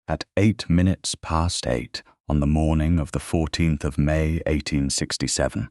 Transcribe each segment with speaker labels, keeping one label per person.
Speaker 1: At 8 minutes past 8 on the morning of the 14th of May, 1867,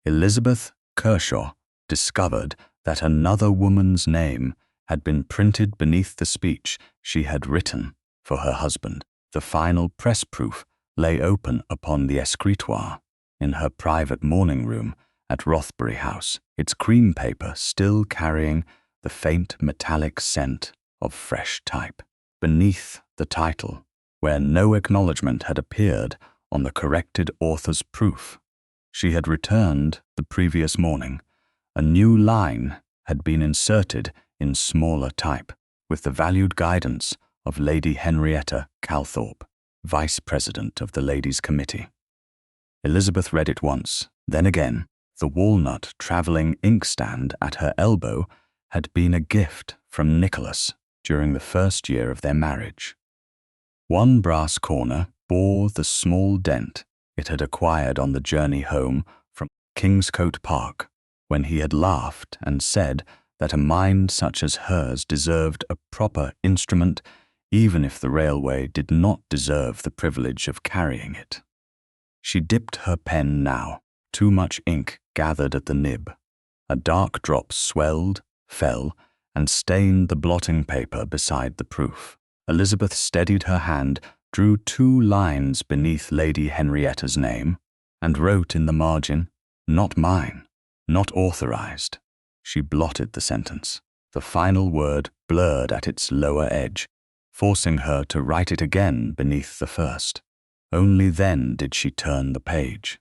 Speaker 1: Elizabeth Kershaw discovered that another woman's name had been printed beneath the speech she had written for her husband. The final press proof lay open upon the escritoire in her private morning room at Rothbury House, its cream paper still carrying the faint metallic scent of fresh type. Beneath the title, where no acknowledgement had appeared on the corrected author's proof she had returned the previous morning, a new line had been inserted in smaller type, with the valued guidance of Lady Henrietta Calthorpe, Vice President of the Ladies' Committee. Elizabeth read it once, then again. The walnut travelling inkstand at her elbow had been a gift from Nicholas during the first year of their marriage. One brass corner bore the small dent it had acquired on the journey home from Kingscote Park, when he had laughed and said that a mind such as hers deserved a proper instrument, even if the railway did not deserve the privilege of carrying it. She dipped her pen now. Too much ink gathered at the nib. A dark drop swelled, fell, and stained the blotting paper beside the proof. Elizabeth steadied her hand, drew 2 lines beneath Lady Henrietta's name, and wrote in the margin, "Not mine, not authorized." She blotted the sentence, the final word blurred at its lower edge, forcing her to write it again beneath the first. Only then did she turn the page.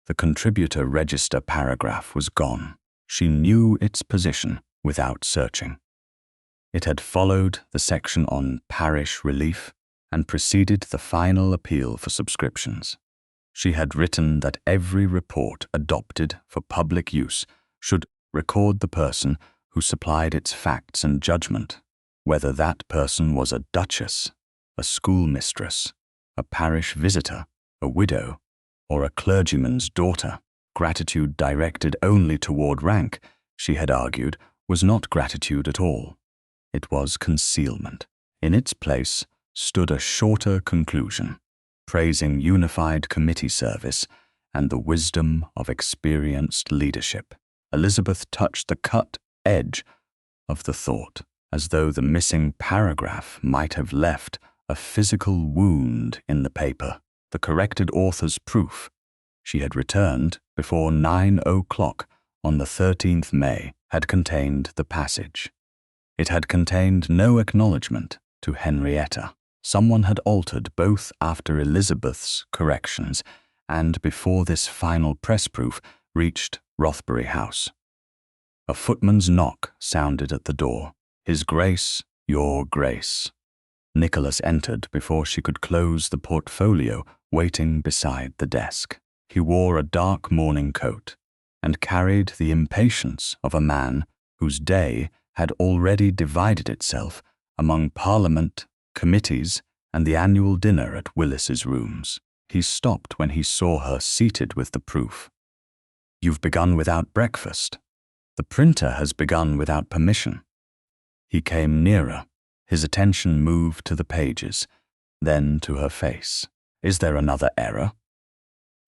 Speaker 1: The contributor register paragraph was gone. She knew its position without searching. It had followed the section on parish relief and preceded the final appeal for subscriptions. She had written that every report adopted for public use should record the person who supplied its facts and judgment, whether that person was a duchess, a schoolmistress, a parish visitor, a widow, or a clergyman's daughter. Gratitude directed only toward rank, she had argued, was not gratitude at all. It was concealment. In its place stood a shorter conclusion, praising unified committee service and the wisdom of experienced leadership. Elizabeth touched the cut edge of the thought, as though the missing paragraph might have left a physical wound in the paper. The corrected author's proof she had returned before 9 o'clock on the 13th May had contained the passage. It had contained no acknowledgement to Henrietta. Someone had altered both after Elizabeth's corrections and before this final press proof reached Rothbury House. A footman's knock sounded at the door. "His Grace, your Grace." Nicholas entered before she could close the portfolio waiting beside the desk. He wore a dark morning coat and carried the impatience of a man whose day had already divided itself among Parliament, committees, and the annual dinner at Willis's rooms. He stopped when he saw her seated with the proof. "You've begun without breakfast. The printer has begun without permission." He came nearer. His attention moved to the pages, then to her face. "Is there another error?"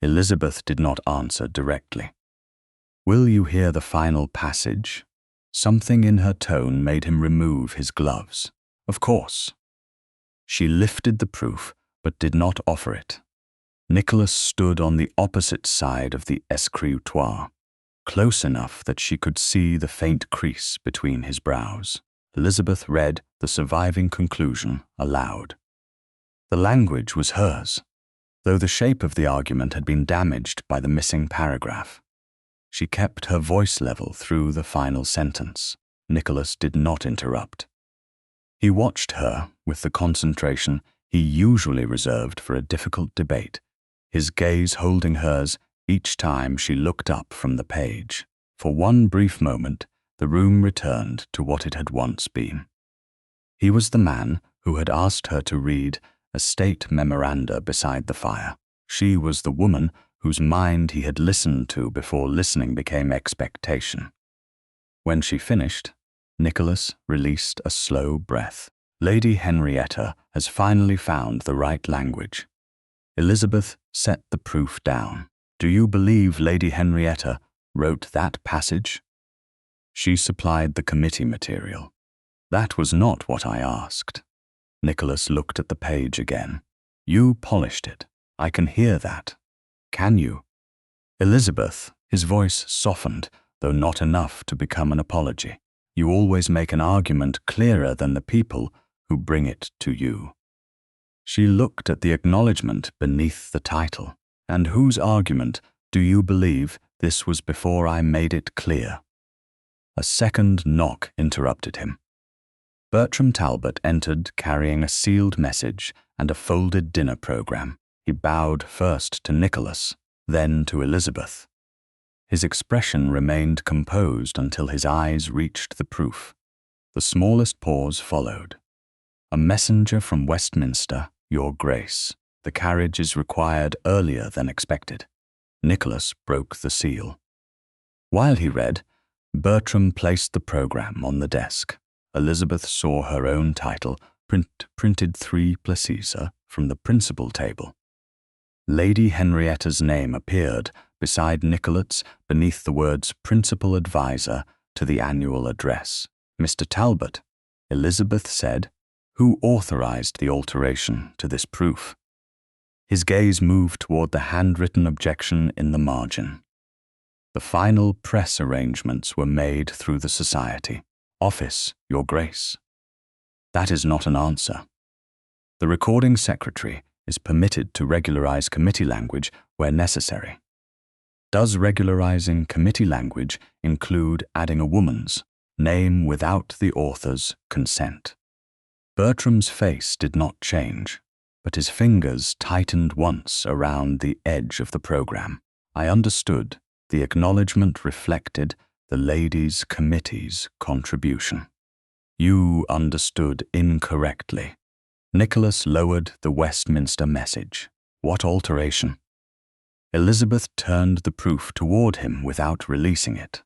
Speaker 1: Elizabeth did not answer directly. "Will you hear the final passage?" Something in her tone made him remove his gloves. "Of course." She lifted the proof, but did not offer it. Nicholas stood on the opposite side of the escritoire, close enough that she could see the faint crease between his brows. Elizabeth read the surviving conclusion aloud. The language was hers, though the shape of the argument had been damaged by the missing paragraph. She kept her voice level through the final sentence. Nicholas did not interrupt. He watched her with the concentration he usually reserved for a difficult debate, his gaze holding hers each time she looked up from the page. For one brief moment, the room returned to what it had once been. He was the man who had asked her to read a state memoranda beside the fire. She was the woman whose mind he had listened to before listening became expectation. When she finished, Nicholas released a slow breath. Lady Henrietta has finally found the right language. Elizabeth set the proof down. Do you believe Lady Henrietta wrote that passage? She supplied the committee material. That was not what I asked. Nicholas looked at the page again. You polished it. I can hear that. Can you? Elizabeth, his voice softened, though not enough to become an apology. You always make an argument clearer than the people who bring it to you. She looked at the acknowledgement beneath the title. And whose argument do you believe this was before I made it clear? A second knock interrupted him. Bertram Talbot entered carrying a sealed message and a folded dinner program. He bowed first to Nicholas, then to Elizabeth. His expression remained composed until his eyes reached the proof. The smallest pause followed. A messenger from Westminster, Your Grace. The carriage is required earlier than expected. Nicholas broke the seal. While he read, Bertram placed the program on the desk. Elizabeth saw her own title printed 3 places from the principal table. Lady Henrietta's name appeared beside Nicholas beneath the words Principal Advisor to the Annual Address. Mr. Talbot, Elizabeth said, who authorized the alteration to this proof? His gaze moved toward the handwritten objection in the margin. The final press arrangements were made through the Society. Office, Your Grace. That is not an answer. The recording secretary is permitted to regularize committee language where necessary. Does regularizing committee language include adding a woman's name without the author's consent? Bertram's face did not change, but his fingers tightened once around the edge of the program. I understood. The acknowledgement reflected the ladies' committee's contribution. You understood incorrectly. Nicholas lowered the Westminster message. What alteration? Elizabeth turned the proof toward him without releasing it.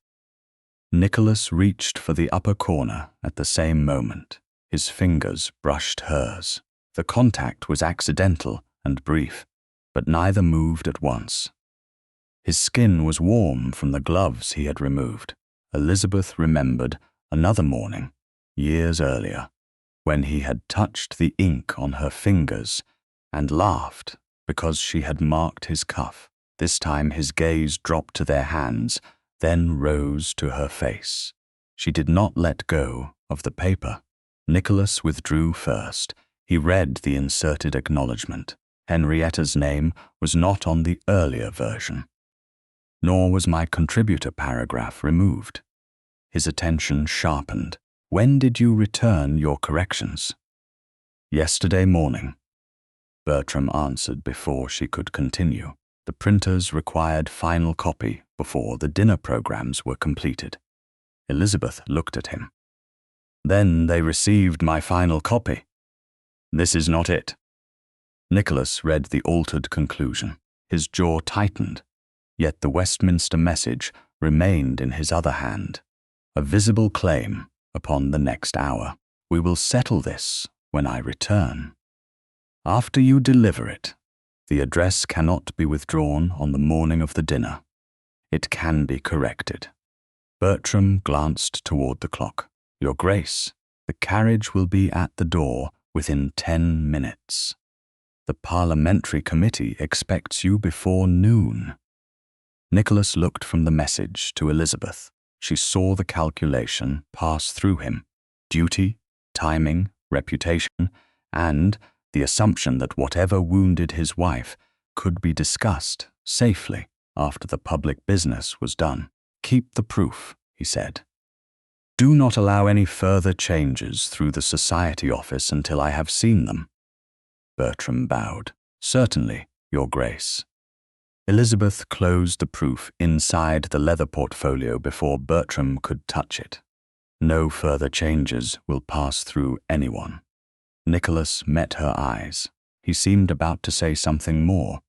Speaker 1: Nicholas reached for the upper corner at the same moment. His fingers brushed hers. The contact was accidental and brief, but neither moved at once. His skin was warm from the gloves he had removed. Elizabeth remembered another morning, years earlier, when he had touched the ink on her fingers and laughed because she had marked his cuff. This time his gaze dropped to their hands, then rose to her face. She did not let go of the paper. Nicholas withdrew first. He read the inserted acknowledgement. Henrietta's name was not on the earlier version, nor was my contributor paragraph removed. His attention sharpened. When did you return your corrections? Yesterday morning. Bertram answered before she could continue. The printers required final copy before the dinner programs were completed. Elizabeth looked at him. Then they received my final copy. This is not it. Nicholas read the altered conclusion. His jaw tightened, yet the Westminster message remained in his other hand. A visible claim upon the next hour. We will settle this when I return. After you deliver it, the address cannot be withdrawn on the morning of the dinner. It can be corrected. Bertram glanced toward the clock. Your Grace, the carriage will be at the door within 10 minutes. The parliamentary committee expects you before noon. Nicholas looked from the message to Elizabeth. She saw the calculation pass through him. Duty, timing, reputation, and the assumption that whatever wounded his wife could be discussed safely after the public business was done. Keep the proof, he said. Do not allow any further changes through the Society office until I have seen them. Bertram bowed. Certainly, Your Grace. Elizabeth closed the proof inside the leather portfolio before Bertram could touch it. No further changes will pass through anyone. Nicholas met her eyes. He seemed about to say something more,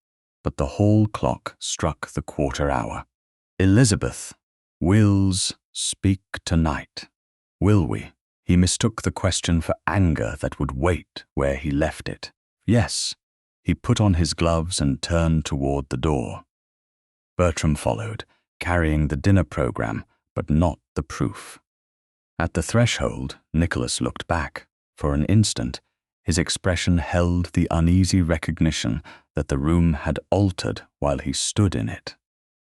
Speaker 1: but the hall clock struck the quarter hour. Elizabeth, wills speak tonight. Will we? He mistook the question for anger that would wait where he left it. Yes, he put on his gloves and turned toward the door. Bertram followed, carrying the dinner program, but not the proof. At the threshold, Nicholas looked back. For an instant, his expression held the uneasy recognition that the room had altered while he stood in it.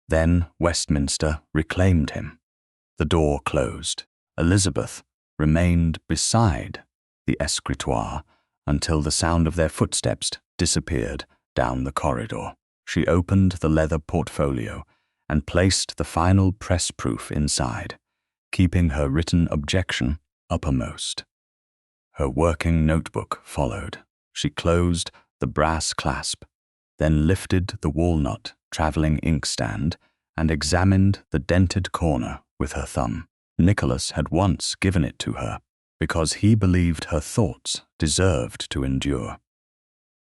Speaker 1: Then Westminster reclaimed him. The door closed. Elizabeth remained beside the escritoire until the sound of their footsteps disappeared down the corridor. She opened the leather portfolio and placed the final press proof inside, keeping her written objection uppermost. Her working notebook followed. She closed the brass clasp, then lifted the walnut traveling inkstand and examined the dented corner with her thumb. Nicholas had once given it to her because he believed her thoughts deserved to endure.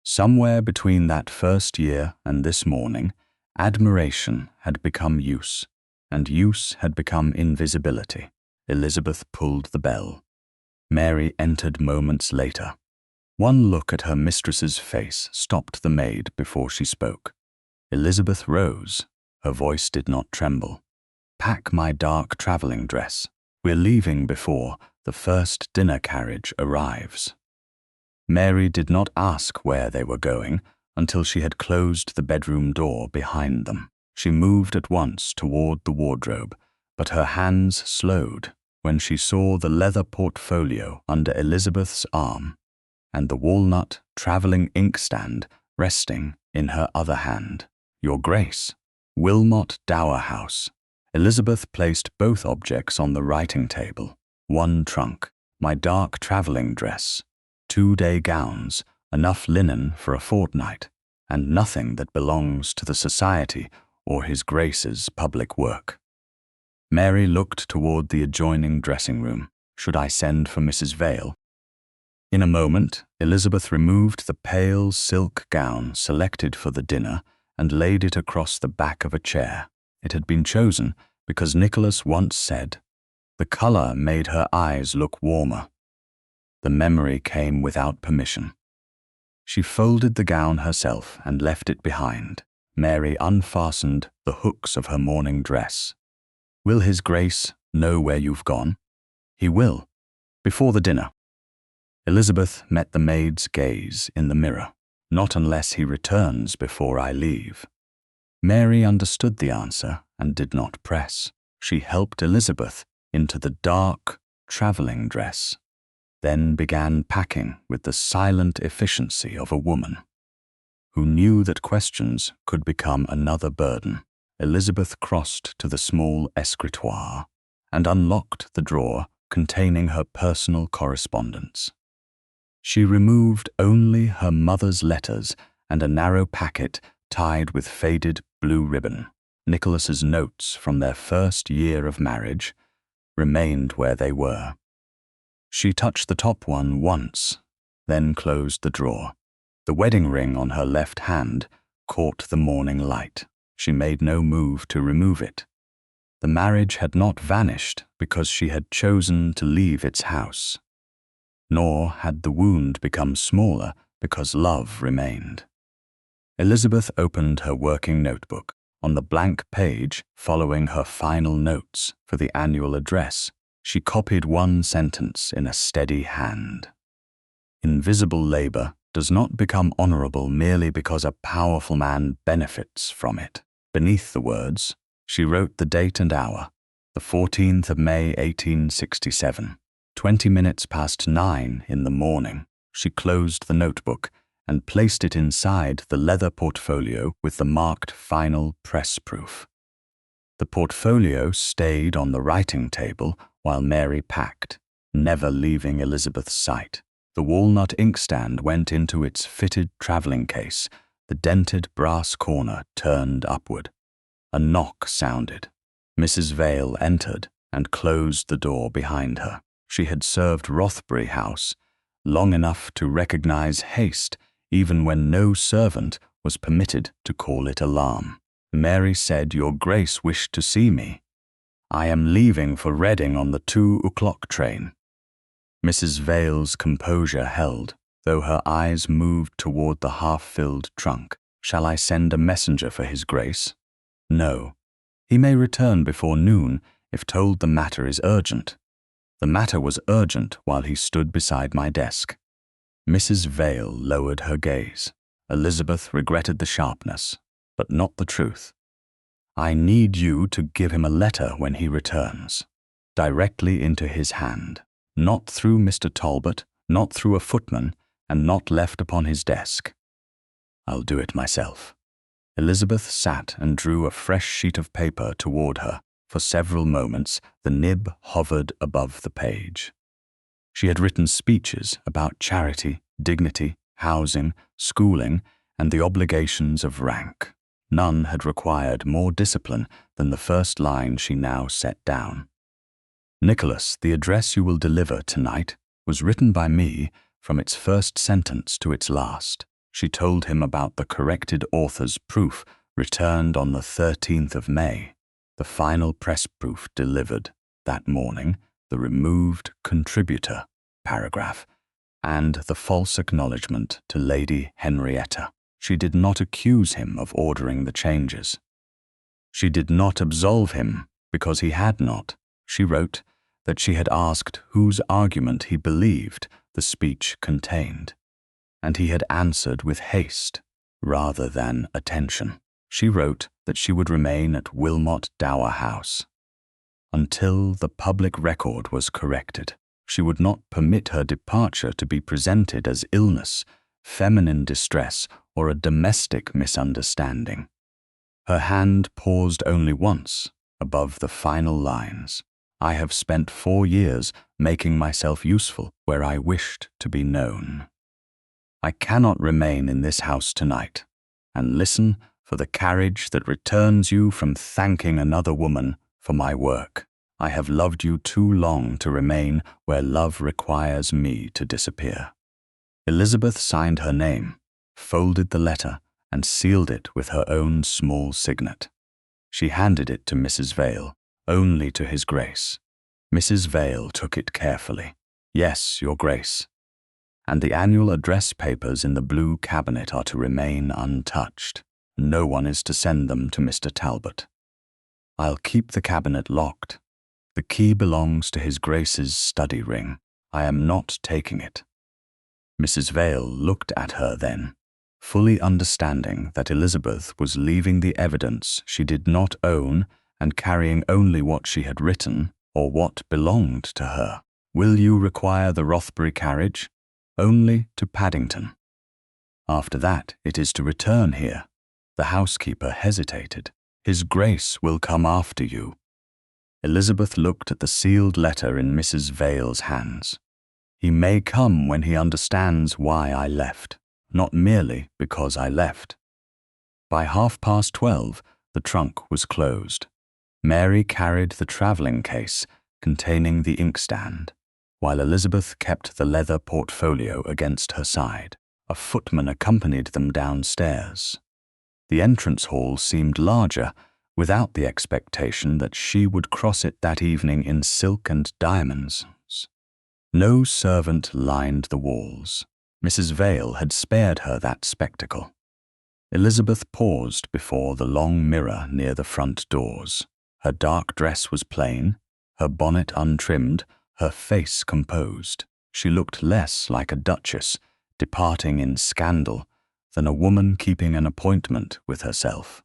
Speaker 1: Somewhere between that first year and this morning, admiration had become use, and use had become invisibility. Elizabeth pulled the bell. Mary entered moments later. One look at her mistress's face stopped the maid before she spoke. Elizabeth rose. Her voice did not tremble. "Pack my dark traveling dress. We're leaving before the first dinner carriage arrives." Mary did not ask where they were going until she had closed the bedroom door behind them. She moved at once toward the wardrobe, but her hands slowed when she saw the leather portfolio under Elizabeth's arm and the walnut traveling inkstand resting in her other hand. "Your Grace, Wilmot Dower House." Elizabeth placed both objects on the writing table. One trunk, my dark traveling dress, 2-day gowns, enough linen for a fortnight, and nothing that belongs to the society or His Grace's public work. Mary looked toward the adjoining dressing room. Should I send for Mrs. Vale? In a moment, Elizabeth removed the pale silk gown selected for the dinner and laid it across the back of a chair. It had been chosen because Nicholas once said, "The color made her eyes look warmer." The memory came without permission. She folded the gown herself and left it behind. Mary unfastened the hooks of her morning dress. "Will His Grace know where you've gone?" "He will, before the dinner." Elizabeth met the maid's gaze in the mirror. "Not unless he returns before I leave." Mary understood the answer and did not press. She helped Elizabeth into the dark traveling dress, then began packing with the silent efficiency of a woman who knew that questions could become another burden. Elizabeth crossed to the small escritoire and unlocked the drawer containing her personal correspondence. She removed only her mother's letters and a narrow packet tied with faded blue ribbon. Nicholas's notes from their first year of marriage remained where they were. She touched the top one once, then closed the drawer. The wedding ring on her left hand caught the morning light. She made no move to remove it. The marriage had not vanished because she had chosen to leave its house, nor had the wound become smaller because love remained. Elizabeth opened her working notebook. On the blank page following her final notes for the annual address, she copied one sentence in a steady hand. "Invisible labor does not become honorable merely because a powerful man benefits from it." Beneath the words, she wrote the date and hour, the 14th of May, 1867. 20 minutes past 9 in the morning. She closed the notebook and placed it inside the leather portfolio with the marked final press proof. The portfolio stayed on the writing table while Mary packed, never leaving Elizabeth's sight. The walnut inkstand went into its fitted traveling case, the dented brass corner turned upward. A knock sounded. Mrs. Vale entered and closed the door behind her. She had served Rothbury House long enough to recognize haste even when no servant was permitted to call it alarm. Mary said, "Your Grace wished to see me. I am leaving for Reading on the 2 o'clock train." Mrs. Vale's composure held, though her eyes moved toward the half-filled trunk. Shall I send a messenger for his grace? No. He may return before noon if told the matter is urgent. The matter was urgent while he stood beside my desk. Mrs. Vale lowered her gaze. Elizabeth regretted the sharpness, but not the truth. I need you to give him a letter when he returns, directly into his hand, not through Mr. Talbot, not through a footman, and not left upon his desk. I'll do it myself. Elizabeth sat and drew a fresh sheet of paper toward her. For several moments, the nib hovered above the page. She had written speeches about charity, dignity, housing, schooling, and the obligations of rank. None had required more discipline than the first line she now set down. Nicholas, the address you will deliver tonight was written by me from its first sentence to its last. She told him about the corrected author's proof returned on the 13th of May, the final press proof delivered that morning, the removed contributor paragraph, and the false acknowledgement to Lady Henrietta. She did not accuse him of ordering the changes. She did not absolve him because he had not. She wrote that she had asked whose argument he believed the speech contained, and he had answered with haste rather than attention. She wrote that she would remain at Wilmot Dower House until the public record was corrected. She would not permit her departure to be presented as illness, feminine distress, or a domestic misunderstanding. Her hand paused only once above the final lines. I have spent 4 years making myself useful where I wished to be known. I cannot remain in this house tonight and listen for the carriage that returns you from thanking another woman for my work. I have loved you too long to remain where love requires me to disappear. Elizabeth signed her name, folded the letter, and sealed it with her own small signet. She handed it to Mrs. Vale, only to his grace. Mrs. Vale took it carefully. Yes, your grace. And the annual address papers in the blue cabinet are to remain untouched. No one is to send them to Mr. Talbot. I'll keep the cabinet locked. The key belongs to his grace's study ring. I am not taking it. Mrs. Vale looked at her then, fully understanding that Elizabeth was leaving the evidence she did not own and carrying only what she had written or what belonged to her. Will you require the Rothbury carriage? Only to Paddington. After that, it is to return here. The housekeeper hesitated. His Grace will come after you. Elizabeth looked at the sealed letter in Mrs. Vale's hands. He may come when he understands why I left, not merely because I left. By 12:30, the trunk was closed. Mary carried the travelling case containing the inkstand, while Elizabeth kept the leather portfolio against her side. A footman accompanied them downstairs. The entrance hall seemed larger, without the expectation that she would cross it that evening in silk and diamonds. No servant lined the walls. Mrs. Vale had spared her that spectacle. Elizabeth paused before the long mirror near the front doors. Her dark dress was plain, her bonnet untrimmed, her face composed. She looked less like a duchess departing in scandal than a woman keeping an appointment with herself.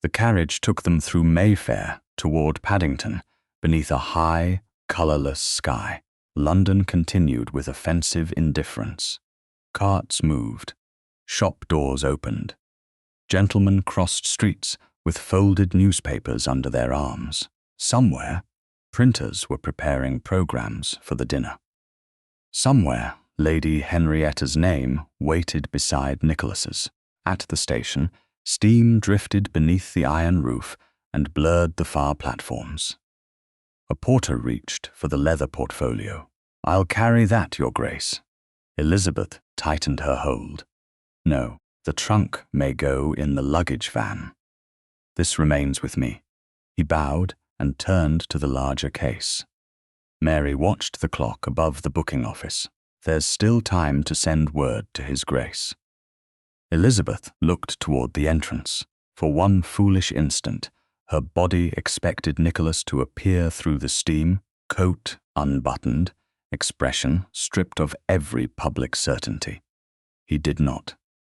Speaker 1: The carriage took them through Mayfair toward Paddington, beneath a high, colourless sky. London continued with offensive indifference. Carts moved. Shop doors opened. Gentlemen crossed streets with folded newspapers under their arms. Somewhere, printers were preparing programs for the dinner. Somewhere, Lady Henrietta's name waited beside Nicholas's. At the station, steam drifted beneath the iron roof and blurred the far platforms. A porter reached for the leather portfolio. I'll carry that, Your Grace. Elizabeth tightened her hold. No, the trunk may go in the luggage van. This remains with me. He bowed and turned to the larger case. Mary watched the clock above the booking office. There's still time to send word to His Grace. Elizabeth looked toward the entrance. For one foolish instant, her body expected Nicholas to appear through the steam, coat unbuttoned, expression stripped of every public certainty. He did not.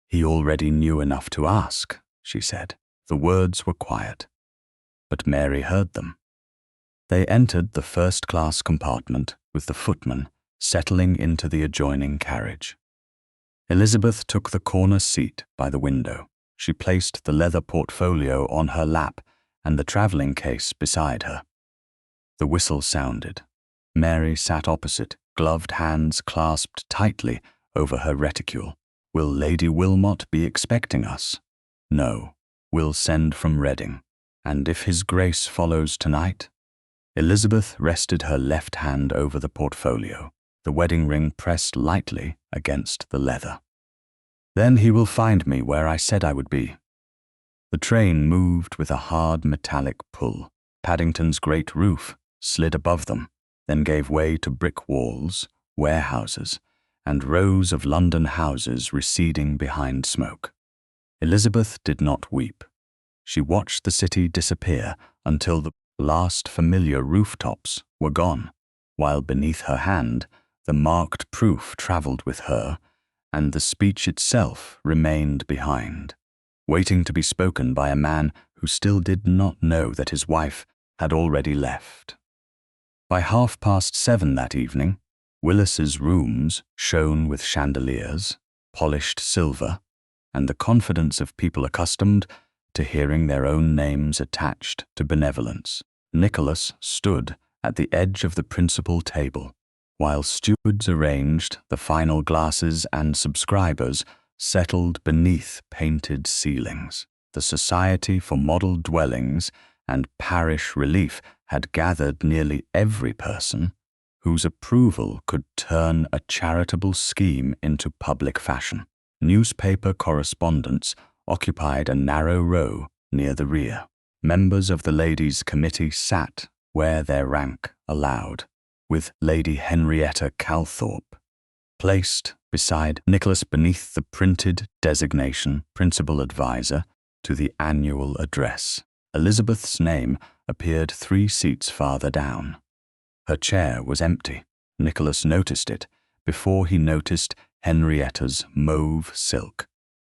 Speaker 1: He already knew enough to ask, she said. The words were quiet, but Mary heard them. They entered the first-class compartment with the footman settling into the adjoining carriage. Elizabeth took the corner seat by the window. She placed the leather portfolio on her lap and the travelling case beside her. The whistle sounded. Mary sat opposite, gloved hands clasped tightly over her reticule. Will Lady Wilmot be expecting us? No. We'll send from Reading. And if His Grace follows tonight? Elizabeth rested her left hand over the portfolio, the wedding ring pressed lightly against the leather. Then he will find me where I said I would be. The train moved with a hard metallic pull. Paddington's great roof slid above them, then gave way to brick walls, warehouses, and rows of London houses receding behind smoke. Elizabeth did not weep. She watched the city disappear until the last familiar rooftops were gone, while beneath her hand the marked proof travelled with her, and the speech itself remained behind, waiting to be spoken by a man who still did not know that his wife had already left. By 7:30 that evening, Willis's rooms shone with chandeliers, polished silver, and the confidence of people accustomed to hearing their own names attached to benevolence. Nicholas stood at the edge of the principal table, while stewards arranged the final glasses and subscribers settled beneath painted ceilings. The Society for Model Dwellings and Parish Relief had gathered nearly every person whose approval could turn a charitable scheme into public fashion. Newspaper correspondents occupied a narrow row near the rear. Members of the Ladies' Committee sat where their rank allowed, with Lady Henrietta Calthorpe placed beside Nicholas beneath the printed designation Principal Advisor to the annual address. Elizabeth's name appeared 3 seats farther down. Her chair was empty. Nicholas noticed it before he noticed Henrietta's mauve silk,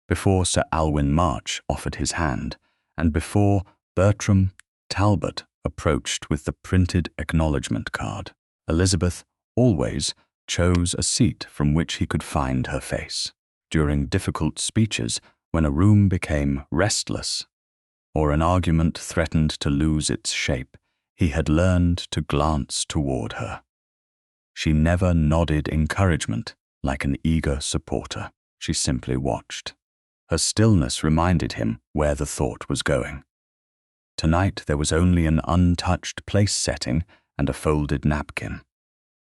Speaker 1: before Sir Alwyn March offered his hand, and before Bertram Talbot approached with the printed acknowledgement card. Elizabeth always chose a seat from which he could find her face. During difficult speeches, when a room became restless or an argument threatened to lose its shape, he had learned to glance toward her. She never nodded encouragement like an eager supporter. She simply watched. Her stillness reminded him where the thought was going. Tonight there was only an untouched place setting and a folded napkin.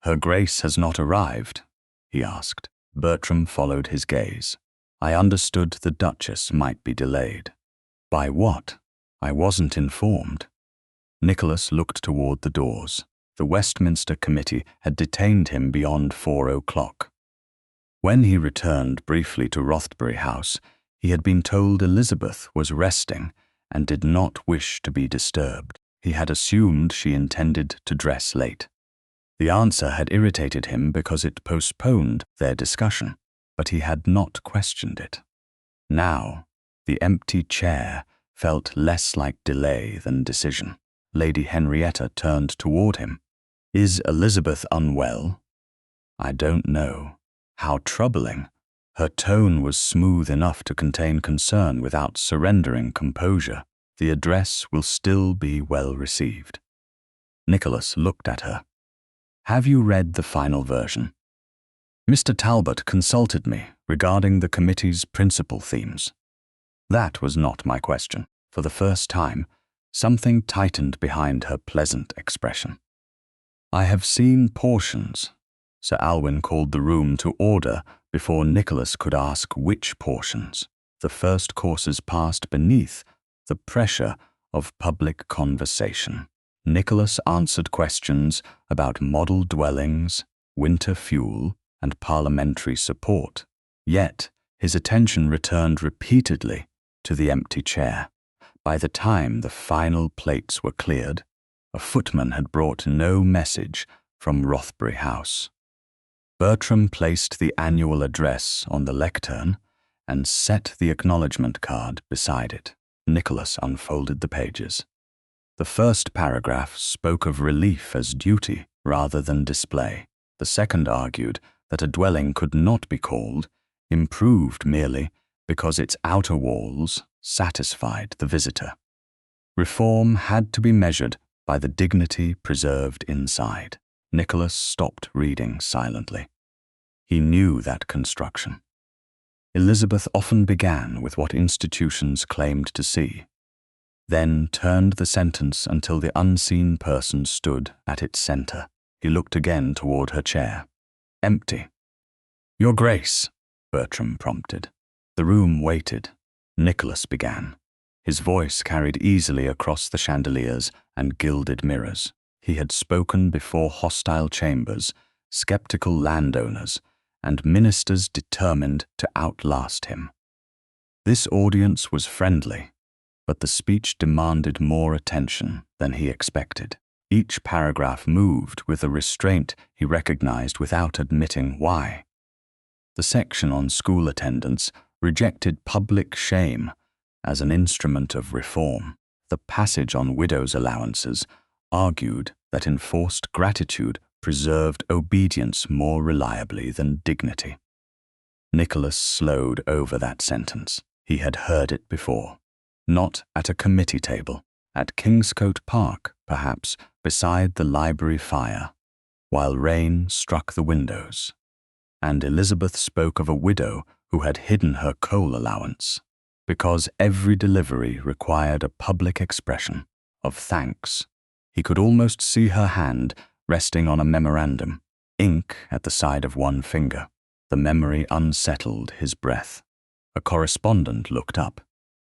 Speaker 1: Her Grace has not arrived, he asked. Bertram followed his gaze. I understood the Duchess might be delayed. By what? I wasn't informed. Nicholas looked toward the doors. The Westminster Committee had detained him beyond 4 o'clock. When he returned briefly to Rothbury House, he had been told Elizabeth was resting and did not wish to be disturbed. He had assumed she intended to dress late. The answer had irritated him because it postponed their discussion, but he had not questioned it. Now, the empty chair felt less like delay than decision. Lady Henrietta turned toward him. Is Elizabeth unwell? I don't know. How troubling. Her tone was smooth enough to contain concern without surrendering composure. The address will still be well received. Nicholas looked at her. Have you read the final version? Mr. Talbot consulted me regarding the committee's principal themes. That was not my question. For the first time, something tightened behind her pleasant expression. I have seen portions. Sir Alwyn called the room to order before Nicholas could ask which portions. The first courses passed beneath the pressure of public conversation. Nicholas answered questions about model dwellings, winter fuel, and parliamentary support. Yet, his attention returned repeatedly to the empty chair. By the time the final plates were cleared, a footman had brought no message from Rothbury House. Bertram placed the annual address on the lectern and set the acknowledgement card beside it. Nicholas unfolded the pages. The first paragraph spoke of relief as duty rather than display. The second argued that a dwelling could not be called improved merely because its outer walls satisfied the visitor. Reform had to be measured by the dignity preserved inside. Nicholas stopped reading silently. He knew that construction. Elizabeth often began with what institutions claimed to see, then turned the sentence until the unseen person stood at its center. He looked again toward her chair. Empty. "Your Grace," Bertram prompted. The room waited. Nicholas began. His voice carried easily across the chandeliers and gilded mirrors. He had spoken before hostile chambers, skeptical landowners, and ministers determined to outlast him. This audience was friendly, but the speech demanded more attention than he expected. Each paragraph moved with a restraint he recognized without admitting why. The section on school attendance rejected public shame as an instrument of reform. The passage on widows' allowances argued that enforced gratitude preserved obedience more reliably than dignity. Nicholas slowed over that sentence. He had heard it before. Not at a committee table, at Kingscote Park, perhaps, beside the library fire, while rain struck the windows. And Elizabeth spoke of a widow who had hidden her coal allowance, because every delivery required a public expression of thanks. He could almost see her hand resting on a memorandum, ink at the side of one finger. The memory unsettled his breath. A correspondent looked up.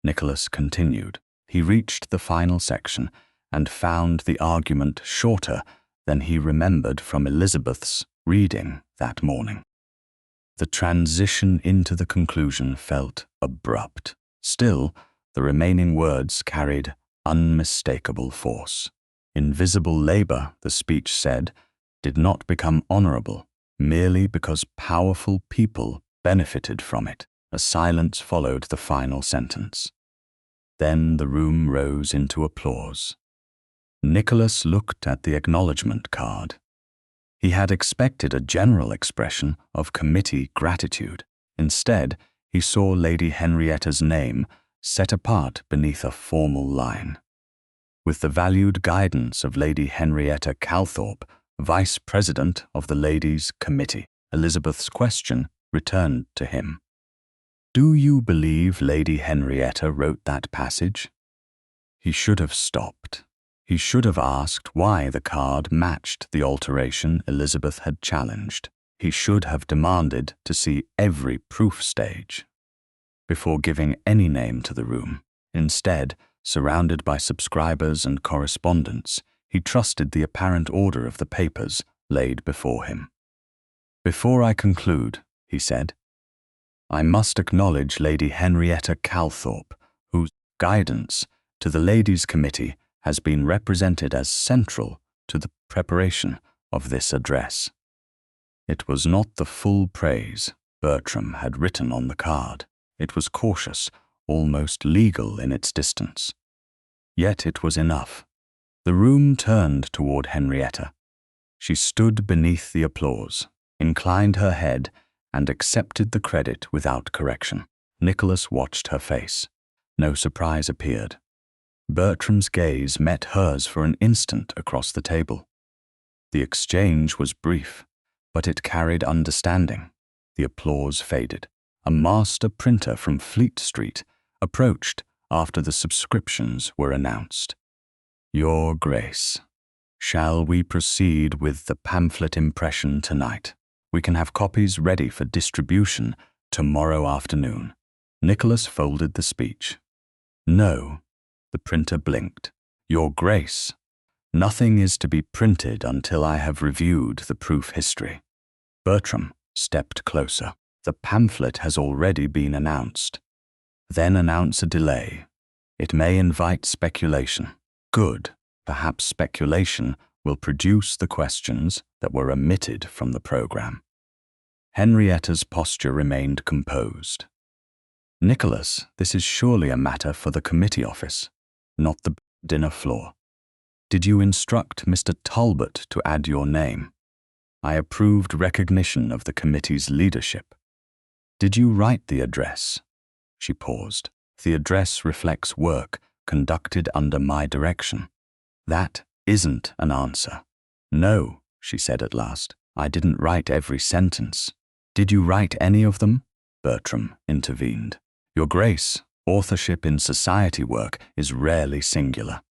Speaker 1: Nicholas continued. He reached the final section and found the argument shorter than he remembered from Elizabeth's reading that morning. The transition into the conclusion felt abrupt. Still, the remaining words carried unmistakable force. Invisible labor, the speech said, did not become honorable merely because powerful people benefited from it. A silence followed the final sentence. Then the room rose into applause. Nicholas looked at the acknowledgement card. He had expected a general expression of committee gratitude. Instead, he saw Lady Henrietta's name set apart beneath a formal line. With the valued guidance of Lady Henrietta Calthorpe, Vice President of the Ladies' Committee, Elizabeth's question returned to him. "Do you believe Lady Henrietta wrote that passage?" He should have stopped. He should have asked why the card matched the alteration Elizabeth had challenged. He should have demanded to see every proof stage before giving any name to the room. Instead, surrounded by subscribers and correspondents, he trusted the apparent order of the papers laid before him. "Before I conclude," he said, "I must acknowledge Lady Henrietta Calthorpe, whose guidance to the Ladies' Committee has been represented as central to the preparation of this address." It was not the full praise Bertram had written on the card. It was cautious, almost legal in its distance. Yet it was enough. The room turned toward Henrietta. She stood beneath the applause, inclined her head, and accepted the credit without correction. Nicholas watched her face. No surprise appeared. Bertram's gaze met hers for an instant across the table. The exchange was brief, but it carried understanding. The applause faded. A master printer from Fleet Street approached after the subscriptions were announced. "Your Grace, shall we proceed with the pamphlet impression tonight? We can have copies ready for distribution tomorrow afternoon." Nicholas folded the speech. "No," the printer blinked. "Your Grace, Nothing is to be printed until I have reviewed the proof history. Bertram stepped closer. The pamphlet has already been announced. Then announce a delay. It may invite speculation. Good. Perhaps speculation will produce the questions that were omitted from the program. Henrietta's posture remained composed. Nicholas, this is surely a matter for the committee office, not the dinner floor. Did you instruct Mr. Talbot to add your name? I approved recognition of the committee's leadership. Did you write the address? She paused. The address reflects work conducted under my direction. That isn't an answer. No, she said at last. I didn't write every sentence. Did you write any of them? Bertram intervened. Your Grace, authorship in society work is rarely singular.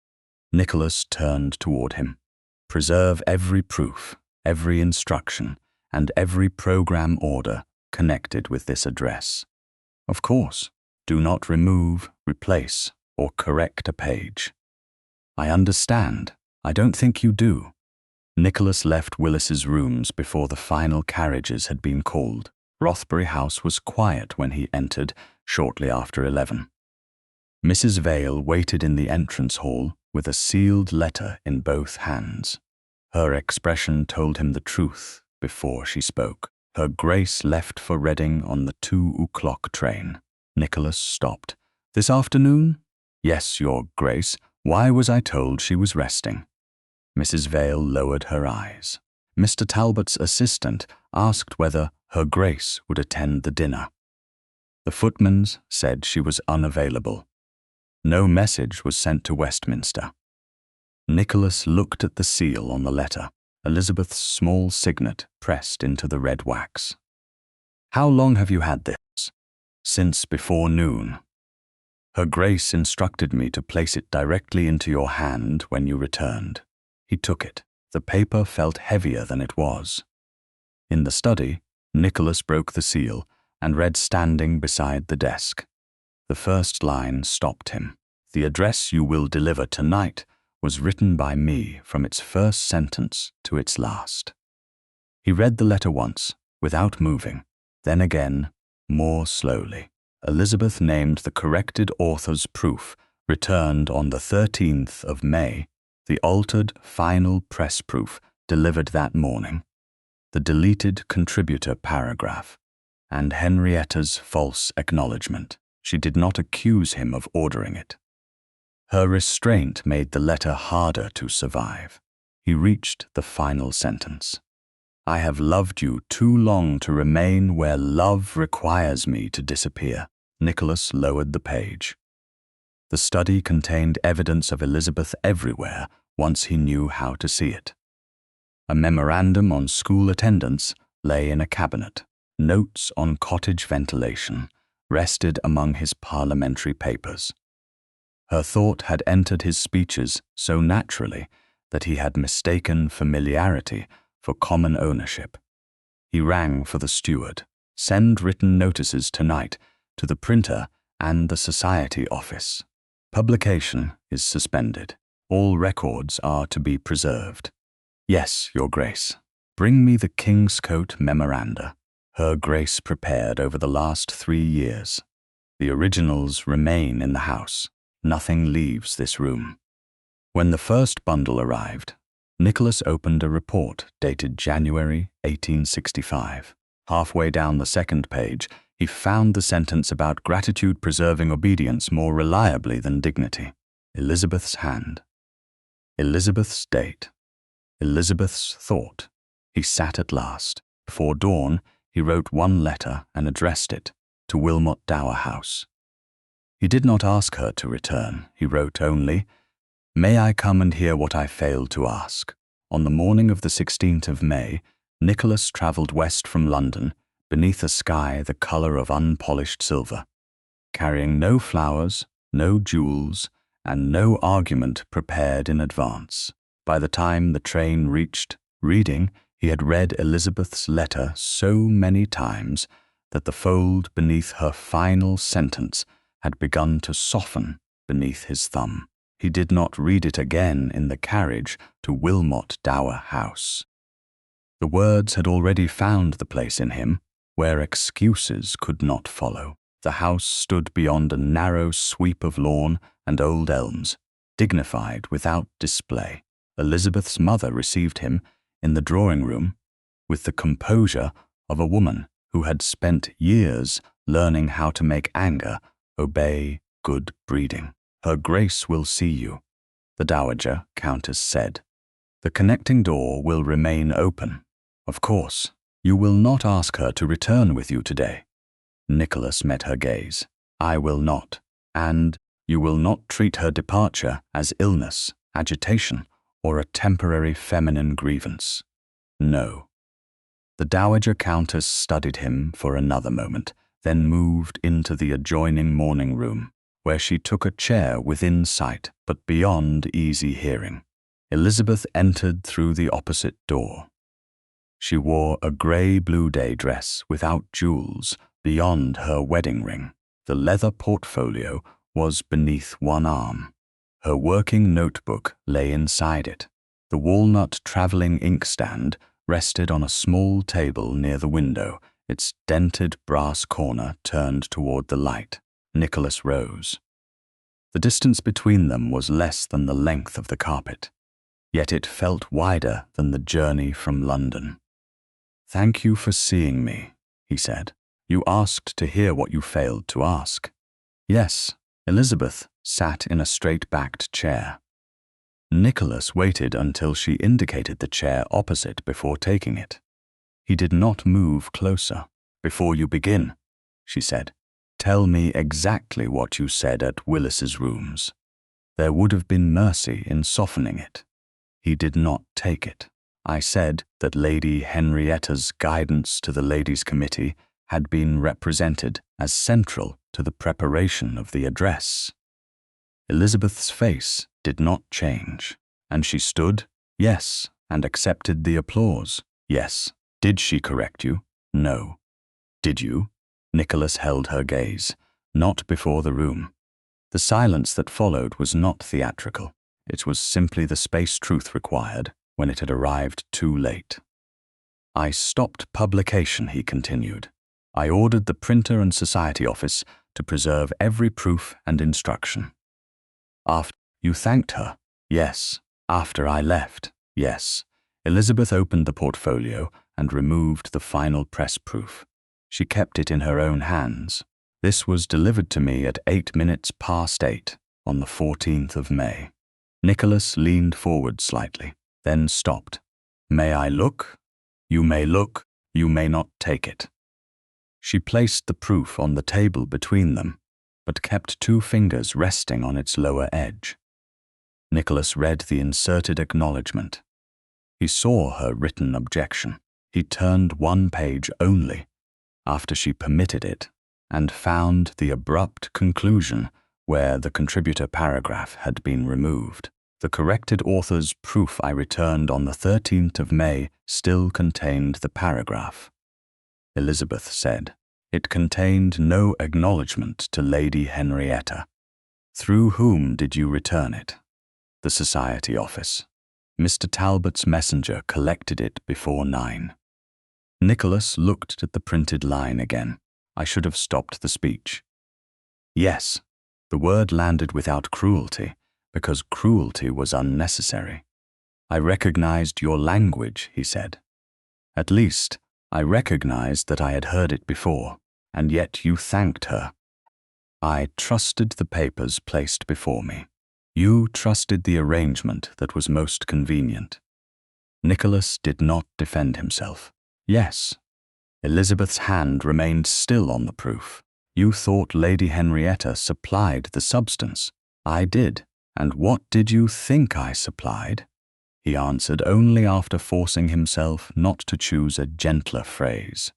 Speaker 1: Nicholas turned toward him. Preserve every proof, every instruction, and every program order connected with this address. Of course, do not remove, replace, or correct a page. I understand. I don't think you do. Nicholas left Willis's rooms before the final carriages had been called. Rothbury House was quiet when he entered shortly after 11. Mrs. Vale waited in the entrance hall with a sealed letter in both hands. Her expression told him the truth before she spoke. Her Grace left for Reading on the 2 o'clock train. Nicholas stopped. This afternoon? Yes, Your Grace. Why was I told she was resting? Mrs. Vale lowered her eyes. Mr. Talbot's assistant asked whether Her Grace would attend the dinner. The footman said she was unavailable. No message was sent to Westminster. Nicholas looked at the seal on the letter, Elizabeth's small signet pressed into the red wax. How long have you had this? Since before noon. Her Grace instructed me to place it directly into your hand when you returned. He took it. The paper felt heavier than it was. In the study, Nicholas broke the seal and read standing beside the desk. The first line stopped him. The address you will deliver tonight was written by me from its first sentence to its last. He read the letter once, without moving, then again, more slowly. Elizabeth named the corrected author's proof, returned on the 13th of May, the altered final press proof delivered that morning, the deleted contributor paragraph, and Henrietta's false acknowledgement. She did not accuse him of ordering it. Her restraint made the letter harder to survive. He reached the final sentence. I have loved you too long to remain where love requires me to disappear. Nicholas lowered the page. The study contained evidence of Elizabeth everywhere once he knew how to see it. A memorandum on school attendance lay in a cabinet. Notes on cottage ventilation rested among his parliamentary papers. Her thought had entered his speeches so naturally that he had mistaken familiarity for common ownership. He rang for the steward. Send written notices tonight to the printer and the society office. Publication is suspended. All records are to be preserved. Yes, Your Grace. Bring me the Kingscote memoranda. Her Grace prepared over the last 3 years. The originals remain in the house. Nothing leaves this room. When the first bundle arrived, Nicholas opened a report dated January 1865. Halfway down the second page, he found the sentence about gratitude preserving obedience more reliably than dignity. Elizabeth's hand. Elizabeth's date. Elizabeth's thought. He sat at last. Before dawn, he wrote one letter and addressed it to Wilmot Dower House. He did not ask her to return. He wrote only, May I come and hear what I failed to ask? On the morning of the 16th of May, Nicholas travelled west from London beneath a sky the colour of unpolished silver, carrying no flowers, no jewels, and no argument prepared in advance. By the time the train reached Reading, he had read Elizabeth's letter so many times that the fold beneath her final sentence had begun to soften beneath his thumb. He did not read it again in the carriage to Wilmot Dower House. The words had already found the place in him where excuses could not follow. The house stood beyond a narrow sweep of lawn and old elms, dignified without display. Elizabeth's mother received him in the drawing-room with the composure of a woman who had spent years learning how to make anger obey good breeding. "Her Grace will see you," the Dowager Countess said. "The connecting door will remain open. Of course, you will not ask her to return with you today." Nicholas met her gaze. "I will not. And you will not treat her departure as illness, agitation, or a temporary feminine grievance." "No." The Dowager Countess studied him for another moment, then moved into the adjoining morning room, where she took a chair within sight but beyond easy hearing. Elizabeth entered through the opposite door. She wore a grey-blue day dress without jewels beyond her wedding ring. The leather portfolio was beneath one arm. Her working notebook lay inside it. The walnut travelling inkstand rested on a small table near the window, its dented brass corner turned toward the light. Nicholas rose. The distance between them was less than the length of the carpet, yet it felt wider than the journey from London. "Thank you for seeing me," he said. "You asked to hear what you failed to ask." "Yes." Elizabeth sat in a straight-backed chair. Nicholas waited until she indicated the chair opposite before taking it. He did not move closer. "Before you begin," she said, "tell me exactly what you said at Willis's rooms." There would have been mercy in softening it. He did not take it. "I said that Lady Henrietta's guidance to the Ladies' Committee had been represented as central to the preparation of the address." Elizabeth's face did not change, and she stood, "Yes," and accepted the applause. "Yes." "Did she correct you?" "No." "Did you?" Nicholas held her gaze. "Not before the room." The silence that followed was not theatrical. It was simply the space truth required when it had arrived too late. "I stopped publication," he continued. "I ordered the printer and society office to preserve every proof and instruction." "After you thanked her?" "Yes." "After I left?" "Yes." Elizabeth opened the portfolio and removed the final press proof. She kept it in her own hands. "This was delivered to me at 8 minutes past 8 on the 14th of May. Nicholas leaned forward slightly, then stopped. "May I look?" "You may look, you may not take it." She placed the proof on the table between them, but kept 2 fingers resting on its lower edge. Nicholas read the inserted acknowledgement. He saw her written objection. He turned 1 page only, after she permitted it, and found the abrupt conclusion where the contributor paragraph had been removed. "The corrected author's proof I returned on the 13th of May still contained the paragraph," Elizabeth said. "It contained no acknowledgement to Lady Henrietta." "Through whom did you return it?" "The society office. Mr. Talbot's messenger collected it before 9. Nicholas looked at the printed line again. "I should have stopped the speech." "Yes." The word landed without cruelty, because cruelty was unnecessary. "I recognized your language," he said. "At least, I recognized that I had heard it before, and yet you thanked her." "I trusted the papers placed before me. You trusted the arrangement that was most convenient." Nicholas did not defend himself. "Yes." Elizabeth's hand remained still on the proof. "You thought Lady Henrietta supplied the substance." "I did." "And what did you think I supplied?" He answered only after forcing himself not to choose a gentler phrase.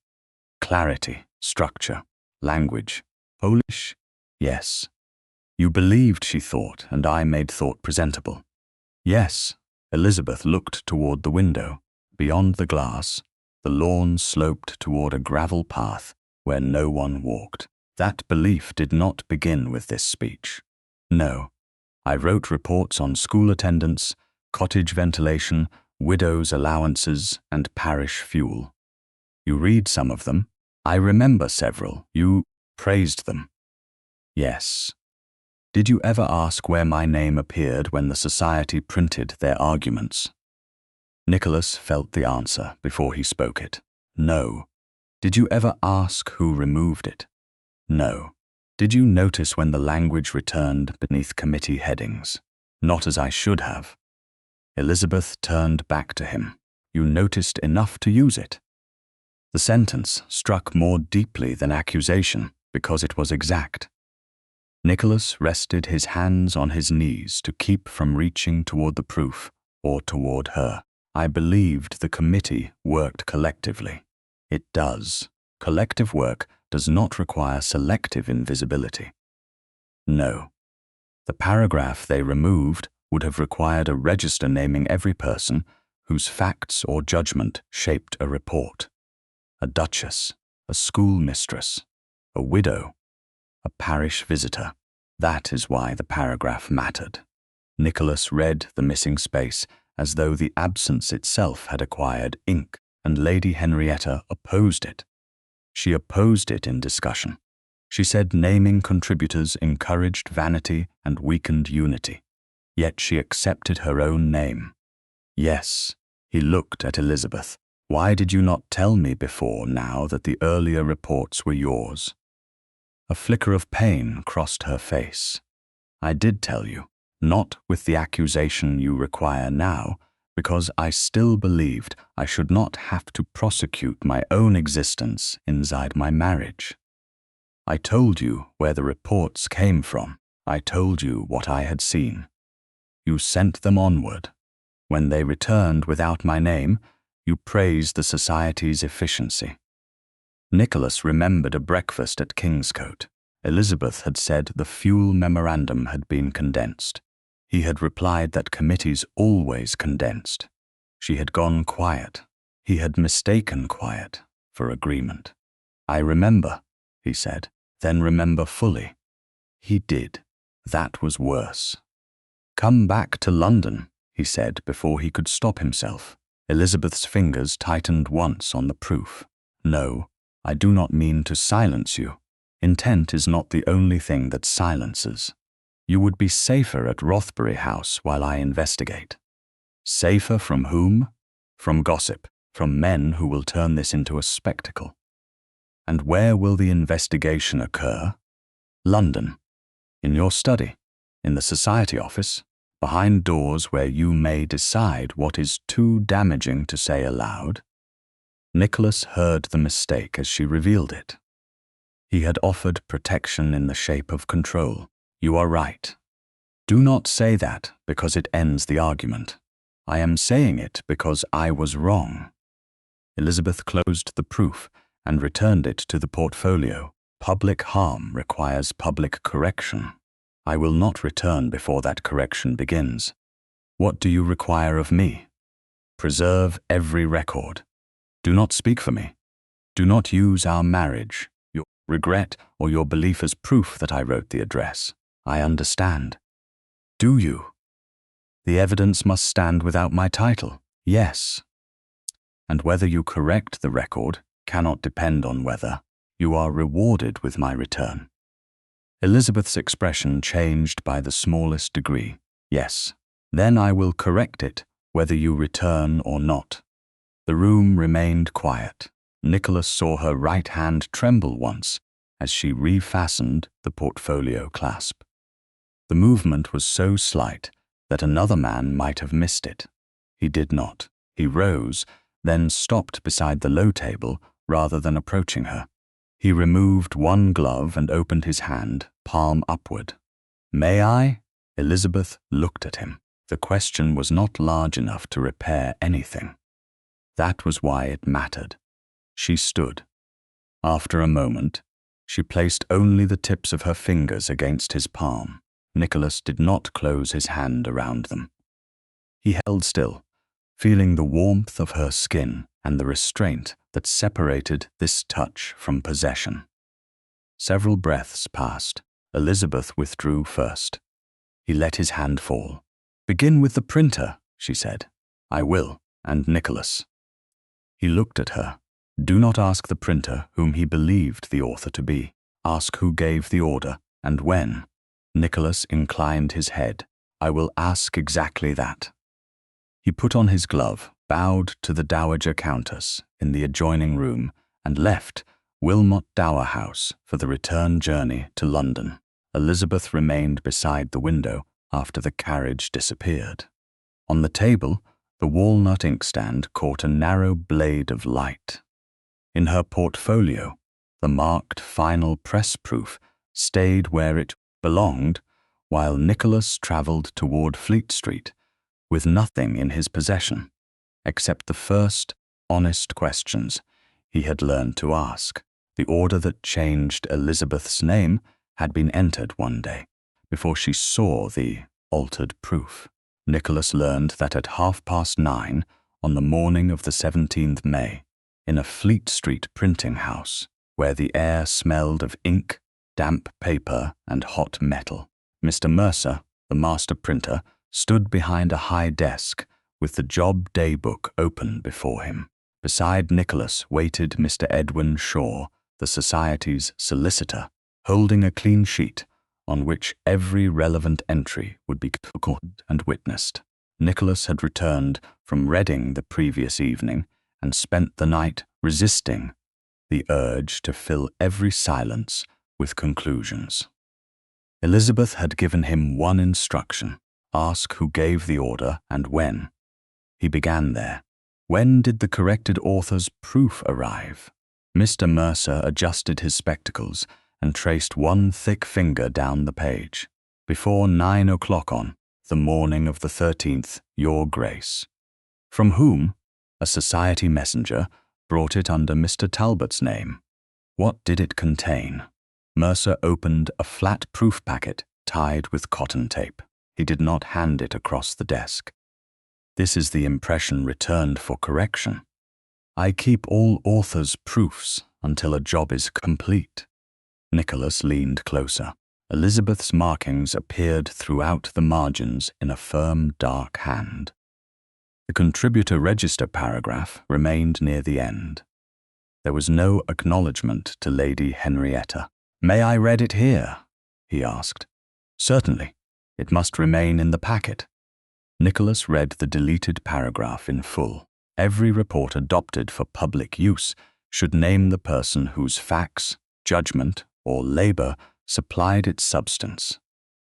Speaker 1: "Clarity, structure, language, Polish?" "Yes." "You believed she thought, and I made thought presentable." "Yes." Elizabeth looked toward the window. Beyond the glass, the lawn sloped toward a gravel path where no one walked. That belief did not begin with this speech. "No, I wrote reports on school attendance, cottage ventilation, widows' allowances, and parish fuel. You read some of them. I remember several. You praised them. Yes. Did you ever ask where my name appeared when the society printed their arguments? Nicholas felt the answer before he spoke it. No. Did you ever ask who removed it? No. Did you notice when the language returned beneath committee headings? Not as I should have. Elizabeth turned back to him. You noticed enough to use it. The sentence struck more deeply than accusation because it was exact. Nicholas rested his hands on his knees to keep from reaching toward the proof or toward her. I believed the committee worked collectively. It does. Collective work does not require selective invisibility. No. The paragraph they removed would have required a register naming every person whose facts or judgment shaped a report. A duchess, a schoolmistress, a widow, a parish visitor. That is why the paragraph mattered. Nicholas read the missing space as though the absence itself had acquired ink, and Lady Henrietta opposed it. She opposed it in discussion. She said naming contributors encouraged vanity and weakened unity. Yet she accepted her own name. Yes, he looked at Elizabeth. Why did you not tell me before now that the earlier reports were yours? A flicker of pain crossed her face. I did tell you, not with the accusation you require now, because I still believed I should not have to prosecute my own existence inside my marriage. I told you where the reports came from. I told you what I had seen. You sent them onward. When they returned without my name, you praised the society's efficiency. Nicholas remembered a breakfast at Kingscote. Elizabeth had said the fuel memorandum had been condensed. He had replied that committees always condensed. She had gone quiet. He had mistaken quiet for agreement. I remember, he said, then remember fully. He did. That was worse. Come back to London, he said before he could stop himself. Elizabeth's fingers tightened once on the proof. No, I do not mean to silence you. Intent is not the only thing that silences. You would be safer at Rothbury House while I investigate. Safer from whom? From gossip, from men who will turn this into a spectacle. And where will the investigation occur? London. In your study, in the society office, behind doors where you may decide what is too damaging to say aloud. Nicholas heard the mistake as she revealed it. He had offered protection in the shape of control. You are right. Do not say that because it ends the argument. I am saying it because I was wrong. Elizabeth closed the proof and returned it to the portfolio. Public harm requires public correction. I will not return before that correction begins. What do you require of me? Preserve every record. Do not speak for me. Do not use our marriage, your regret, or your belief as proof that I wrote the address. I understand. Do you? The evidence must stand without my title. Yes. And whether you correct the record cannot depend on whether you are rewarded with my return. Elizabeth's expression changed by the smallest degree. Yes. Then I will correct it, whether you return or not. The room remained quiet. Nicholas saw her right hand tremble once as she refastened the portfolio clasp. The movement was so slight that another man might have missed it. He did not. He rose, then stopped beside the low table rather than approaching her. He removed one glove and opened his hand, palm upward. May I? Elizabeth looked at him. The question was not large enough to repair anything. That was why it mattered. She stood. After a moment, she placed only the tips of her fingers against his palm. Nicholas did not close his hand around them. He held still, feeling the warmth of her skin and the restraint that separated this touch from possession. Several breaths passed. Elizabeth withdrew first. He let his hand fall. "Begin with the printer," she said. "I will, and Nicholas." He looked at her. "Do not ask the printer whom he believed the author to be. Ask who gave the order, and when." Nicholas inclined his head. "I will ask exactly that." He put on his glove, bowed to the Dowager Countess in the adjoining room, and left Wilmot Dower House for the return journey to London. Elizabeth remained beside the window after the carriage disappeared. On the table, the walnut inkstand caught a narrow blade of light. In her portfolio, the marked final press proof stayed where it belonged, while Nicholas travelled toward Fleet Street with nothing in his possession except the first honest questions he had learned to ask. The order that changed Elizabeth's name had been entered one day, before she saw the altered proof. Nicholas learned that at 9:30 on the morning of the 17th May, in a Fleet Street printing house, where the air smelled of ink, damp paper, and hot metal, Mr. Mercer, the master printer, stood behind a high desk with the job day book open before him. Beside Nicholas waited Mr. Edwin Shaw, the Society's solicitor, holding a clean sheet on which every relevant entry would be recorded and witnessed. Nicholas had returned from Reading the previous evening and spent the night resisting the urge to fill every silence with conclusions. Elizabeth had given him one instruction: ask who gave the order and when. He began there. When did the corrected author's proof arrive? Mr. Mercer adjusted his spectacles and traced one thick finger down the page. Before 9 o'clock on the morning of the 13th, Your Grace. From whom? A society messenger brought it under Mr. Talbot's name. What did it contain? Mercer opened a flat proof packet tied with cotton tape. He did not hand it across the desk. This is the impression returned for correction. I keep all authors' proofs until a job is complete. Nicholas leaned closer. Elizabeth's markings appeared throughout the margins in a firm, dark hand. The contributor register paragraph remained near the end. There was no acknowledgement to Lady Henrietta. "May I read it here?" he asked. "Certainly. It must remain in the packet." Nicholas read the deleted paragraph in full. Every report adopted for public use should name the person whose facts, judgment, or labor supplied its substance.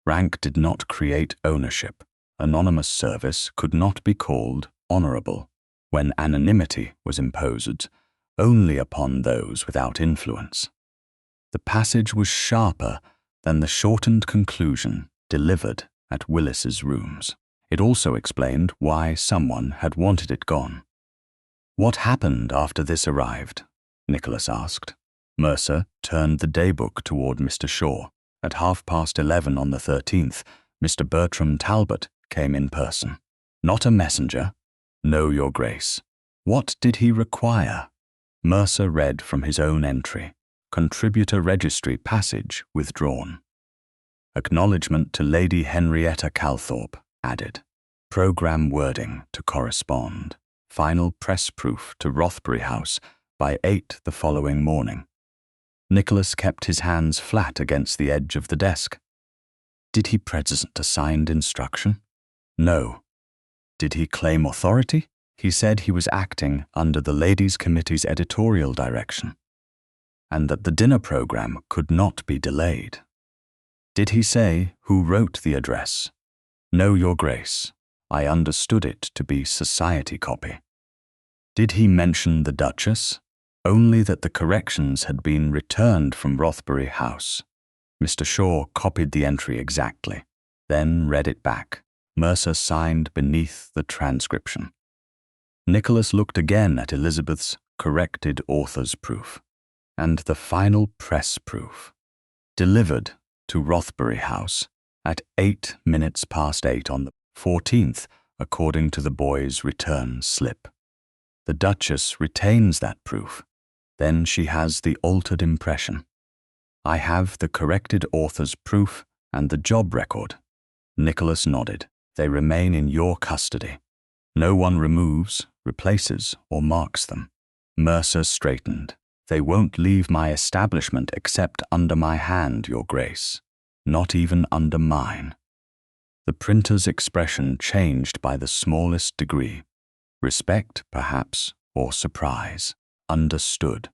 Speaker 1: Rank did not create ownership. Anonymous service could not be called honorable when anonymity was imposed only upon those without influence. The passage was sharper than the shortened conclusion delivered at Willis's rooms. It also explained why someone had wanted it gone. "What happened after this arrived?" Nicholas asked. Mercer turned the daybook toward Mr. Shaw. At 11:30 on the 13th, Mr. Bertram Talbot came in person. "Not a messenger?" "No, Your Grace." "What did he require?" Mercer read from his own entry. Contributor registry passage withdrawn. Acknowledgement to Lady Henrietta Calthorpe added. Program wording to correspond. Final press proof to Rothbury House by 8 the following morning. Nicholas kept his hands flat against the edge of the desk. Did he present a signed instruction? No. Did he claim authority? He said he was acting under the Ladies' Committee's editorial direction, and that the dinner program could not be delayed. Did he say who wrote the address? No, Your Grace. I understood it to be society copy. Did he mention the Duchess? Only that the corrections had been returned from Rothbury House. Mr. Shaw copied the entry exactly, then read it back. Mercer signed beneath the transcription. Nicholas looked again at Elizabeth's corrected author's proof, and the final press proof, delivered to Rothbury House at 8:08 on the 14th, according to the boy's return slip. The Duchess retains that proof. Then she has the altered impression. I have the corrected author's proof and the job record. Nicholas nodded. They remain in your custody. No one removes, replaces, or marks them. Mercer straightened. They won't leave my establishment except under my hand, Your Grace. Not even under mine. The printer's expression changed by the smallest degree. Respect, perhaps, or surprise. Understood.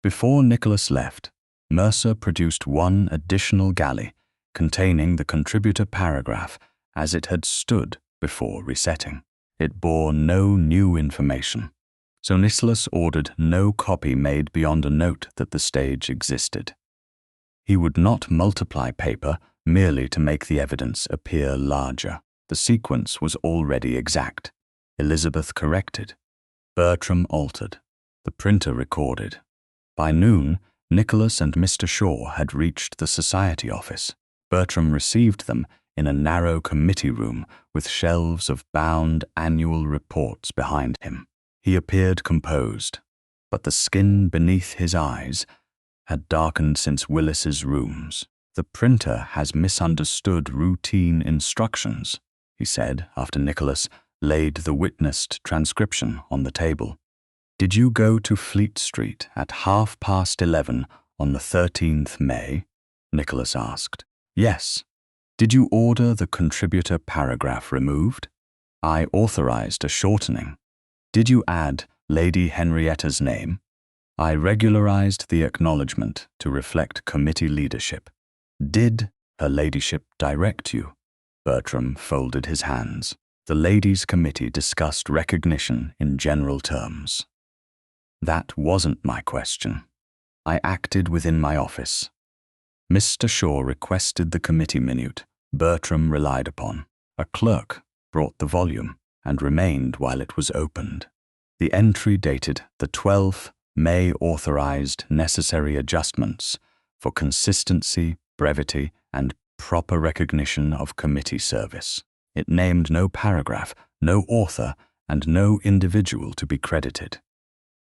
Speaker 1: Before Nicholas left, Mercer produced one additional galley containing the contributor paragraph as it had stood before resetting. It bore no new information, so Nicholas ordered no copy made beyond a note that the stage existed. He would not multiply paper merely to make the evidence appear larger. The sequence was already exact. Elizabeth corrected. Bertram altered. The printer recorded. By noon, Nicholas and Mr. Shaw had reached the society office. Bertram received them in a narrow committee room with shelves of bound annual reports behind him. He appeared composed, but the skin beneath his eyes had darkened since Willis's rooms. The printer has misunderstood routine instructions, he said after Nicholas laid the witnessed transcription on the table. Did you go to Fleet Street at 11:30 on the 13th May? Nicholas asked. Yes. Did you order the contributor paragraph removed? I authorized a shortening. Did you add Lady Henrietta's name? I regularized the acknowledgement to reflect committee leadership. Did her ladyship direct you? Bertram folded his hands. The ladies' committee discussed recognition in general terms. That wasn't my question. I acted within my office. Mr. Shaw requested the committee minute Bertram relied upon. A clerk brought the volume and remained while it was opened. The entry dated the 12th May authorized necessary adjustments for consistency, brevity, and proper recognition of committee service. It named no paragraph, no author, and no individual to be credited.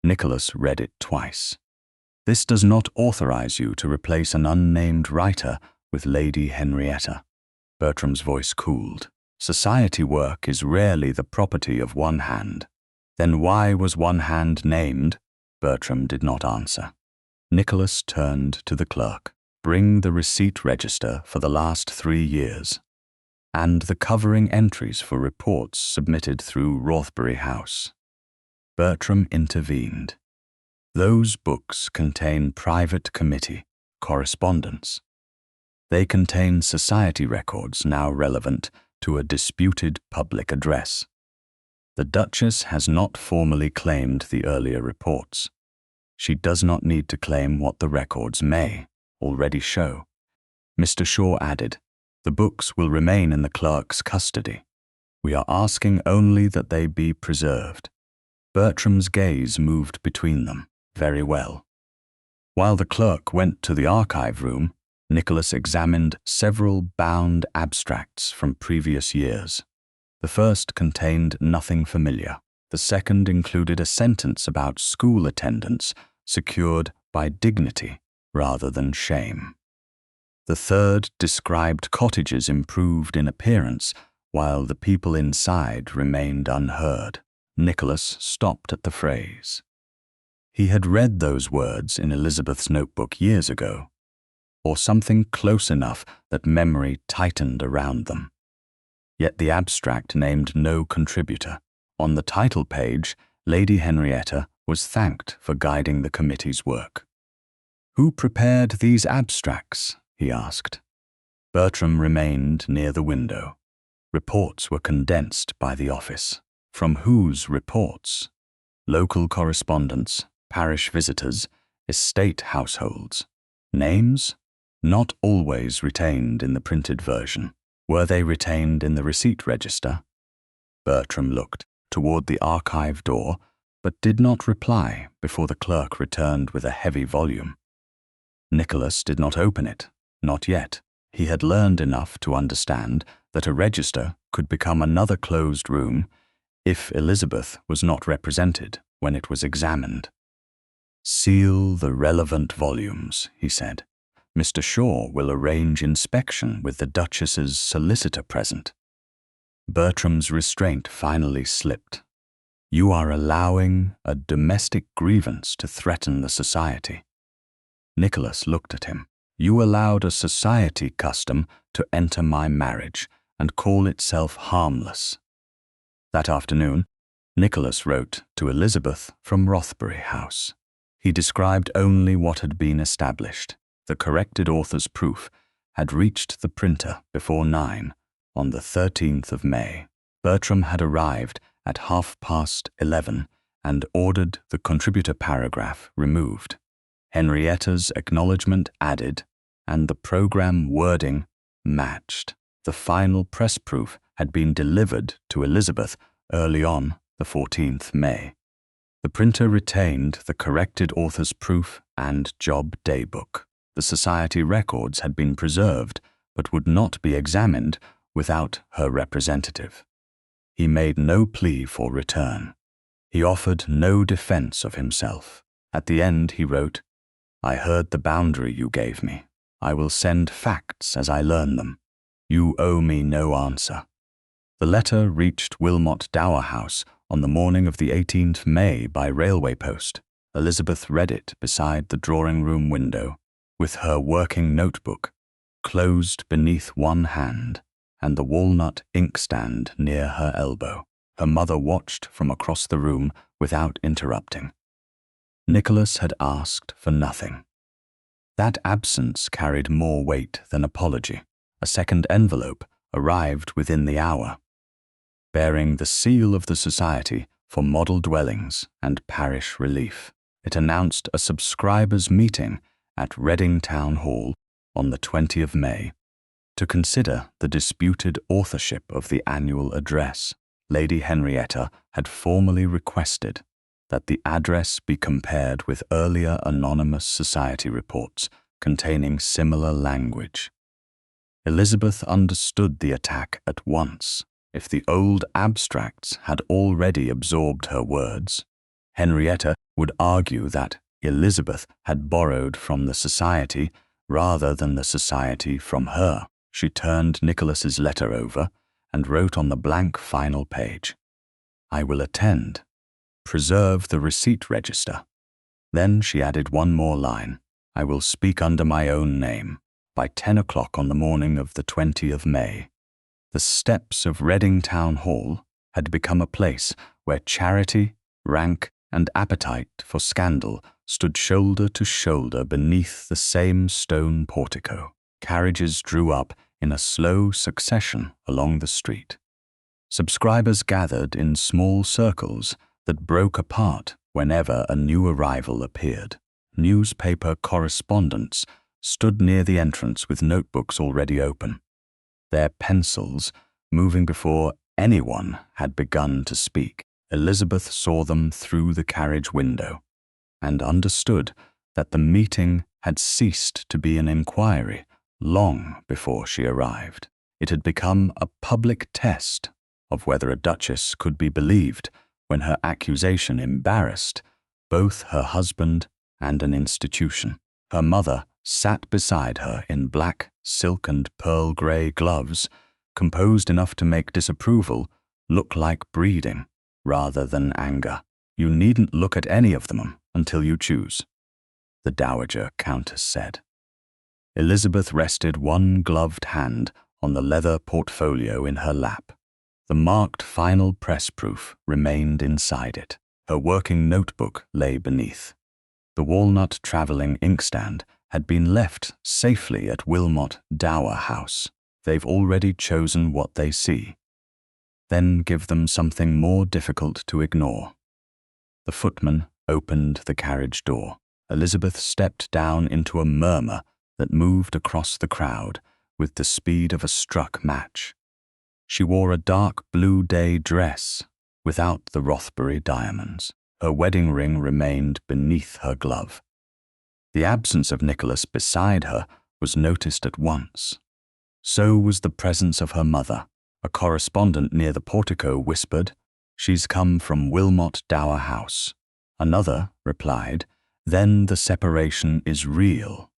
Speaker 1: Nicholas read it twice. This does not authorize you to replace an unnamed writer with Lady Henrietta. Bertram's voice cooled. Society work is rarely the property of one hand. Then why was one hand named? Bertram did not answer. Nicholas turned to the clerk. Bring the receipt register for the last 3 years, and the covering entries for reports submitted through Rothbury House. Bertram intervened. Those books contain private committee correspondence. They contain society records now relevant to a disputed public address. The Duchess has not formally claimed the earlier reports. She does not need to claim what the records may already show. Mr. Shaw added, the books will remain in the clerk's custody. We are asking only that they be preserved. Bertram's gaze moved between them. Very well. While the clerk went to the archive room, Nicholas examined several bound abstracts from previous years. The first contained nothing familiar. The second included a sentence about school attendance secured by dignity rather than shame. The third described cottages improved in appearance while the people inside remained unheard. Nicholas stopped at the phrase. He had read those words in Elizabeth's notebook years ago, or something close enough that memory tightened around them. Yet the abstract named no contributor. On the title page, Lady Henrietta was thanked for guiding the committee's work. Who prepared these abstracts? He asked. Bertram remained near the window. Reports were condensed by the office. From whose reports? Local correspondence, parish visitors, estate households. Names? Not always retained in the printed version. Were they retained in the receipt register? Bertram looked toward the archive door, but did not reply before the clerk returned with a heavy volume. Nicholas did not open it, not yet. He had learned enough to understand that a register could become another closed room if Elizabeth was not represented when it was examined. Seal the relevant volumes, he said. Mr. Shaw will arrange inspection with the Duchess's solicitor present. Bertram's restraint finally slipped. You are allowing a domestic grievance to threaten the society. Nicholas looked at him. You allowed a society custom to enter my marriage and call itself harmless. That afternoon, Nicholas wrote to Elizabeth from Rothbury House. He described only what had been established. The corrected author's proof had reached the printer before 9 on the 13th of May. Bertram had arrived at 11:30 and ordered the contributor paragraph removed, Henrietta's acknowledgement added, and the program wording matched. The final press proof had been delivered to Elizabeth early on the 14th May. The printer retained the corrected author's proof and job daybook. The society records had been preserved, but would not be examined without her representative. He made no plea for return. He offered no defense of himself. At the end he wrote, I heard the boundary you gave me. I will send facts as I learn them. You owe me no answer. The letter reached Wilmot Dower House on the morning of the 18th May by railway post. Elizabeth read it beside the drawing-room window, with her working notebook closed beneath one hand and the walnut inkstand near her elbow. Her mother watched from across the room without interrupting. Nicholas had asked for nothing. That absence carried more weight than apology. A second envelope arrived within the hour, bearing the seal of the Society for Model Dwellings and Parish Relief. It announced a subscribers' meeting at Reading Town Hall on the 20th of May to consider the disputed authorship of the annual address. Lady Henrietta had formally requested that the address be compared with earlier anonymous society reports containing similar language. Elizabeth understood the attack at once. If the old abstracts had already absorbed her words, Henrietta would argue that Elizabeth had borrowed from the society rather than the society from her. She turned Nicholas's letter over and wrote on the blank final page, I will attend. Preserve the receipt register. Then she added one more line. I will speak under my own name. By 10 o'clock on the morning of the 20th of May, the steps of Reading Town Hall had become a place where charity, rank, and appetite for scandal stood shoulder to shoulder beneath the same stone portico. Carriages drew up in a slow succession along the street. Subscribers gathered in small circles that broke apart whenever a new arrival appeared. Newspaper correspondents stood near the entrance with notebooks already open, their pencils moving before anyone had begun to speak. Elizabeth saw them through the carriage window and understood that the meeting had ceased to be an inquiry long before she arrived. It had become a public test of whether a duchess could be believed when her accusation embarrassed both her husband and an institution. Her mother sat beside her in black silk and pearl grey gloves, composed enough to make disapproval look like breeding rather than anger. You needn't look at any of them until you choose, the Dowager Countess said. Elizabeth rested one gloved hand on the leather portfolio in her lap. The marked final press proof remained inside it. Her working notebook lay beneath. The walnut travelling inkstand had been left safely at Wilmot Dower House. They've already chosen what they see. Then give them something more difficult to ignore. The footman opened the carriage door. Elizabeth stepped down into a murmur that moved across the crowd with the speed of a struck match. She wore a dark blue day dress without the Rothbury diamonds. Her wedding ring remained beneath her glove. The absence of Nicholas beside her was noticed at once. So was the presence of her mother. A correspondent near the portico whispered, She's come from Wilmot Dower House. Another replied, Then the separation is real.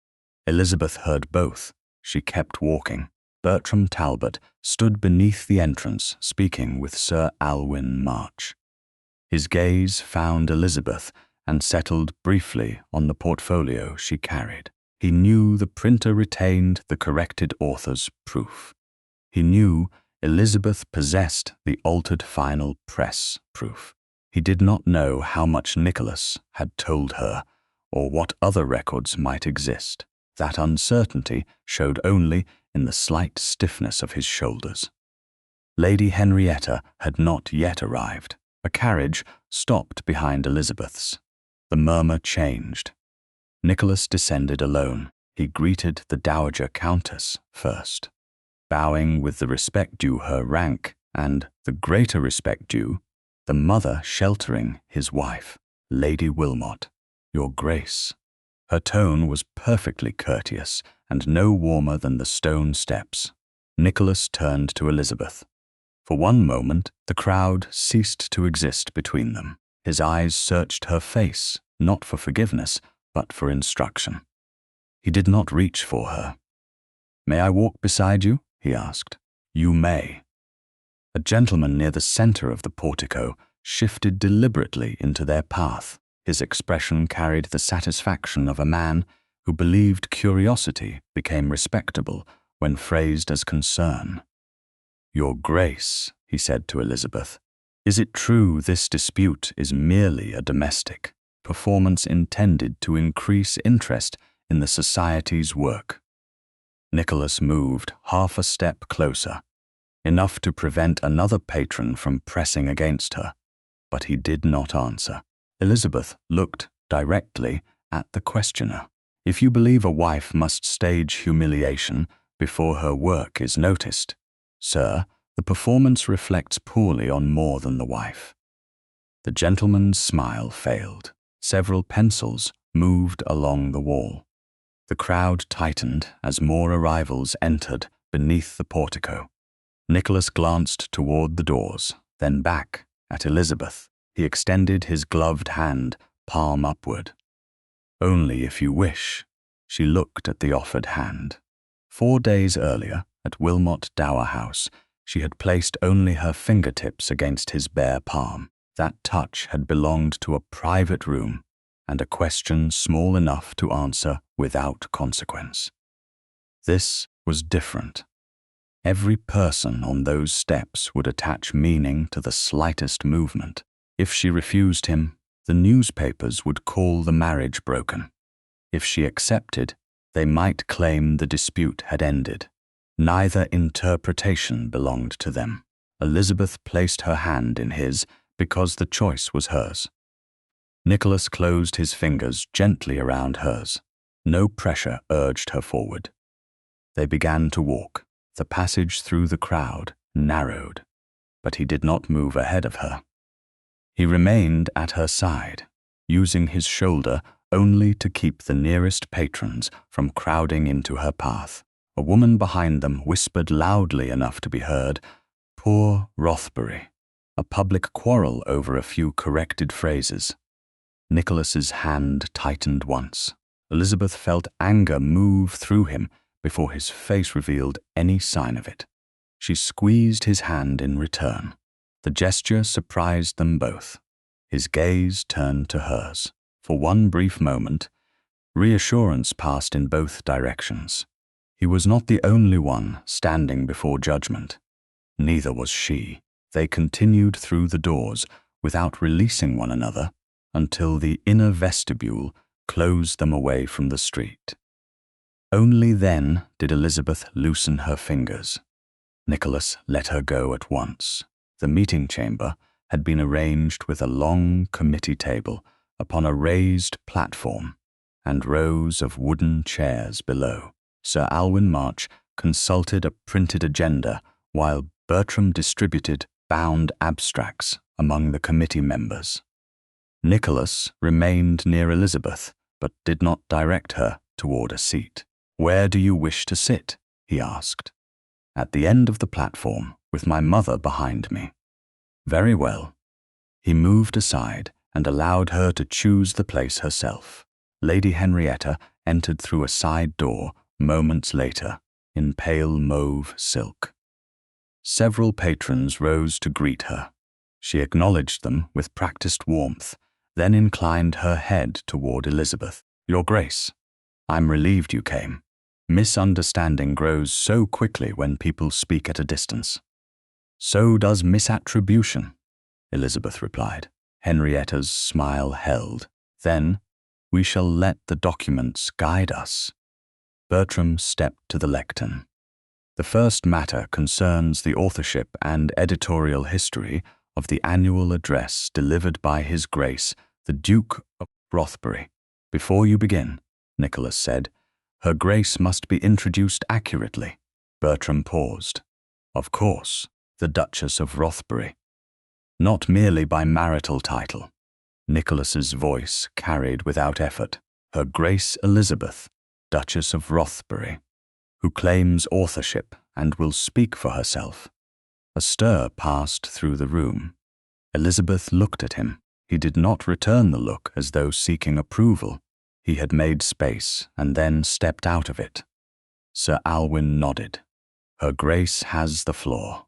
Speaker 1: Elizabeth heard both. She kept walking. Bertram Talbot stood beneath the entrance, speaking with Sir Alwyn March. His gaze found Elizabeth and settled briefly on the portfolio she carried. He knew the printer retained the corrected author's proof. He knew Elizabeth possessed the altered final press proof. He did not know how much Nicholas had told her, or what other records might exist. That uncertainty showed only in the slight stiffness of his shoulders. Lady Henrietta had not yet arrived. A carriage stopped behind Elizabeth's. The murmur changed. Nicholas descended alone. He greeted the Dowager Countess first, bowing with the respect due her rank and the greater respect due the mother sheltering his wife, Lady Wilmot. "Your Grace." Her tone was perfectly courteous and no warmer than the stone steps. Nicholas turned to Elizabeth. For one moment, the crowd ceased to exist between them. His eyes searched her face, not for forgiveness, but for instruction. He did not reach for her. "May I walk beside you?" he asked. "You may." A gentleman near the center of the portico shifted deliberately into their path. His expression carried the satisfaction of a man who believed curiosity became respectable when phrased as concern. "Your Grace," he said to Elizabeth, "is it true this dispute is merely a domestic performance intended to increase interest in the Society's work?" Nicholas moved half a step closer, enough to prevent another patron from pressing against her, but he did not answer. Elizabeth looked directly at the questioner. "If you believe a wife must stage humiliation before her work is noticed, sir, the performance reflects poorly on more than the wife." The gentleman's smile failed. Several pencils moved along the wall. The crowd tightened as more arrivals entered beneath the portico. Nicholas glanced toward the doors, then back at Elizabeth. He extended his gloved hand, palm upward. "Only if you wish." She looked at the offered hand. 4 days earlier, at Wilmot Dower House, she had placed only her fingertips against his bare palm. That touch had belonged to a private room and a question small enough to answer without consequence. This was different. Every person on those steps would attach meaning to the slightest movement. If she refused him, the newspapers would call the marriage broken. If she accepted, they might claim the dispute had ended. Neither interpretation belonged to them. Elizabeth placed her hand in his because the choice was hers. Nicholas closed his fingers gently around hers. No pressure urged her forward. They began to walk. The passage through the crowd narrowed, but he did not move ahead of her. He remained at her side, using his shoulder only to keep the nearest patrons from crowding into her path. A woman behind them whispered loudly enough to be heard, "Poor Rothbury," a public quarrel over a few corrected phrases. Nicholas's hand tightened once. Elizabeth felt anger move through him before his face revealed any sign of it. She squeezed his hand in return. The gesture surprised them both. His gaze turned to hers. For one brief moment, reassurance passed in both directions. He was not the only one standing before judgment. Neither was she. They continued through the doors without releasing one another until the inner vestibule closed them away from the street. Only then did Elizabeth loosen her fingers. Nicholas let her go at once. The meeting chamber had been arranged with a long committee table upon a raised platform and rows of wooden chairs below. Sir Alwyn March consulted a printed agenda while Bertram distributed bound abstracts among the committee members. Nicholas remained near Elizabeth, but did not direct her toward a seat. "Where do you wish to sit?" he asked. "At the end of the platform, with my mother behind me." "Very well." He moved aside and allowed her to choose the place herself. Lady Henrietta entered through a side door moments later in pale mauve silk. Several patrons rose to greet her. She acknowledged them with practiced warmth, then inclined her head toward Elizabeth. "Your Grace, I'm relieved you came. Misunderstanding grows so quickly when people speak at a distance." "So does misattribution," Elizabeth replied. Henrietta's smile held. "Then we shall let the documents guide us." Bertram stepped to the lectern. The first matter concerns the authorship and editorial history of the annual address delivered by His Grace, the Duke of Rothbury. "Before you begin," Nicholas said, "Her Grace must be introduced accurately." Bertram paused. "Of course, the Duchess of Rothbury. Not merely by marital title." Nicholas's voice carried without effort. "Her Grace Elizabeth, Duchess of Rothbury, who claims authorship and will speak for herself." A stir passed through the room. Elizabeth looked at him. He did not return the look as though seeking approval. He had made space and then stepped out of it. Sir Alwyn nodded. "Her Grace has the floor."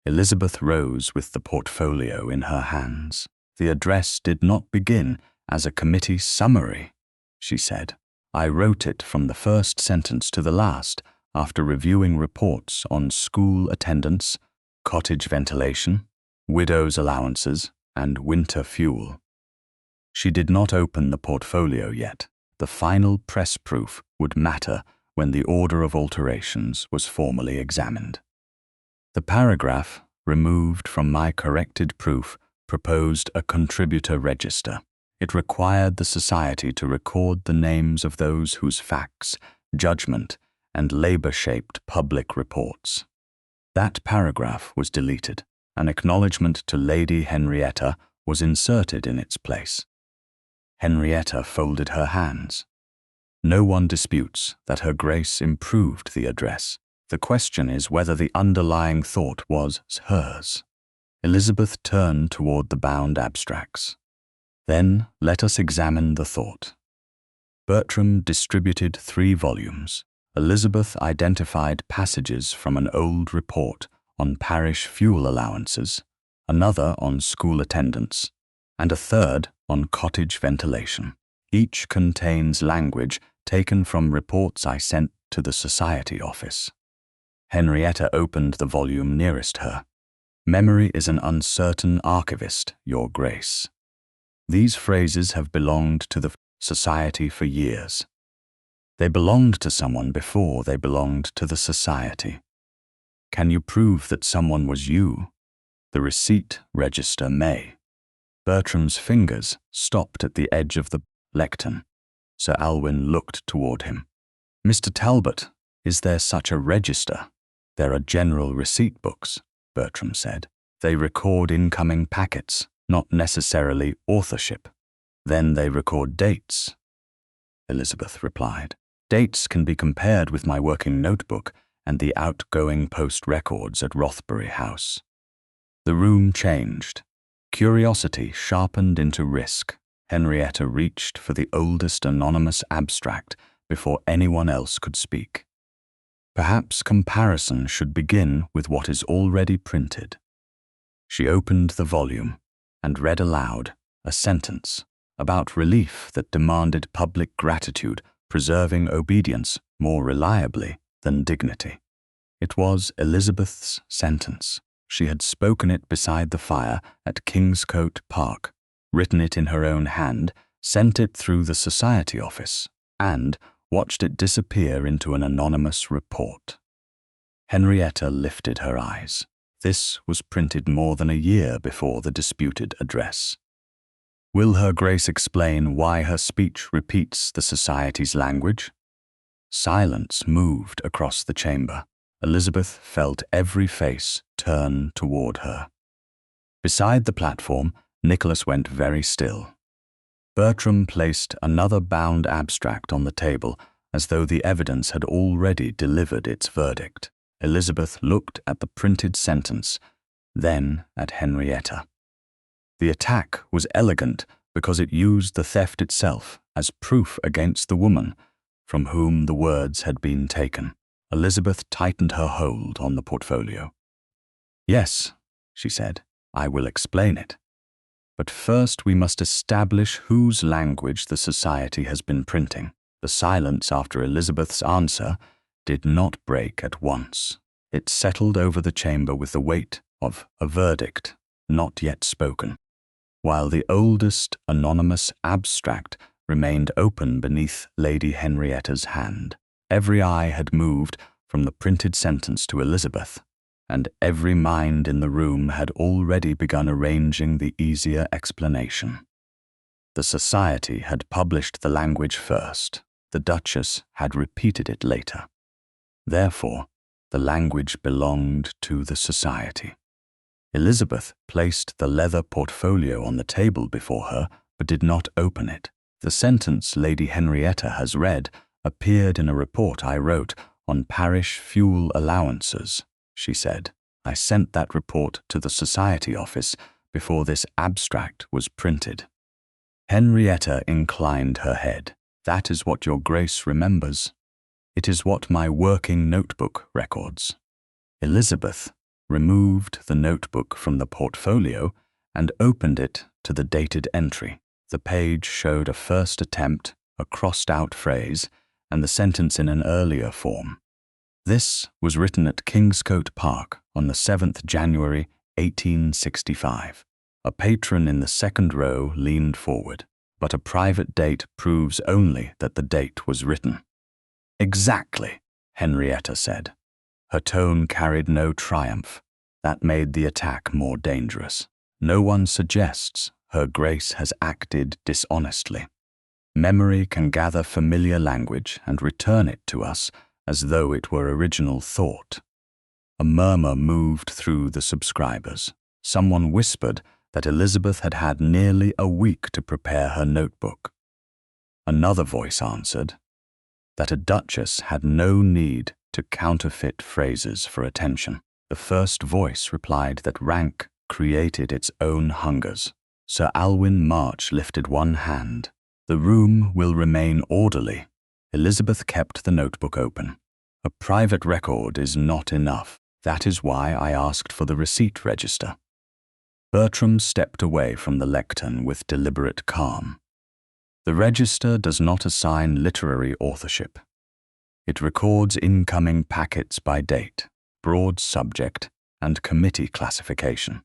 Speaker 1: Elizabeth rose with the portfolio in her hands. "The address did not begin as a committee summary," she said. "I wrote it from the first sentence to the last after reviewing reports on school attendance, cottage ventilation, widows' allowances, and winter fuel." She did not open the portfolio yet. The final press proof would matter when the order of alterations was formally examined. "The paragraph, removed from my corrected proof, proposed a contributor register. It required the Society to record the names of those whose facts, judgment, and labor-shaped public reports." That paragraph was deleted. An acknowledgement to Lady Henrietta was inserted in its place. Henrietta folded her hands. "No one disputes that Her Grace improved the address. The question is whether the underlying thought was hers." Elizabeth turned toward the bound abstracts. "Then let us examine the thought." Bertram distributed 3 volumes. Elizabeth identified passages from an old report on parish fuel allowances, another on school attendance, and a third on cottage ventilation. Each contains language taken from reports I sent to the Society office. Henrietta opened the volume nearest her. "Memory is an uncertain archivist, Your Grace. These phrases have belonged to the Society for years. They belonged to someone before they belonged to the Society. Can you prove that someone was you? The receipt register may." Bertram's fingers stopped at the edge of the lectern. Sir Alwyn looked toward him. "Mr. Talbot, is there such a register?" "There are general receipt books," Bertram said. "They record incoming packets, not necessarily authorship. Then they record dates," Elizabeth replied. "Dates can be compared with my working notebook and the outgoing post records at Rothbury House." The room changed. Curiosity sharpened into risk. Henrietta reached for the oldest anonymous abstract before anyone else could speak. Perhaps comparison should begin with what is already printed. She opened the volume and read aloud a sentence about relief that demanded public gratitude, preserving obedience more reliably than dignity. It was Elizabeth's sentence. She had spoken it beside the fire at Kingscote Park, written it in her own hand, sent it through the Society office, and watched it disappear into an anonymous report. Henrietta lifted her eyes. This was printed more than a year before the disputed address. "Will Her Grace explain why her speech repeats the Society's language?" Silence moved across the chamber. Elizabeth felt every face turn toward her. Beside the platform, Nicholas went very still. Bertram placed another bound abstract on the table as though the evidence had already delivered its verdict. Elizabeth looked at the printed sentence, then at Henrietta. The attack was elegant because it used the theft itself as proof against the woman, from whom the words had been taken. Elizabeth tightened her hold on the portfolio. "Yes," she said, "I will explain it. But first we must establish whose language the Society has been printing." The silence after Elizabeth's answer did not break at once. It settled over the chamber with the weight of a verdict not yet spoken, while the oldest anonymous abstract remained open beneath Lady Henrietta's hand. Every eye had moved from the printed sentence to Elizabeth, and every mind in the room had already begun arranging the easier explanation. The Society had published the language first. The Duchess had repeated it later. Therefore, the language belonged to the Society. Elizabeth placed the leather portfolio on the table before her, but did not open it. "The sentence Lady Henrietta has read appeared in a report I wrote on parish fuel allowances," she said. "I sent that report to the Society office before this abstract was printed." Henrietta inclined her head. "That is what your Grace remembers. It is what my working notebook records." Elizabeth removed the notebook from the portfolio and opened it to the dated entry. The page showed a first attempt, a crossed-out phrase, and the sentence in an earlier form. This was written at Kingscote Park on the 7th January 1865. A patron in the second row leaned forward, but a private date proves only that the date was written. "Exactly," Henrietta said. Her tone carried no triumph. That made the attack more dangerous. "No one suggests Her Grace has acted dishonestly. Memory can gather familiar language and return it to us as though it were original thought." A murmur moved through the subscribers. Someone whispered that Elizabeth had had nearly a week to prepare her notebook. Another voice answered that a duchess had no need to counterfeit phrases for attention. The first voice replied that rank created its own hungers. Sir Alwyn March lifted one hand. "The room will remain orderly." Elizabeth kept the notebook open. "A private record is not enough. That is why I asked for the receipt register." Bertram stepped away from the lectern with deliberate calm. "The register does not assign literary authorship. It records incoming packets by date, broad subject, and committee classification.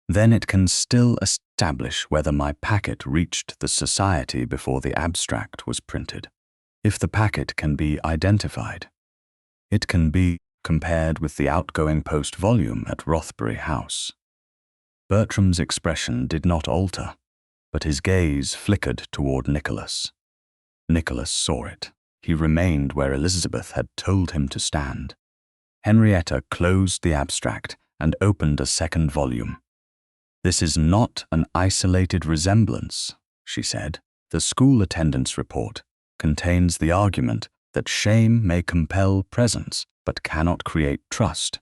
Speaker 1: Then it can still establish whether my packet reached the Society before the abstract was printed. If the packet can be identified, it can be compared with the outgoing post volume at Rothbury House." Bertram's expression did not alter, but his gaze flickered toward Nicholas. Nicholas saw it. He remained where Elizabeth had told him to stand. Henrietta closed the abstract and opened a second volume. "This is not an isolated resemblance," she said. "The school attendance report contains the argument that shame may compel presence but cannot create trust.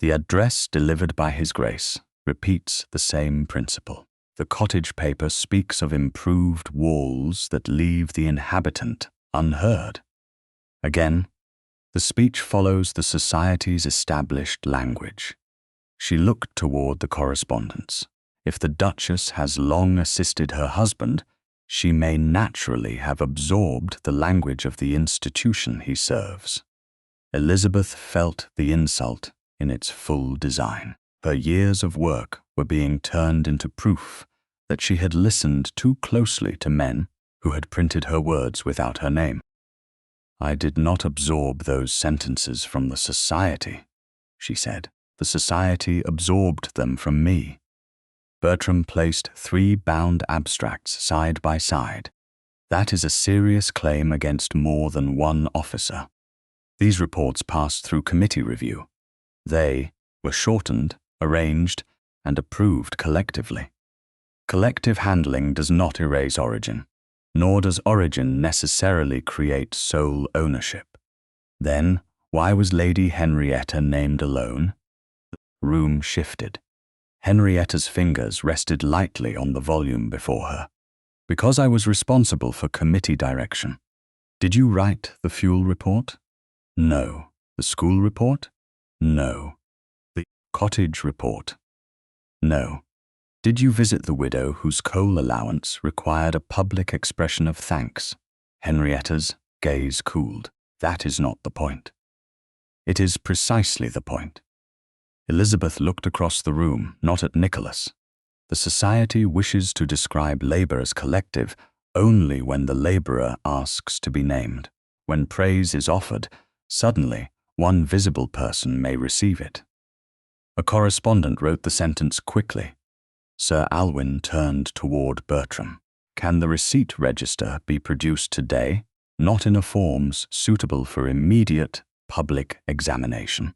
Speaker 1: The address delivered by His Grace repeats the same principle. The cottage paper speaks of improved walls that leave the inhabitant unheard. Again, the speech follows the Society's established language." She looked toward the correspondence. If the Duchess has long assisted her husband, she may naturally have absorbed the language of the institution he serves. Elizabeth felt the insult in its full design. Her years of work were being turned into proof that she had listened too closely to men who had printed her words without her name. "I did not absorb those sentences from the Society," she said. "The Society absorbed them from me." Bertram placed 3 bound abstracts side by side. "That is a serious claim against more than one officer. These reports passed through committee review. They were shortened, arranged, and approved collectively. Collective handling does not erase origin, nor does origin necessarily create sole ownership. Then, why was Lady Henrietta named alone?" The room shifted. Henrietta's fingers rested lightly on the volume before her. "Because I was responsible for committee direction. Did you write the fuel report? No. The school report? No. The cottage report? No. Did you visit the widow whose coal allowance required a public expression of thanks? Henrietta's gaze cooled. That is not the point. It is precisely the point. Elizabeth looked across the room, not at Nicholas. The society wishes to describe labor as collective only when the laborer asks to be named. When praise is offered, suddenly one visible person may receive it. A correspondent wrote the sentence quickly. Sir Alwyn turned toward Bertram. Can the receipt register be produced today, not in a forms suitable for immediate public examination?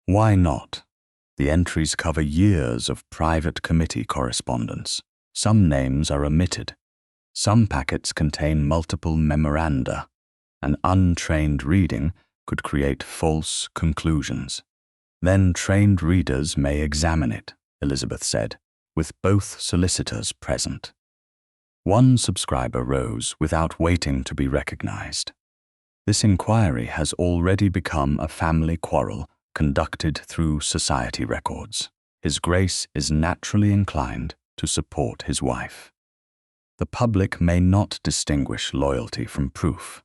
Speaker 1: Why not? The entries cover years of private committee correspondence. Some names are omitted. Some packets contain multiple memoranda. An untrained reading could create false conclusions. Then trained readers may examine it, Elizabeth said, with both solicitors present. One subscriber rose without waiting to be recognized. This inquiry has already become a family quarrel conducted through society records. His Grace is naturally inclined to support his wife. The public may not distinguish loyalty from proof.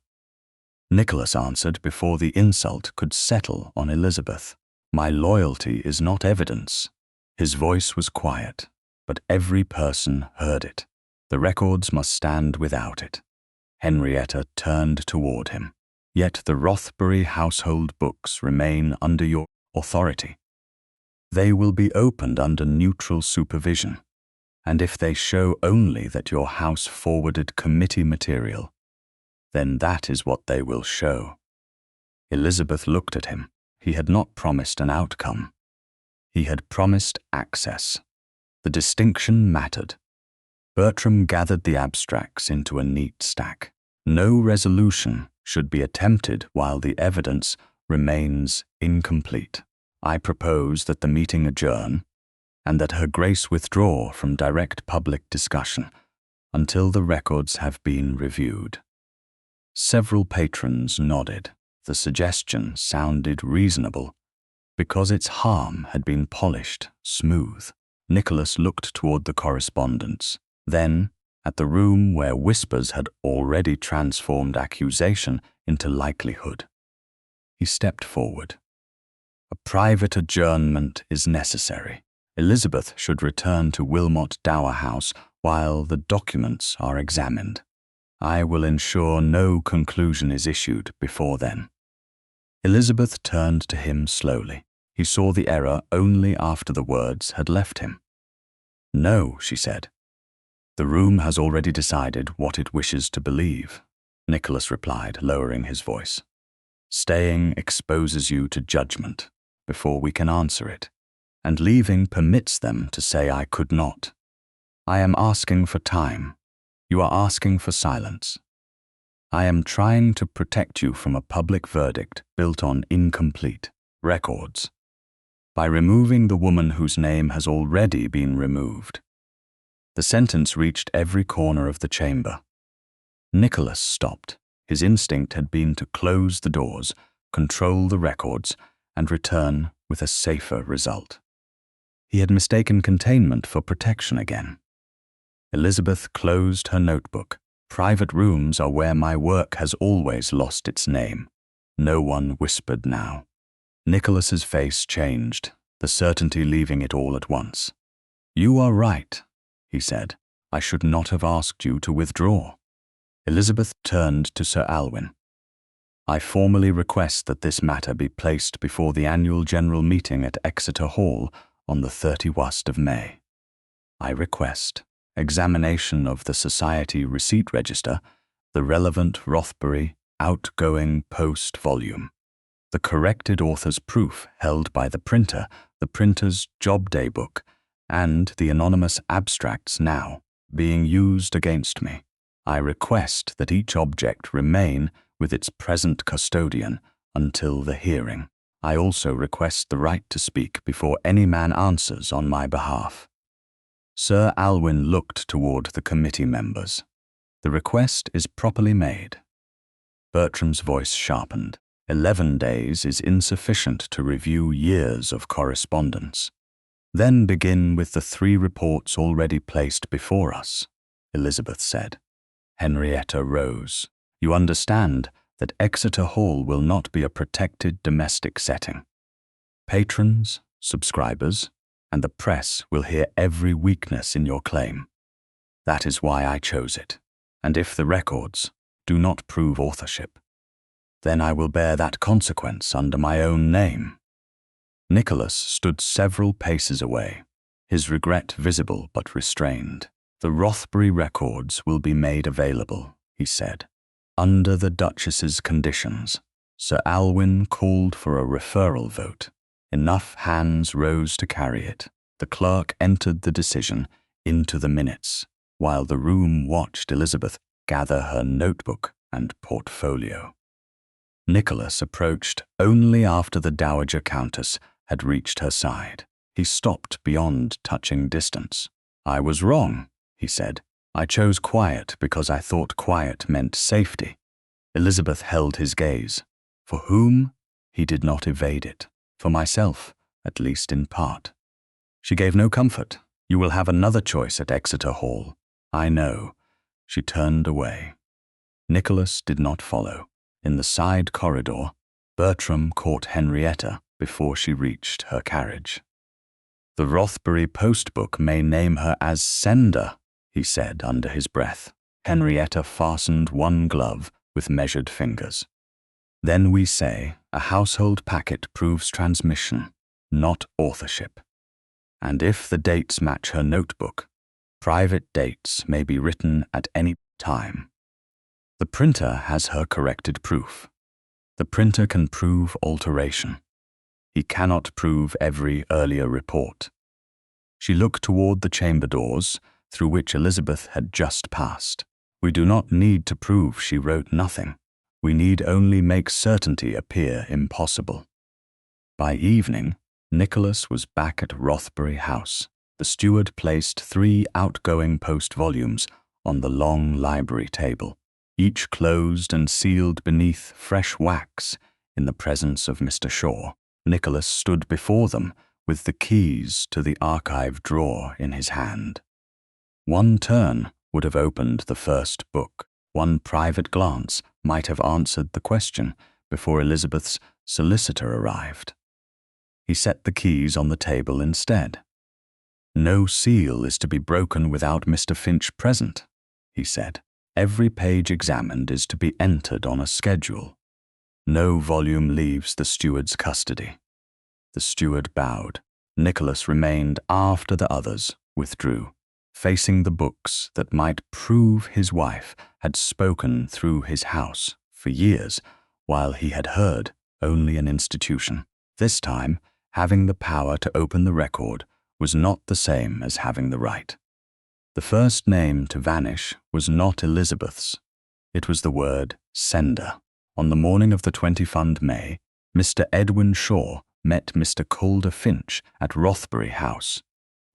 Speaker 1: Nicholas answered before the insult could settle on Elizabeth. My loyalty is not evidence. His voice was quiet, but every person heard it. The records must stand without it. Henrietta turned toward him. Yet the Rothbury household books remain under your authority. They will be opened under neutral supervision, and if they show only that your house forwarded committee material, then that is what they will show. Elizabeth looked at him. He had not promised an outcome. He had promised access. The distinction mattered. Bertram gathered the abstracts into a neat stack. No resolution should be attempted while the evidence remains incomplete. I propose that the meeting adjourn and that Her Grace withdraw from direct public discussion until the records have been reviewed. Several patrons nodded. The suggestion sounded reasonable because its harm had been polished smooth. Nicholas looked toward the correspondence, then at the room where whispers had already transformed accusation into likelihood. He stepped forward. A private adjournment is necessary. Elizabeth should return to Wilmot Dower House while the documents are examined. I will ensure no conclusion is issued before then. Elizabeth turned to him slowly. He saw the error only after the words had left him. No, she said. The room has already decided what it wishes to believe, Nicholas replied, lowering his voice. Staying exposes you to judgment before we can answer it, and leaving permits them to say I could not. I am asking for time. You are asking for silence. I am trying to protect you from a public verdict built on incomplete records by removing the woman whose name has already been removed. The sentence reached every corner of the chamber. Nicholas stopped. His instinct had been to close the doors, control the records, and return with a safer result. He had mistaken containment for protection again. Elizabeth closed her notebook. Private rooms are where my work has always lost its name. No one whispered now. Nicholas's face changed, the certainty leaving it all at once. You are right, he said. I should not have asked you to withdraw. Elizabeth turned to Sir Alwyn. I formally request that this matter be placed before the annual general meeting at Exeter Hall on the 31st of May. I request examination of the Society Receipt Register, the relevant Rothbury outgoing post volume, the corrected author's proof held by the printer's job day book, and the anonymous abstracts now being used against me. I request that each object remain with its present custodian until the hearing. I also request the right to speak before any man answers on my behalf. Sir Alwyn looked toward the committee members. The request is properly made. Bertram's voice sharpened. 11 days is insufficient to review years of correspondence. Then begin with the 3 reports already placed before us, Elizabeth said. Henrietta rose. You understand that Exeter Hall will not be a protected domestic setting. Patrons, subscribers, and the press will hear every weakness in your claim. That is why I chose it. And if the records do not prove authorship, then I will bear that consequence under my own name. Nicholas stood several paces away, his regret visible but restrained. The Rothbury records will be made available, he said, under the Duchess's conditions. Sir Alwyn called for a referral vote. Enough hands rose to carry it. The clerk entered the decision into the minutes, while the room watched Elizabeth gather her notebook and portfolio. Nicholas approached only after the Dowager Countess had reached her side. He stopped beyond touching distance. I was wrong, he said. I chose quiet because I thought quiet meant safety. Elizabeth held his gaze. For whom? He did not evade it. For myself, at least in part. She gave no comfort. You will have another choice at Exeter Hall. I know. She turned away. Nicholas did not follow. In the side corridor, Bertram caught Henrietta before she reached her carriage. The Rothbury postbook may name her as sender, he said under his breath. Henrietta fastened one glove with measured fingers. Then we say a household packet proves transmission, not authorship. And if the dates match her notebook, private dates may be written at any time. The printer has her corrected proof. The printer can prove alteration. He cannot prove every earlier report. She looked toward the chamber doors, through which Elizabeth had just passed. We do not need to prove she wrote nothing. We need only make certainty appear impossible. By evening, Nicholas was back at Rothbury House. The steward placed 3 outgoing post volumes on the long library table, each closed and sealed beneath fresh wax in the presence of Mr. Shaw. Nicholas stood before them with the keys to the archive drawer in his hand. One turn would have opened the first book. One private glance might have answered the question before Elizabeth's solicitor arrived. He set the keys on the table instead. No seal is to be broken without Mr. Finch present, he said. Every page examined is to be entered on a schedule. No volume leaves the steward's custody. The steward bowed. Nicholas remained after the others withdrew, facing the books that might prove his wife had spoken through his house for years, while he had heard only an institution. This time, having the power to open the record was not the same as having the right. The first name to vanish was not Elizabeth's. It was the word sender. On the morning of the 20th May, Mr. Edwin Shaw met Mr. Calder Finch at Rothbury House,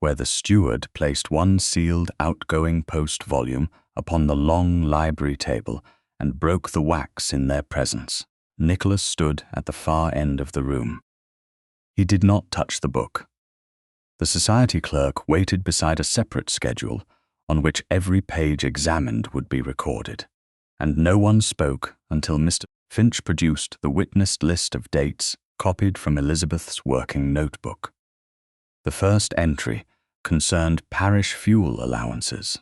Speaker 1: where the steward placed one sealed outgoing post volume upon the long library table and broke the wax in their presence. Nicholas stood at the far end of the room. He did not touch the book. The society clerk waited beside a separate schedule on which every page examined would be recorded, and no one spoke until Mr. Finch produced the witnessed list of dates copied from Elizabeth's working notebook. The first entry concerned parish fuel allowances.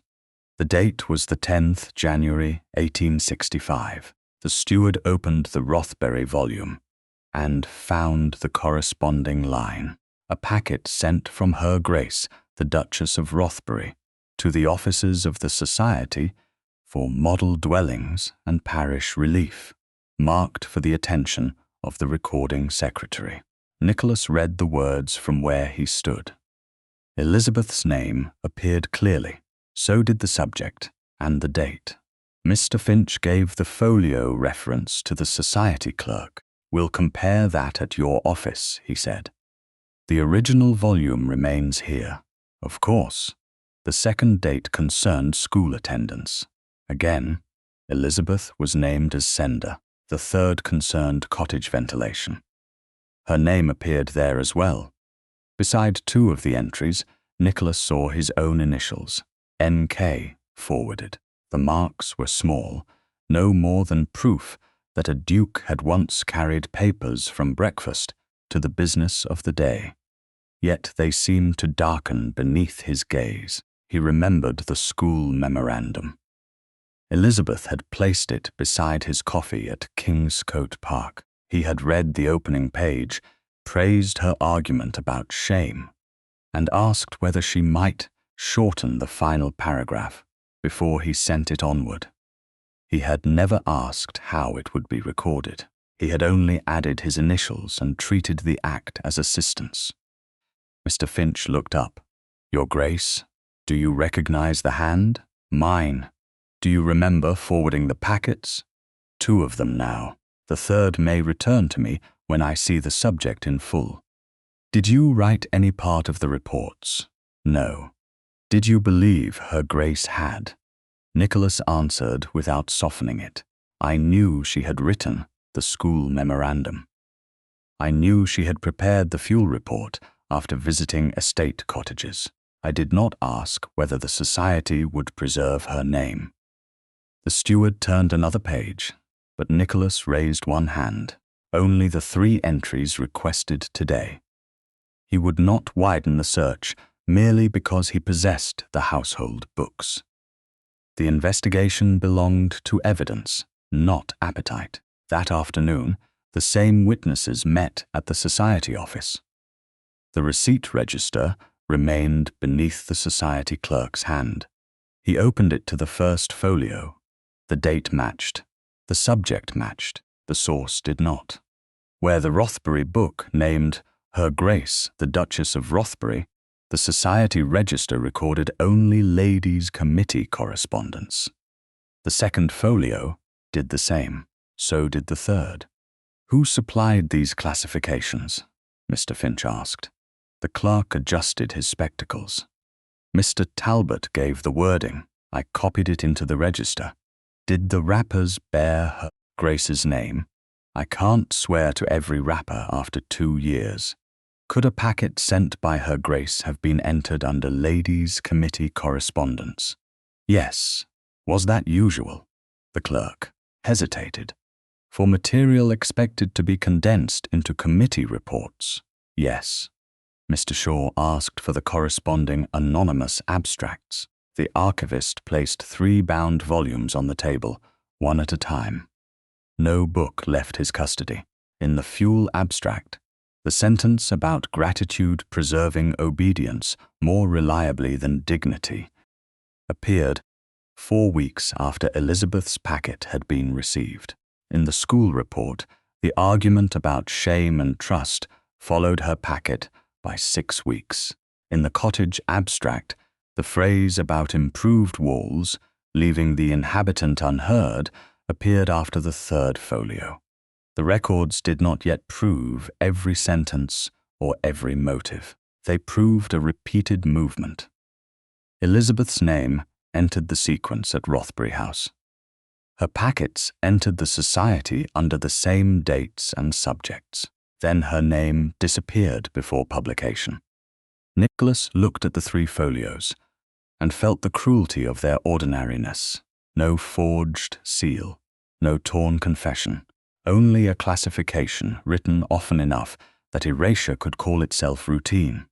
Speaker 1: The date was the 10th January 1865. The steward opened the Rothbury volume and found the corresponding line. A packet sent from Her Grace, the Duchess of Rothbury, to the offices of the Society for Model Dwellings and Parish Relief, marked for the attention of the recording secretary. Nicholas read the words from where he stood. Elizabeth's name appeared clearly. So did the subject and the date. Mr. Finch gave the folio reference to the society clerk. We'll compare that at your office, he said. The original volume remains here. Of course, the second date concerned school attendance. Again, Elizabeth was named as sender, the third concerned cottage ventilation. Her name appeared there as well. Beside two of the entries, Nicholas saw his own initials, N.K., forwarded. The marks were small, no more than proof that a duke had once carried papers from breakfast to the business of the day. Yet they seemed to darken beneath his gaze. He remembered the school memorandum. Elizabeth had placed it beside his coffee at Kingscote Park. He had read the opening page, praised her argument about shame, and asked whether she might shorten the final paragraph before he sent it onward. He had never asked how it would be recorded. He had only added his initials and treated the act as assistance. Mr. Finch looked up. "Your Grace, do you recognize the hand? Mine. Do you remember forwarding the packets? 2 of them now. The third may return to me when I see the subject in full. Did you write any part of the reports? No. Did you believe Her Grace had?" Nicholas answered without softening it. "I knew she had written the school memorandum. I knew she had prepared the fuel report after visiting estate cottages. I did not ask whether the society would preserve her name." The steward turned another page, but Nicholas raised one hand. Only the 3 entries requested today. He would not widen the search merely because he possessed the household books. The investigation belonged to evidence, not appetite. That afternoon, the same witnesses met at the society office. The receipt register remained beneath the society clerk's hand. He opened it to the first folio. The date matched. The subject matched. The source did not. Where the Rothbury book named Her Grace, the Duchess of Rothbury, the society register recorded only ladies' committee correspondence. The second folio did the same. So did the third. "Who supplied these classifications?" Mr. Finch asked. The clerk adjusted his spectacles. "Mr. Talbot gave the wording. I copied it into the register. Did the wrappers bear Her Grace's name? I can't swear to every wrapper after 2 years. Could a packet sent by Her Grace have been entered under Ladies' Committee correspondence?" "Yes." "Was that usual?" The clerk hesitated. "For material expected to be condensed into committee reports?" "Yes." Mr. Shaw asked for the corresponding anonymous abstracts. The archivist placed 3 bound volumes on the table, one at a time. No book left his custody. In the fuel abstract, the sentence about gratitude preserving obedience more reliably than dignity appeared 4 weeks after Elizabeth's packet had been received. In the school report, the argument about shame and trust followed her packet by 6 weeks. In the cottage abstract, the phrase about improved walls, leaving the inhabitant unheard, appeared after the 3rd folio. The records did not yet prove every sentence or every motive. They proved a repeated movement. Elizabeth's name entered the sequence at Rothbury House. Her packets entered the society under the same dates and subjects. Then her name disappeared before publication. Nicholas looked at the 3 folios and felt the cruelty of their ordinariness. No forged seal, no torn confession, only a classification written often enough that erasure could call itself routine.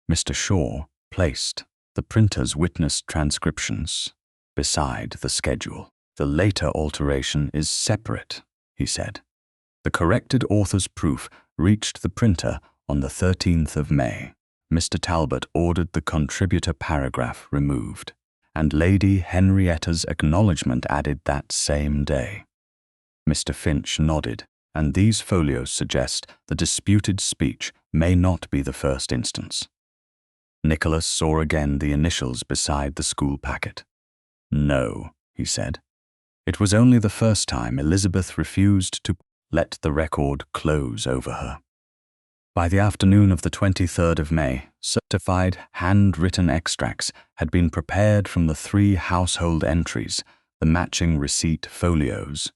Speaker 1: Mr. Shaw placed the printer's witness transcriptions beside the schedule. "The later alteration is separate," he said. The corrected author's proof reached the printer on the 13th of May. Mr. Talbot ordered the contributor paragraph removed, and Lady Henrietta's acknowledgment added that same day. Mr. Finch nodded, and these folios suggest the disputed speech may not be the first instance. Nicholas saw again the initials beside the school packet. "No," he said. It was only the first time Elizabeth refused to let the record close over her. By the afternoon of the 23rd of May, certified handwritten extracts had been prepared from the 3 household entries the matching receipt folios,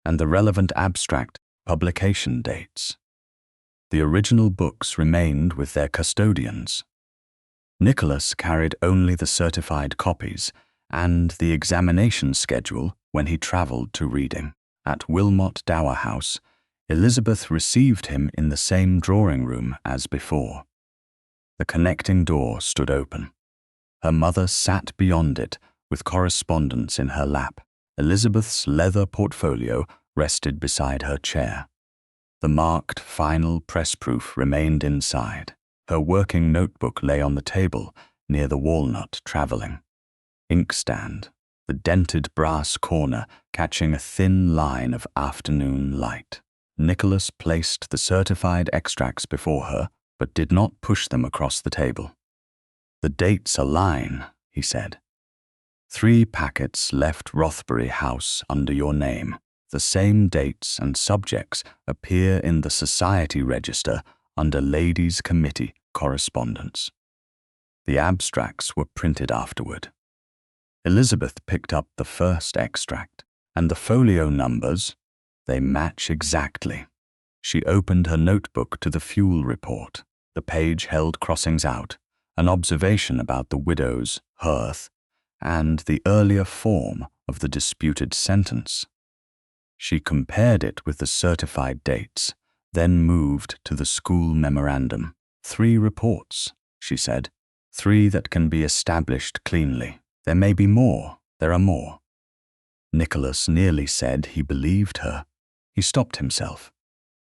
Speaker 1: and the relevant abstract publication dates. The original books remained with their custodians. Nicholas carried only the certified copies and the examination schedule when he travelled to Reading. At Wilmot Dower House, Elizabeth received him in the same drawing room as before. The connecting door stood open. Her mother sat beyond it with correspondence in her lap. Elizabeth's leather portfolio rested beside her chair. The marked final press-proof remained inside. Her working notebook lay on the table near the walnut travelling inkstand, the dented brass corner catching a thin line of afternoon light. Nicholas placed the certified extracts before her, but did not push them across the table. "The dates align," he said. "3 packets left Rothbury House under your name. The same dates and subjects appear in the Society Register under Ladies' Committee correspondence." The abstracts were printed afterward. Elizabeth picked up the first extract, and the folio numbers, they match exactly. She opened her notebook to the fuel report. The page held crossings out, an observation about the widow's hearth, and the earlier form of the disputed sentence. She compared it with the certified dates, then moved to the school memorandum. 3 reports, she said. 3 that can be established cleanly. There may be more. There are more. Nicholas nearly said he believed her. He stopped himself.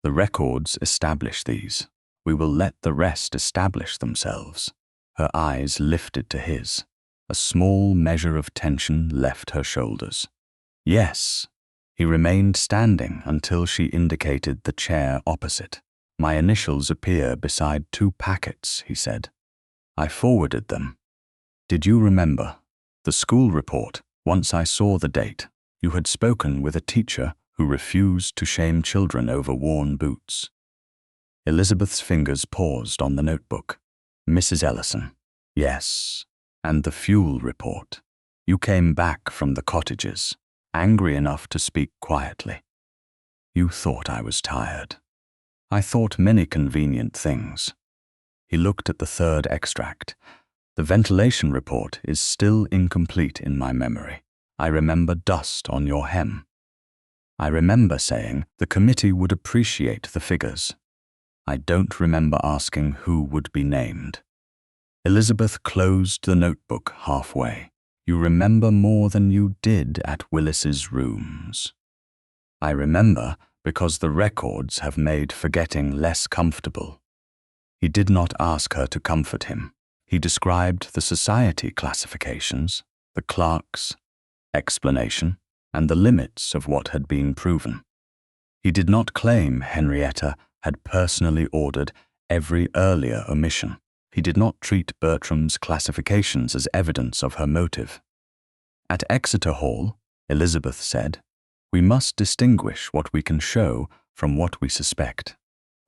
Speaker 1: The records establish these. We will let the rest establish themselves. Her eyes lifted to his. A small measure of tension left her shoulders. Yes. He remained standing until she indicated the chair opposite. "My initials appear beside 2 packets," he said. "I forwarded them. Did you remember? The school report, once I saw the date, you had spoken with a teacher who refused to shame children over worn boots." Elizabeth's fingers paused on the notebook. "Mrs. Ellison, yes. And the fuel report. You came back from the cottages, angry enough to speak quietly. You thought I was tired. I thought many convenient things." He looked at the 3rd extract. "The ventilation report is still incomplete in my memory. I remember dust on your hem. I remember saying the committee would appreciate the figures. I don't remember asking who would be named." Elizabeth closed the notebook halfway. "You remember more than you did at Willis's rooms." "I remember because the records have made forgetting less comfortable." He did not ask her to comfort him. He described the society classifications, the clerk's explanation, and the limits of what had been proven. He did not claim Henrietta had personally ordered every earlier omission. He did not treat Bertram's classifications as evidence of her motive. "At Exeter Hall," Elizabeth said, "we must distinguish what we can show from what we suspect."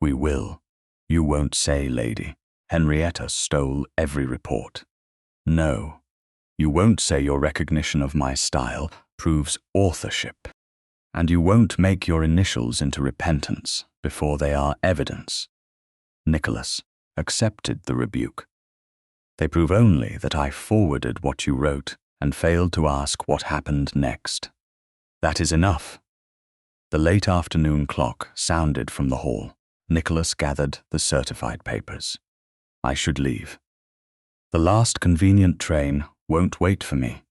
Speaker 1: "We will. You won't say, lady, Henrietta stole every report." "No. You won't say your recognition of my style proves authorship. And you won't make your initials into repentance before they are evidence." Nicholas accepted the rebuke. "They prove only that I forwarded what you wrote and failed to ask what happened next. That is enough." The late afternoon clock sounded from the hall. Nicholas gathered the certified papers. "I should leave. The last convenient train won't wait for me."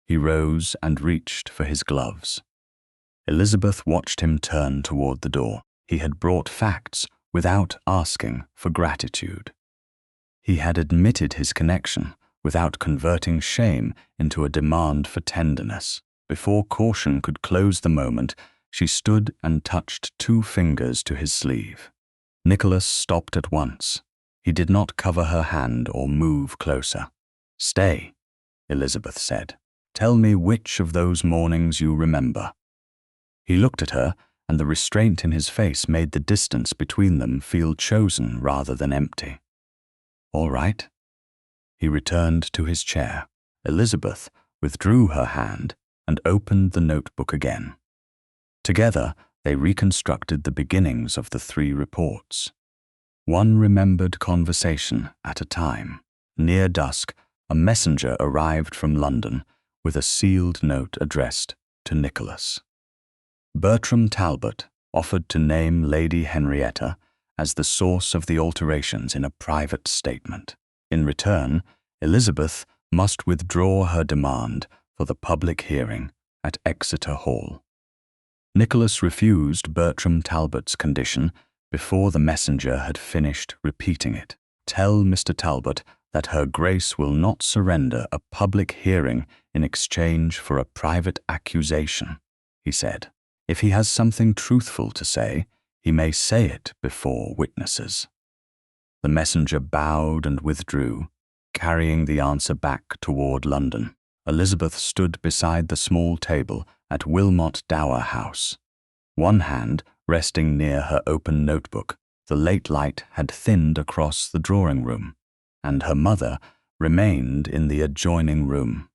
Speaker 1: He rose and reached for his gloves. Elizabeth watched him turn toward the door. He had brought facts without asking for gratitude. He had admitted his connection without converting shame into a demand for tenderness. Before caution could close the moment, she stood and touched 2 fingers to his sleeve. Nicholas stopped at once. He did not cover her hand or move closer. "Stay," Elizabeth said. "Tell me which of those mornings you remember." He looked at her, and the restraint in his face made the distance between them feel chosen rather than empty. "All right." He returned to his chair. Elizabeth withdrew her hand and opened the notebook again. Together, they reconstructed the beginnings of the 3 reports. One remembered conversation at a time. Near dusk, a messenger arrived from London with a sealed note addressed to Nicholas. Bertram Talbot offered to name Lady Henrietta as the source of the alterations in a private statement. In return, Elizabeth must withdraw her demand for the public hearing at Exeter Hall. Nicholas refused Bertram Talbot's condition before the messenger had finished repeating it. "Tell Mr. Talbot that Her Grace will not surrender a public hearing in exchange for a private accusation," he said. "If he has something truthful to say, he may say it before witnesses." The messenger bowed and withdrew, carrying the answer back toward London. Elizabeth stood beside the small table at Wilmot Dower House, one hand resting near her open notebook. The late light had thinned across the drawing-room, and her mother remained in the adjoining room.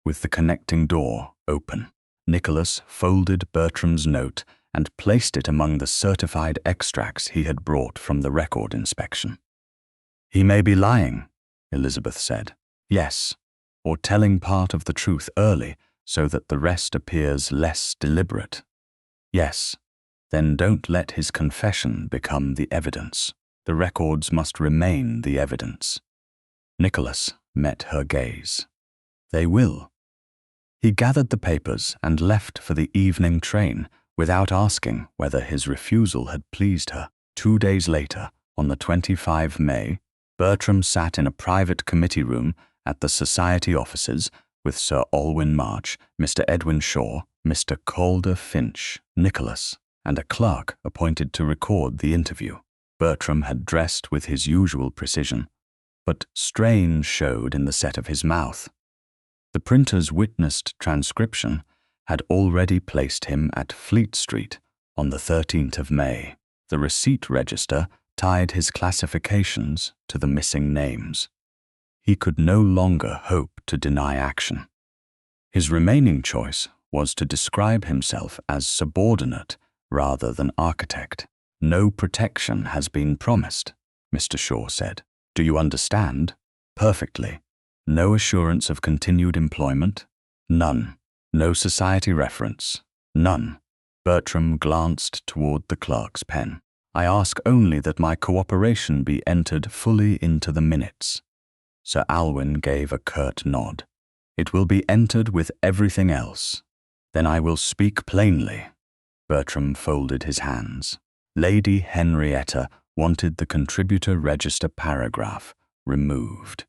Speaker 1: With the connecting door open, Nicholas folded Bertram's note and placed it among the certified extracts he had brought from the record inspection. "He may be lying," Elizabeth said. "Yes, or telling part of the truth early so that the rest appears less deliberate. Yes, then don't let his confession become the evidence. The records must remain the evidence." Nicholas met her gaze. "They will." He gathered the papers and left for the evening train without asking whether his refusal had pleased her. 2 days later, on the 25th May, Bertram sat in a private committee room at the Society offices with Sir Alwyn March, Mr. Edwin Shaw, Mr. Calder Finch, Nicholas, and a clerk appointed to record the interview. Bertram had dressed with his usual precision, but strain showed in the set of his mouth. The printer's witnessed transcription had already placed him at Fleet Street on the 13th of May. The receipt register tied his classifications to the missing names. He could no longer hope to deny action. His remaining choice was to describe himself as subordinate rather than architect. "No protection has been promised," Mr. Shaw said. "Do you understand?" "Perfectly." "No assurance of continued employment?" "None." "No society reference?" "None." Bertram glanced toward the clerk's pen. "I ask only that my cooperation be entered fully into the minutes." Sir Alwyn gave a curt nod. "It will be entered with everything else." "Then I will speak plainly." Bertram folded his hands. Lady Henrietta wanted the contributor register paragraph removed.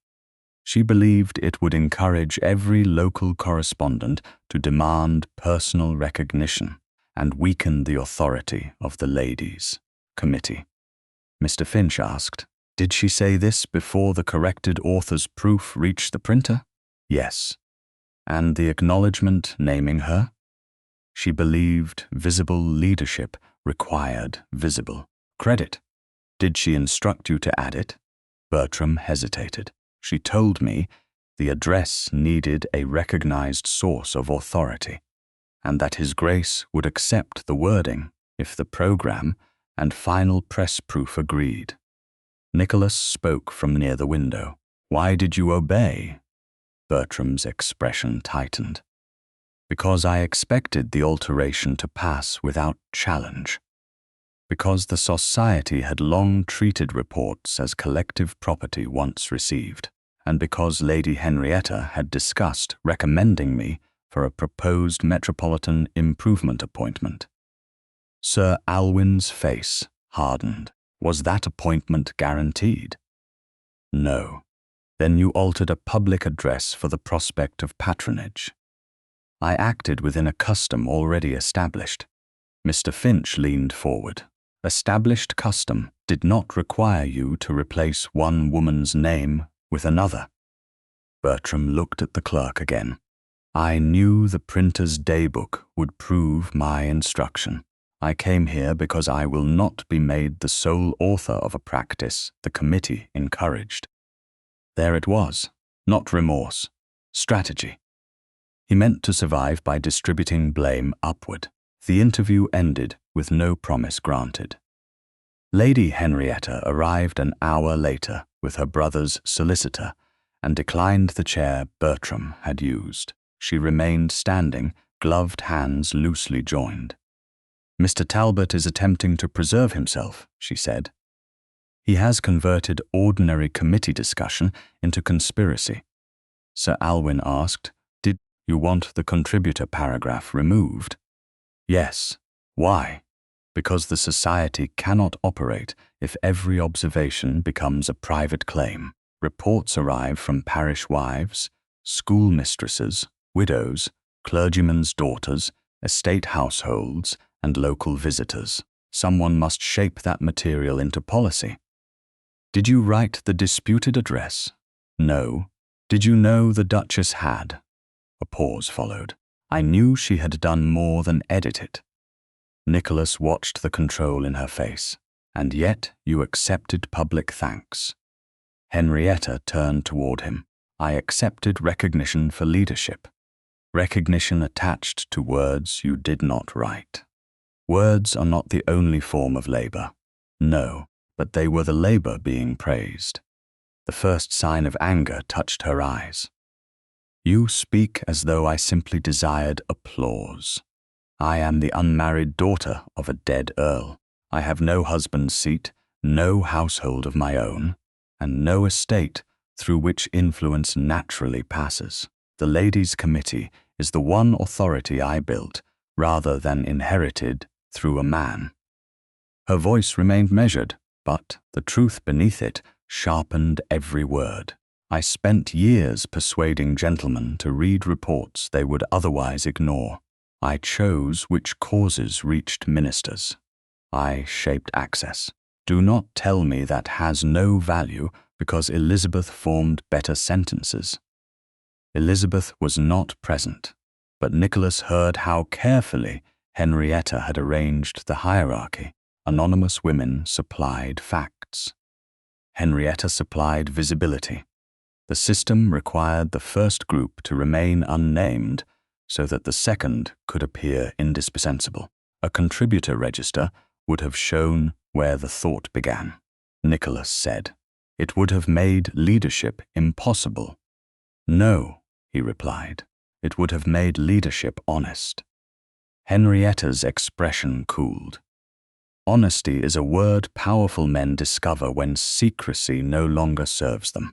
Speaker 1: She believed it would encourage every local correspondent to demand personal recognition and weaken the authority of the Ladies' Committee. Mr. Finch asked, "Did she say this before the corrected author's proof reached the printer?" "Yes." "And the acknowledgement naming her?" "She believed visible leadership required visible credit." "Did she instruct you to add it?" Bertram hesitated. "She told me the address needed a recognized source of authority, and that His Grace would accept the wording if the program and final press proof agreed." Nicholas spoke from near the window. "Why did you obey?" Bertram's expression tightened. "Because I expected the alteration to pass without challenge. Because the Society had long treated reports as collective property once received, and because Lady Henrietta had discussed recommending me for a proposed Metropolitan Improvement appointment." Sir Alwyn's face hardened. "Was that appointment guaranteed?" "No." "Then you altered a public address for the prospect of patronage." "I acted within a custom already established." Mr. Finch leaned forward. "Established custom did not require you to replace one woman's name with another." Bertram looked at the clerk again. "I knew the printer's daybook would prove my instruction. I came here because I will not be made the sole author of a practice the committee encouraged." There it was, not remorse, strategy. He meant to survive by distributing blame upward. The interview ended with no promise granted. Lady Henrietta arrived an hour later with her brother's solicitor and declined the chair Bertram had used. She remained standing, gloved hands loosely joined. "Mr. Talbot is attempting to preserve himself," she said. "He has converted ordinary committee discussion into conspiracy." Sir Alwyn asked, "Did you want the contributor paragraph removed?" "Yes. Why?" "Because the society cannot operate if every observation becomes a private claim. Reports arrive from parish wives, schoolmistresses, widows, clergymen's daughters, estate households, and local visitors. Someone must shape that material into policy." "Did you write the disputed address?" "No." "Did you know the Duchess had?" A pause followed. "I knew she had done more than edit it." Nicholas watched the control in her face. "And yet you accepted public thanks." Henrietta turned toward him. "I accepted recognition for leadership. Recognition attached to words you did not write. Words are not the only form of labor. No, but they were the labor being praised." The first sign of anger touched her eyes. "You speak as though I simply desired applause. I am the unmarried daughter of a dead earl. I have no husband's seat, no household of my own, and no estate through which influence naturally passes. The Ladies' Committee is the one authority I built, rather than inherited through a man." Her voice remained measured, but the truth beneath it sharpened every word. "I spent years persuading gentlemen to read reports they would otherwise ignore. I chose which causes reached ministers. I shaped access. Do not tell me that has no value because Elizabeth formed better sentences." Elizabeth was not present, but Nicholas heard how carefully Henrietta had arranged the hierarchy. Anonymous women supplied facts. Henrietta supplied visibility. The system required the first group to remain unnamed so that the second could appear indispensable. A contributor register would have shown where the thought began. Nicholas said, "It would have made leadership impossible." "No," he replied, "it would have made leadership honest." Henrietta's expression cooled. Honesty is a word powerful men discover when secrecy no longer serves them.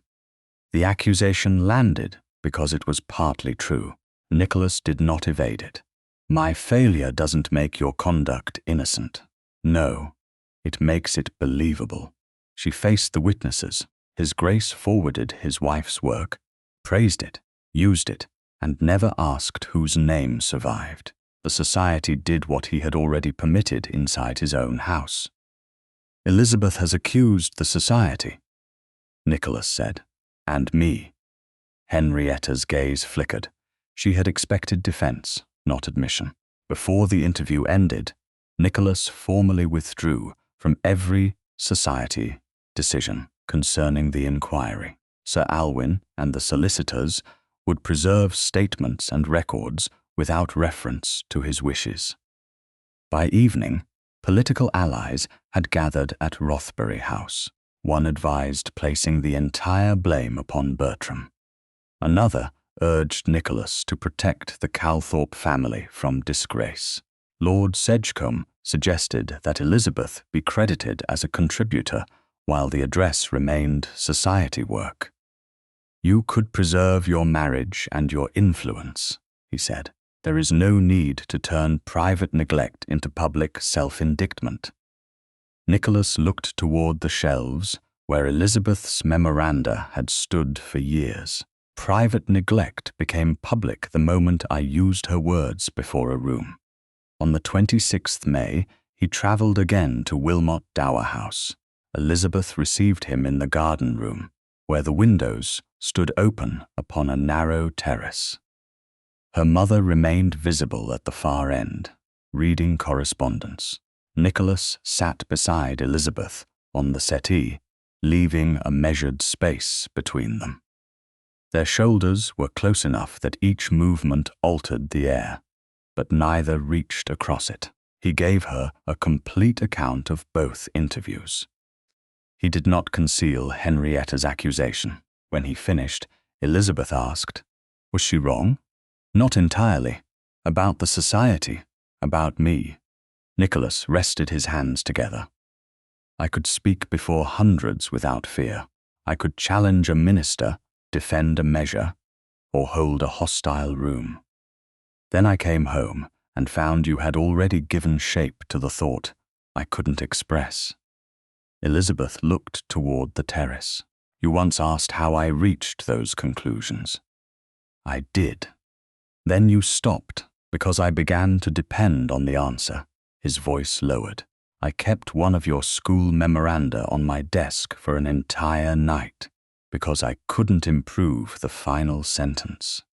Speaker 1: The accusation landed because it was partly true. Nicholas did not evade it. "My failure doesn't make your conduct innocent. No, it makes it believable." She faced the witnesses. His Grace forwarded his wife's work, praised it, used it, and never asked whose name survived. The society did what he had already permitted inside his own house. "Elizabeth has accused the society," Nicholas said, "and me." Henrietta's gaze flickered. She had expected defense, not admission. Before the interview ended, Nicholas formally withdrew from every society decision concerning the inquiry. Sir Alwyn and the solicitors would preserve statements and records without reference to his wishes. By evening, political allies had gathered at Rothbury House. One advised placing the entire blame upon Bertram. Another urged Nicholas to protect the Calthorpe family from disgrace. Lord Sedgecombe suggested that Elizabeth be credited as a contributor while the address remained society work. "You could preserve your marriage and your influence," he said. "There is no need to turn private neglect into public self-indictment." Nicholas looked toward the shelves where Elizabeth's memoranda had stood for years. "Private neglect became public the moment I used her words before a room." On the 26th May, he travelled again to Wilmot Dower House. Elizabeth received him in the garden room, where the windows stood open upon a narrow terrace. Her mother remained visible at the far end, reading correspondence. Nicholas sat beside Elizabeth on the settee, leaving a measured space between them. Their shoulders were close enough that each movement altered the air, but neither reached across it. He gave her a complete account of both interviews. He did not conceal Henrietta's accusation. When he finished, Elizabeth asked, "Was she wrong?" "Not entirely. About the society, about me." Nicholas rested his hands together. "I could speak before hundreds without fear. I could challenge a minister, defend a measure, or hold a hostile room. Then I came home and found you had already given shape to the thought I couldn't express." Elizabeth looked toward the terrace. "You once asked how I reached those conclusions." "I did. Then you stopped because I began to depend on the answer." His voice lowered. "I kept one of your school memoranda on my desk for an entire night because I couldn't improve the final sentence.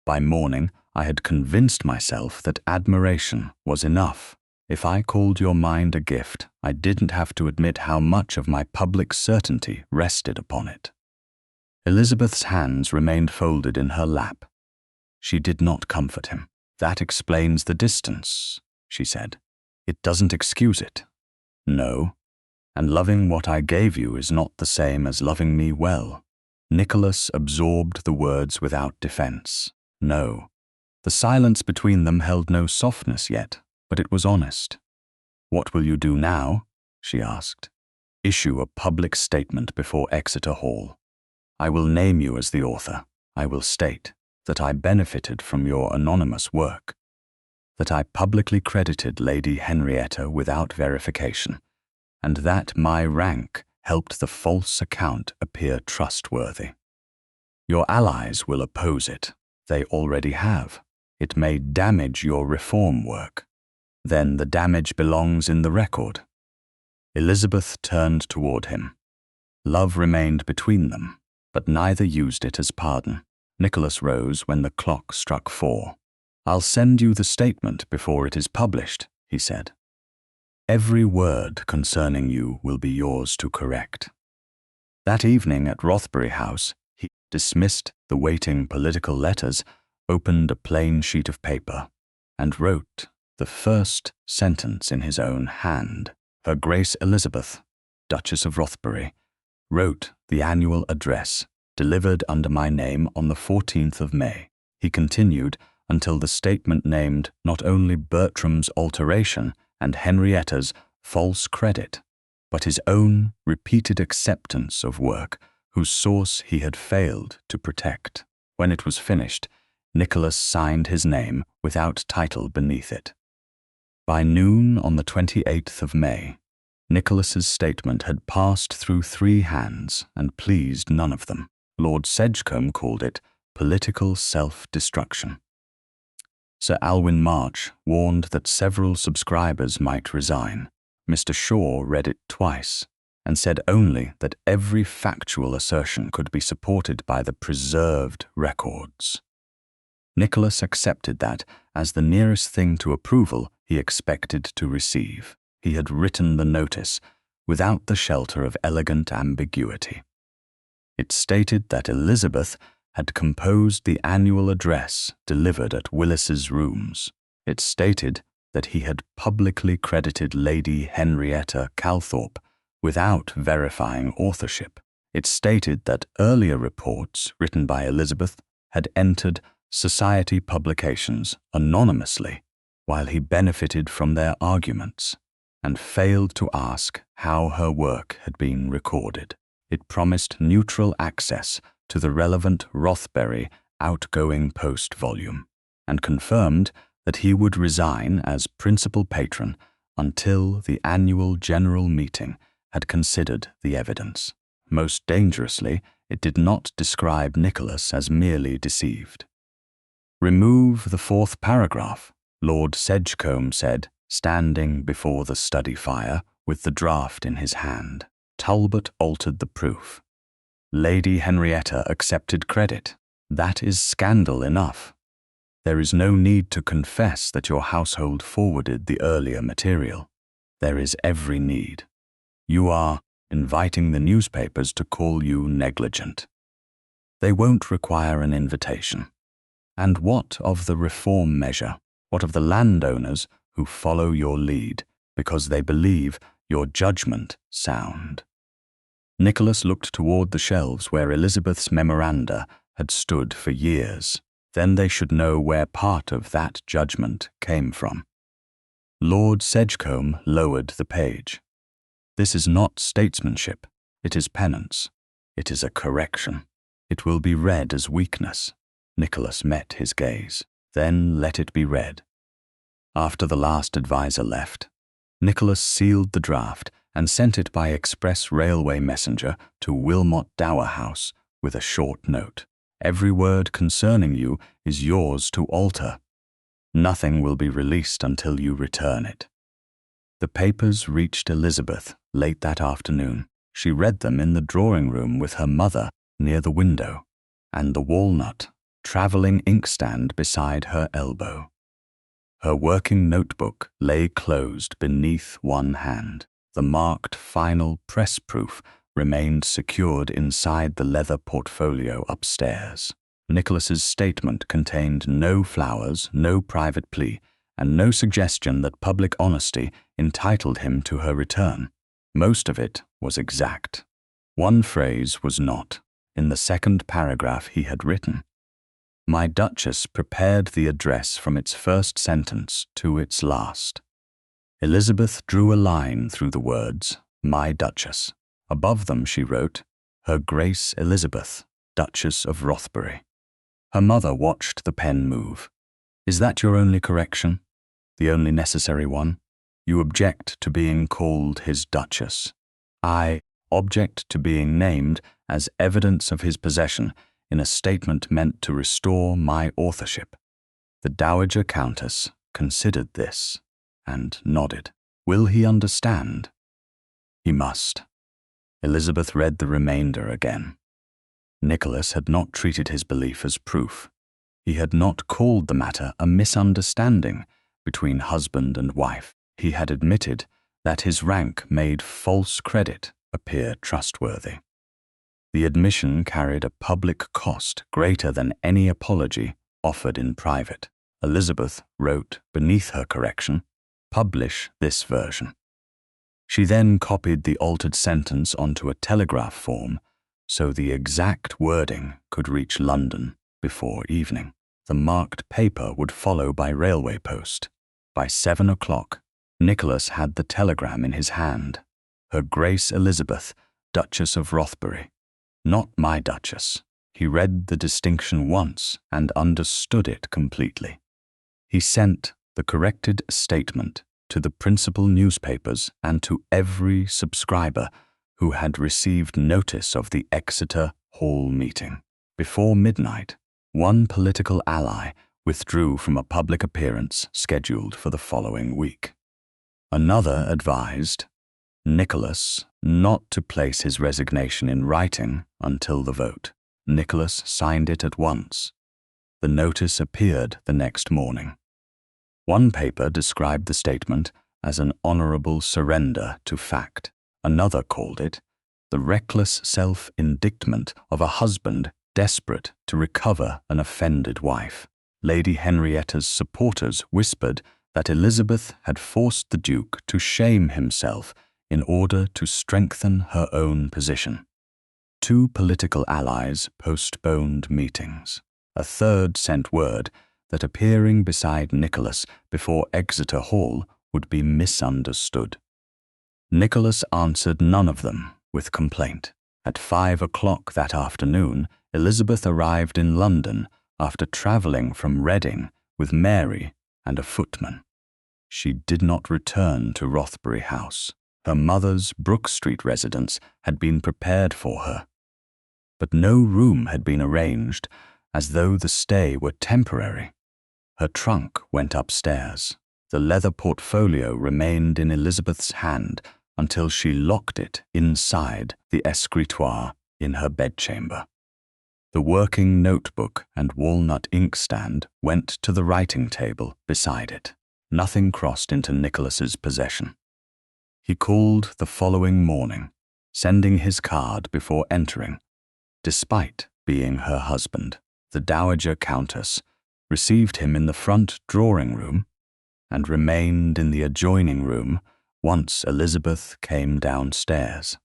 Speaker 1: By morning, I had convinced myself that admiration was enough. If I called your mind a gift, I didn't have to admit how much of my public certainty rested upon it." Elizabeth's hands remained folded in her lap. She did not comfort him. "That explains the distance," she said. "It doesn't excuse it." "No, and loving what I gave you is not the same as loving me well." Nicholas absorbed the words without defense. No. The silence between them held no softness yet, but it was honest. "What will you do now?" she asked. "Issue a public statement before Exeter Hall. I will name you as the author. I will state that I benefited from your anonymous work, that I publicly credited Lady Henrietta without verification, and that my rank helped the false account appear trustworthy. Your allies will oppose it. They already have. It may damage your reform work. Then the damage belongs in the record." Elizabeth turned toward him. Love remained between them, but neither used it as pardon. Nicholas rose when the clock struck 4. "I'll send you the statement before it is published," he said. "Every word concerning you will be yours to correct." That evening at Rothbury House, he dismissed the waiting political letters, opened a plain sheet of paper, and wrote the first sentence in his own hand. "Her Grace Elizabeth, Duchess of Rothbury, wrote the annual address, delivered under my name on the 14th of May. He continued until the statement named not only Bertram's alteration and Henrietta's false credit, but his own repeated acceptance of work whose source he had failed to protect. When it was finished, Nicholas signed his name without title beneath it. By noon on the 28th of May, Nicholas's statement had passed through 3 hands and pleased none of them. Lord Sedgecombe called it political self-destruction. Sir Alwyn March warned that several subscribers might resign. Mr. Shaw read it twice and said only that every factual assertion could be supported by the preserved records. Nicholas accepted that as the nearest thing to approval he expected to receive. He had written the notice without the shelter of elegant ambiguity. It stated that Elizabeth had composed the annual address delivered at Willis's Rooms. It stated that he had publicly credited Lady Henrietta Calthorpe without verifying authorship. It stated that earlier reports written by Elizabeth had entered society publications anonymously while he benefited from their arguments, and failed to ask how her work had been recorded. It promised neutral access to the relevant Rothbury outgoing post volume, and confirmed that he would resign as principal patron until the annual general meeting had considered the evidence. Most dangerously, it did not describe Nicholas as merely deceived. "Remove the 4th paragraph," Lord Sedgecombe said, standing before the study fire with the draft in his hand. Talbot altered the proof. "Lady Henrietta accepted credit. That is scandal enough. There is no need to confess that your household forwarded the earlier material. There is every need. You are inviting the newspapers to call you negligent." They won't require an invitation. And what of the reform measure? What of the landowners who follow your lead because they believe your judgment sound? Nicholas looked toward the shelves where Elizabeth's memoranda had stood for years. Then they should know where part of that judgment came from. Lord Sedgecombe lowered the page. This is not statesmanship. It is penance. It is a correction. It will be read as weakness. Nicholas met his gaze. Then let it be read. After the last adviser left, Nicholas sealed the draft and sent it by express railway messenger to Wilmot Dower House with a short note. Every word concerning you is yours to alter. Nothing will be released until you return it. The papers reached Elizabeth late that afternoon. She read them in the drawing room with her mother near the window, and the walnut travelling inkstand beside her elbow. Her working notebook lay closed beneath one hand. The marked final press proof remained secured inside the leather portfolio upstairs. Nicholas's statement contained no flowers, no private plea, and no suggestion that public honesty entitled him to her return. Most of it was exact. One phrase was not. In the second paragraph he had written, "My Duchess prepared the address from its first sentence to its last." Elizabeth drew a line through the words, "My Duchess." Above them she wrote, "Her Grace Elizabeth, Duchess of Rothbury." Her mother watched the pen move. "Is that your only correction? The only necessary one? You object to being called his Duchess. I object to being named as evidence of his possession in a statement meant to restore my authorship." The Dowager Countess considered this and nodded. Will he understand? He must. Elizabeth read the remainder again. Nicholas had not treated his belief as proof. He had not called the matter a misunderstanding between husband and wife. He had admitted that his rank made false credit appear trustworthy. The admission carried a public cost greater than any apology offered in private. Elizabeth wrote beneath her correction, "Publish this version." She then copied the altered sentence onto a telegraph form so the exact wording could reach London before evening. The marked paper would follow by railway post. By 7 o'clock, Nicholas had the telegram in his hand. Her Grace Elizabeth, Duchess of Rothbury. Not my Duchess. He read the distinction once and understood it completely. He sent the corrected statement to the principal newspapers and to every subscriber who had received notice of the Exeter Hall meeting. Before midnight, one political ally withdrew from a public appearance scheduled for the following week. Another advised Nicholas not to place his resignation in writing until the vote. Nicholas signed it at once. The notice appeared the next morning. One paper described the statement as an honourable surrender to fact. Another called it the reckless self-indictment of a husband desperate to recover an offended wife. Lady Henrietta's supporters whispered that Elizabeth had forced the Duke to shame himself in order to strengthen her own position. Two political allies postponed meetings. A third sent word that appearing beside Nicholas before Exeter Hall would be misunderstood. Nicholas answered none of them with complaint. At 5 o'clock that afternoon, Elizabeth arrived in London after travelling from Reading with Mary and a footman. She did not return to Rothbury House. Her mother's Brook Street residence had been prepared for her, but no room had been arranged, as though the stay were temporary. Her trunk went upstairs. The leather portfolio remained in Elizabeth's hand until she locked it inside the escritoire in her bedchamber. The working notebook and walnut inkstand went to the writing table beside it. Nothing crossed into Nicholas's possession. He called the following morning, sending his card before entering, despite being her husband. The Dowager Countess received him in the front drawing room and remained in the adjoining room once Elizabeth came downstairs.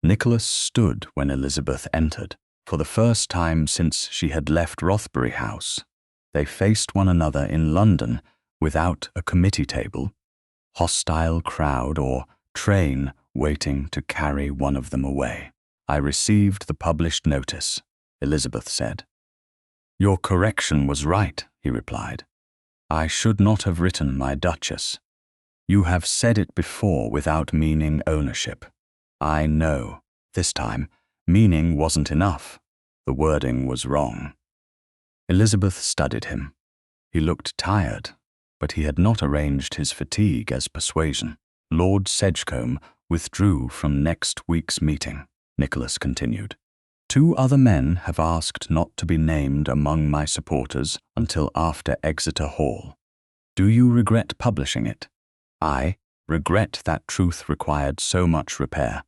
Speaker 1: Nicholas stood when Elizabeth entered. For the first time since she had left Rothbury House, they faced one another in London without a committee table, hostile crowd, or train waiting to carry one of them away. "I received the published notice," Elizabeth said. "Your correction was right," he replied. "I should not have written my Duchess. You have said it before without meaning ownership. I know. This time, meaning wasn't enough. The wording was wrong." Elizabeth studied him. He looked tired, but he had not arranged his fatigue as persuasion. "Lord Sedgecombe withdrew from next week's meeting," Nicholas continued. "2 other men have asked not to be named among my supporters until after Exeter Hall. Do you regret publishing it?" "I regret that truth required so much repair."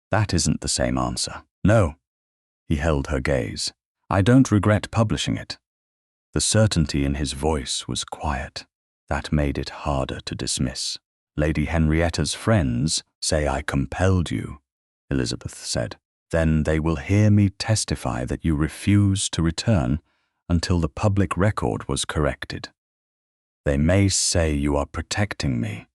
Speaker 1: "That isn't the same answer." "No." He held her gaze. "I don't regret publishing it." The certainty in his voice was quiet. That made it harder to dismiss. "Lady Henrietta's friends say I compelled you," Elizabeth said. "Then they will hear me testify that you refused to return until the public record was corrected. They may say you are protecting me.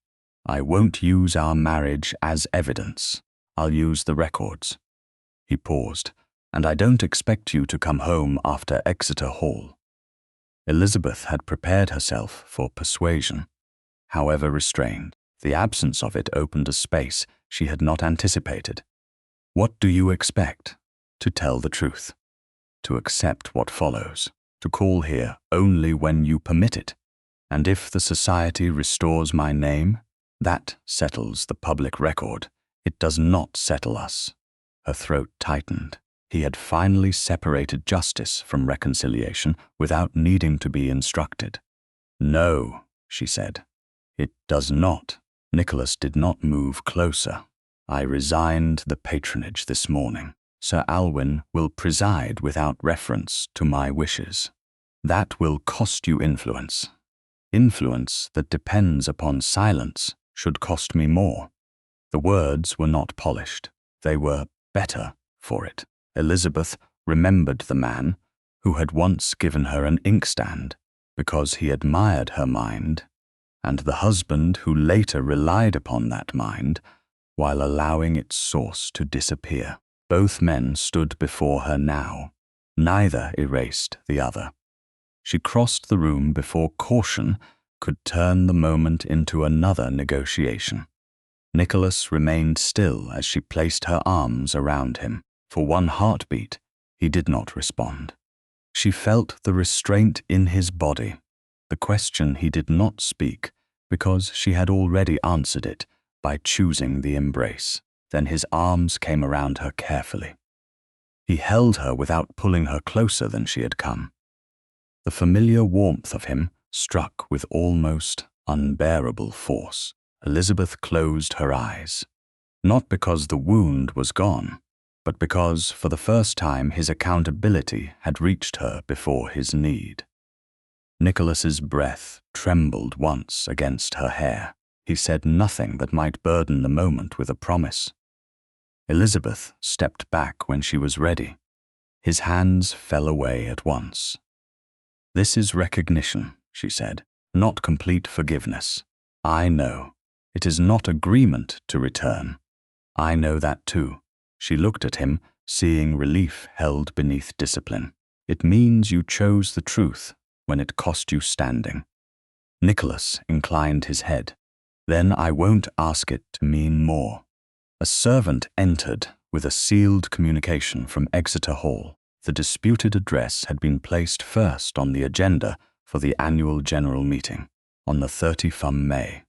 Speaker 1: I won't use our marriage as evidence. I'll use the records." He paused. "And I don't expect you to come home after Exeter Hall." Elizabeth had prepared herself for persuasion, however restrained. The absence of it opened a space she had not anticipated. "What do you expect?" "To tell the truth. To accept what follows. To call here only when you permit it. And if the society restores my name, that settles the public record. It does not settle us." Her throat tightened. He had finally separated justice from reconciliation without needing to be instructed. "No," she said. "It does not." Nicholas did not move closer. "I resigned the patronage this morning. Sir Alwyn will preside without reference to my wishes. That will cost you influence. Influence that depends upon silence should cost me more." The words were not polished. They were better for it. Elizabeth remembered the man who had once given her an inkstand because he admired her mind, and the husband who later relied upon that mind while allowing its source to disappear. Both men stood before her now. Neither erased the other. She crossed the room before caution could turn the moment into another negotiation. Nicholas remained still as she placed her arms around him. For one heartbeat, he did not respond. She felt the restraint in his body. The question he did not speak because she had already answered it by choosing the embrace. Then his arms came around her carefully. He held her without pulling her closer than she had come. The familiar warmth of him struck with almost unbearable force. Elizabeth closed her eyes, not because the wound was gone, but because for the first time his accountability had reached her before his need. Nicholas's breath trembled once against her hair. He said nothing that might burden the moment with a promise. Elizabeth stepped back when she was ready. His hands fell away at once. "This is recognition," she said, "not complete forgiveness. I know. It is not agreement to return. I know that too." She looked at him, seeing relief held beneath discipline. "It means you chose the truth when it cost you standing." Nicholas inclined his head. "Then I won't ask it to mean more." A servant entered with a sealed communication from Exeter Hall. The disputed address had been placed first on the agenda for the annual general meeting on the 30th May.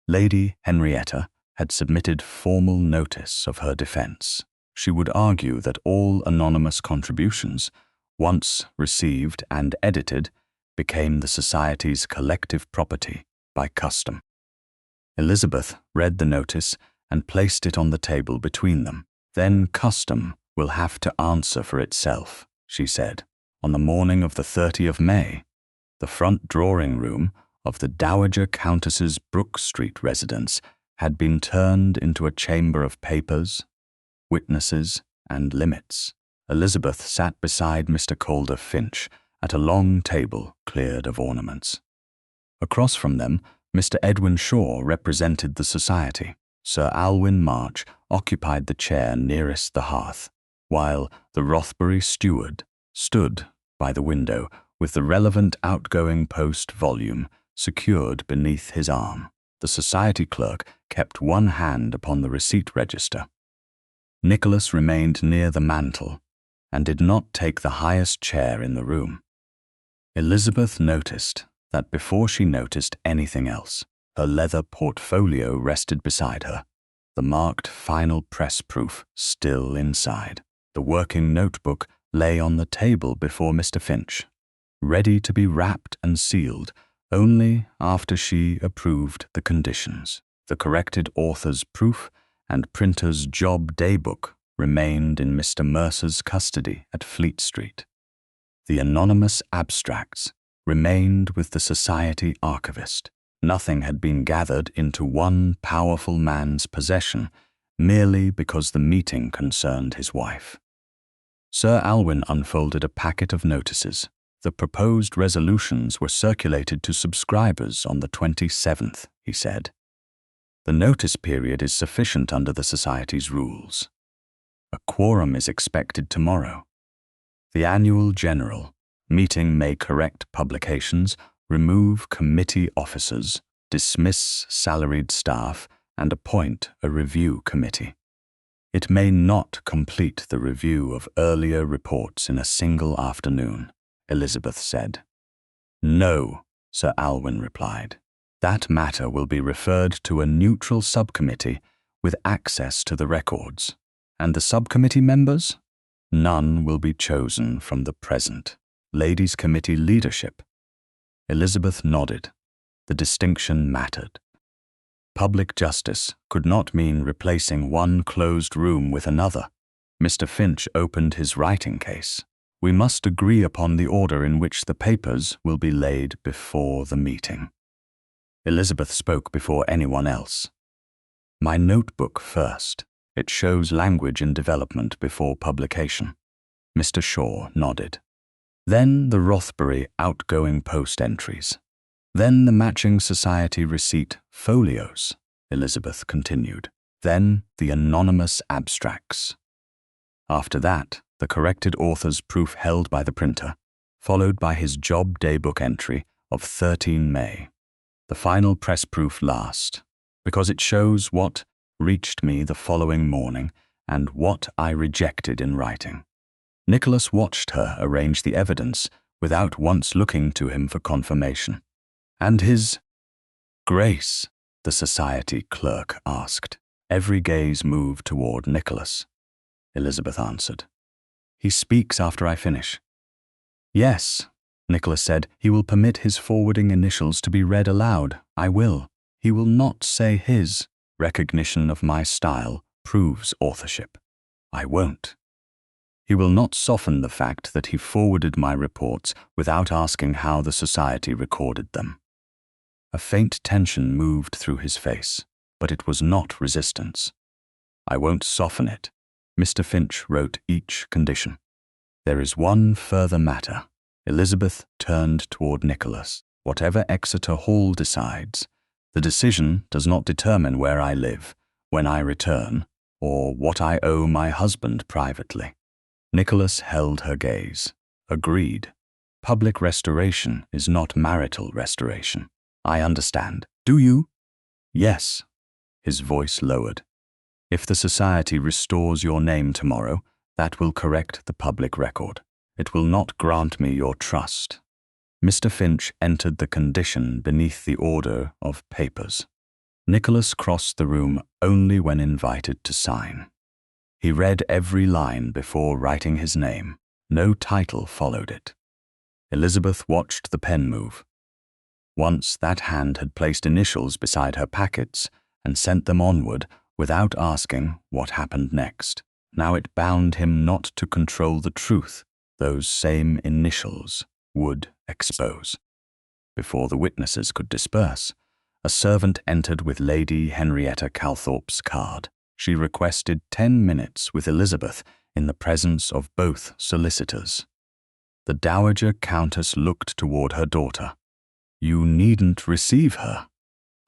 Speaker 1: Lady Henrietta had submitted formal notice of her defence. She would argue that all anonymous contributions, once received and edited, became the society's collective property by custom. Elizabeth read the notice and placed it on the table between them. Then custom will have to answer for itself, she said. On the morning of the 30th of May, the front drawing room of the Dowager Countess's Brook Street residence had been turned into a chamber of papers, witnesses, and limits. Elizabeth sat beside Mr. Calder Finch at a long table cleared of ornaments. Across from them, Mr. Edwin Shaw represented the society. Sir Alwyn March occupied the chair nearest the hearth, while the Rothbury steward stood by the window with the relevant outgoing post volume secured beneath his arm. The society clerk kept one hand upon the receipt register. Nicholas remained near the mantel and did not take the highest chair in the room. Elizabeth noticed that before she noticed anything else, her leather portfolio rested beside her, the marked final press proof still inside. The working notebook lay on the table before Mr. Finch, ready to be wrapped and sealed only after she approved the conditions. The corrected author's proof and printer's job daybook remained in Mr. Mercer's custody at Fleet Street. The anonymous abstracts remained with the society archivist. Nothing had been gathered into one powerful man's possession merely because the meeting concerned his wife. Sir Alwyn unfolded a packet of notices. The proposed resolutions were circulated to subscribers on the 27th, he said. The notice period is sufficient under the Society's rules. A quorum is expected tomorrow. The annual general meeting may correct publications, remove committee officers, dismiss salaried staff, and appoint a review committee. It may not complete the review of earlier reports in a single afternoon, Elizabeth said. No, Sir Alwyn replied. That matter will be referred to a neutral subcommittee with access to the records. And the subcommittee members? None will be chosen from the present Ladies' Committee leadership. Elizabeth nodded. The distinction mattered. Public justice could not mean replacing one closed room with another. Mr. Finch opened his writing case. We must agree upon the order in which the papers will be laid before the meeting. Elizabeth spoke before anyone else. My notebook first. It shows language in development before publication. Mr. Shaw nodded. Then the Rothbury outgoing post entries. Then the matching society receipt folios, Elizabeth continued. Then the anonymous abstracts. After that, the corrected author's proof held by the printer, followed by his job daybook entry of 13 May. The final press proof last, because it shows what reached me the following morning and what I rejected in writing. Nicholas watched her arrange the evidence without once looking to him for confirmation. And his Grace, the society clerk asked. Every gaze moved toward Nicholas. Elizabeth answered. He speaks after I finish. Yes, Nicholas said, he will permit his forwarding initials to be read aloud. I will. He will not say his. Recognition of my style proves authorship. I won't. He will not soften the fact that he forwarded my reports without asking how the society recorded them. A faint tension moved through his face, but it was not resistance. I won't soften it. Mr. Finch wrote each condition. There is one further matter. Elizabeth turned toward Nicholas. Whatever Exeter Hall decides, the decision does not determine where I live, when I return, or what I owe my husband privately. Nicholas held her gaze. Agreed. Public restoration is not marital restoration. I understand. Do you? Yes. His voice lowered. If the society restores your name tomorrow, that will correct the public record. It will not grant me your trust. Mr. Finch entered the condition beneath the order of papers. Nicholas crossed the room only when invited to sign. He read every line before writing his name. No title followed it. Elizabeth watched the pen move. Once that hand had placed initials beside her packets and sent them onward without asking what happened next. Now it bound him not to control the truth those same initials would expose. Before the witnesses could disperse, a servant entered with Lady Henrietta Calthorpe's card. She requested 10 minutes with Elizabeth in the presence of both solicitors. The Dowager Countess looked toward her daughter. "You needn't receive her."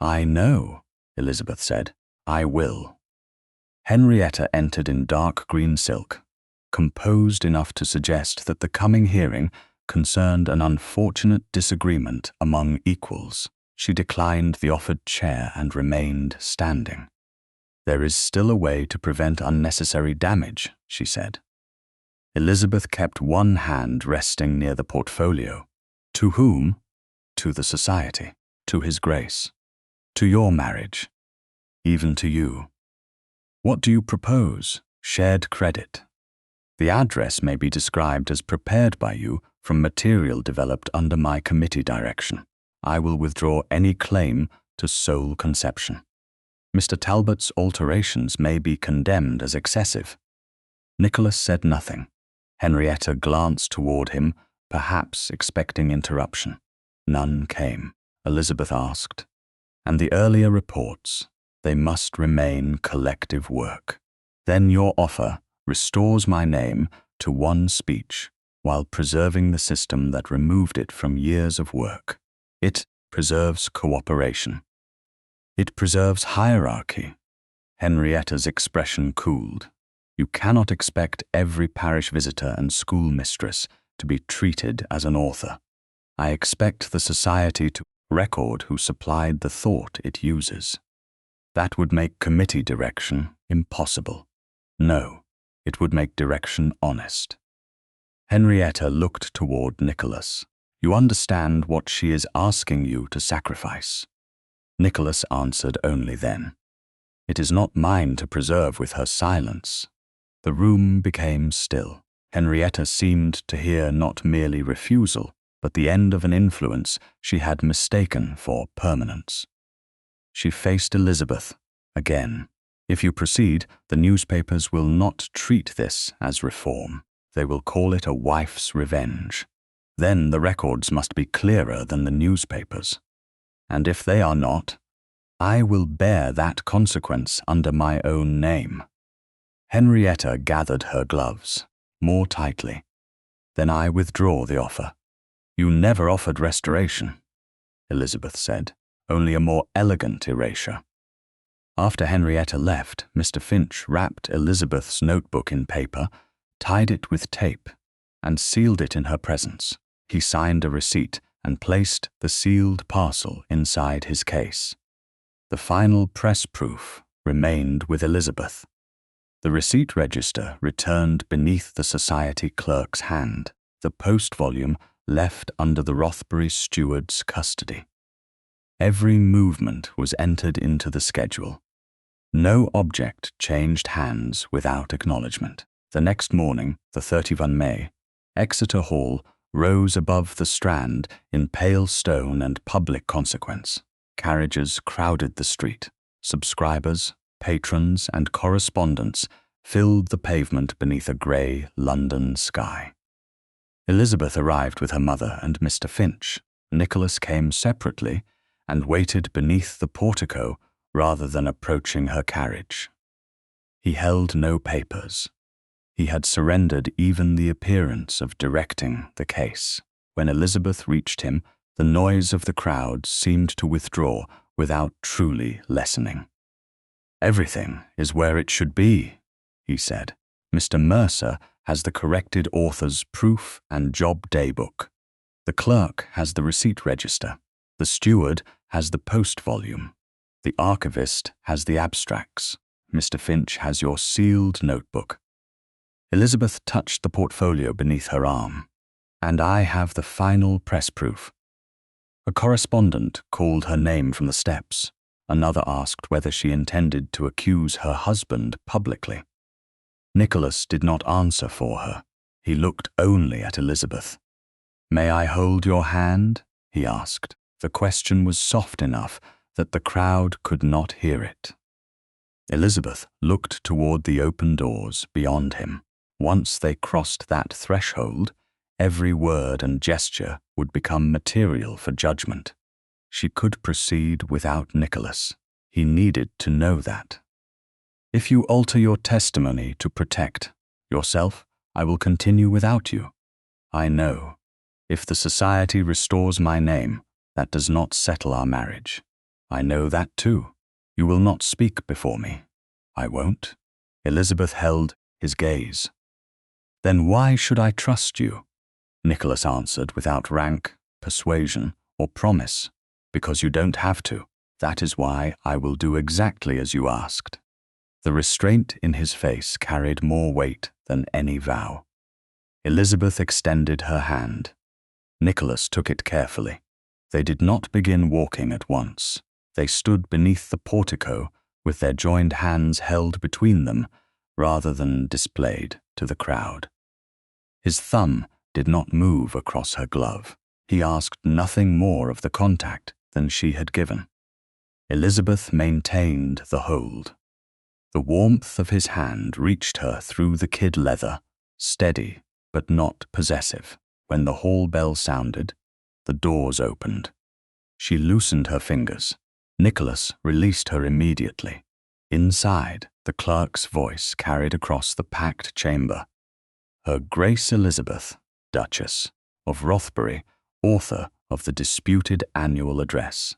Speaker 1: "I know," Elizabeth said. "I will." Henrietta entered in dark green silk, composed enough to suggest that the coming hearing concerned an unfortunate disagreement among equals. She declined the offered chair and remained standing. "There is still a way to prevent unnecessary damage," she said. Elizabeth kept one hand resting near the portfolio. "To whom?" "To the society, to His Grace, to your marriage, even to you." "What do you propose?" "Shared credit. The address may be described as prepared by you from material developed under my committee direction. I will withdraw any claim to sole conception. Mr. Talbot's alterations may be condemned as excessive." Nicholas said nothing. Henrietta glanced toward him, perhaps expecting interruption. None came. Elizabeth asked, "And the earlier reports, they must remain collective work. Then your offer restores my name to one speech while preserving the system that removed it from years of work. It preserves cooperation. It preserves hierarchy." Henrietta's expression cooled. "You cannot expect every parish visitor and schoolmistress to be treated as an author. I expect the society to record who supplied the thought it uses. That would make committee direction impossible. No, it would make direction honest." Henrietta looked toward Nicholas. "You understand what she is asking you to sacrifice?" Nicholas answered only then. "It is not mine to preserve with her silence." The room became still. Henrietta seemed to hear not merely refusal, but the end of an influence she had mistaken for permanence. She faced Elizabeth again. "If you proceed, the newspapers will not treat this as reform. They will call it a wife's revenge. Then the records must be clearer than the newspapers. And if they are not, I will bear that consequence under my own name." Henrietta gathered her gloves more tightly. "Then I withdraw the offer." "You never offered restoration," Elizabeth said, "only a more elegant erasure." After Henrietta left, Mr. Finch wrapped Elizabeth's notebook in paper, tied it with tape, and sealed it in her presence. He signed a receipt and placed the sealed parcel inside his case. The final press proof remained with Elizabeth. The receipt register returned beneath the society clerk's hand, the post volume left under the Rothbury steward's custody. Every movement was entered into the schedule. No object changed hands without acknowledgement. The next morning, the 31 May, Exeter Hall rose above the Strand in pale stone and public consequence. Carriages crowded the street. Subscribers, patrons, and correspondents filled the pavement beneath a grey London sky. Elizabeth arrived with her mother and Mr. Finch. Nicholas came separately and waited beneath the portico rather than approaching her carriage. He held no papers. He had surrendered even the appearance of directing the case. When Elizabeth reached him, the noise of the crowd seemed to withdraw without truly lessening. "Everything is where it should be," he said. "Mr. Mercer has the corrected author's proof and job day book. The clerk has the receipt register. The steward has the post volume. The archivist has the abstracts. Mr. Finch has your sealed notebook." Elizabeth touched the portfolio beneath her arm. "And I have the final press proof." A correspondent called her name from the steps. Another asked whether she intended to accuse her husband publicly. Nicholas did not answer for her. He looked only at Elizabeth. "May I hold your hand?" he asked. The question was soft enough that the crowd could not hear it. Elizabeth looked toward the open doors beyond him. Once they crossed that threshold, every word and gesture would become material for judgment. She could proceed without Nicholas. He needed to know that. If you alter your testimony to protect yourself, I will continue without you. I know. If the society restores my name, that does not settle our marriage. I know that too. You will not speak before me. I won't. Elizabeth held his gaze. Then why should I trust you? Nicholas answered without rank, persuasion, or promise. Because you don't have to. That is why I will do exactly as you asked. The restraint in his face carried more weight than any vow. Elizabeth extended her hand. Nicholas took it carefully. They did not begin walking at once. They stood beneath the portico with their joined hands held between them rather than displayed to the crowd. His thumb did not move across her glove. He asked nothing more of the contact than she had given. Elizabeth maintained the hold. The warmth of his hand reached her through the kid leather, steady but not possessive. When the hall bell sounded, the doors opened. She loosened her fingers. Nicholas released her immediately. Inside, the clerk's voice carried across the packed chamber. Her Grace Elizabeth, Duchess of Rothbury, author of the disputed annual address.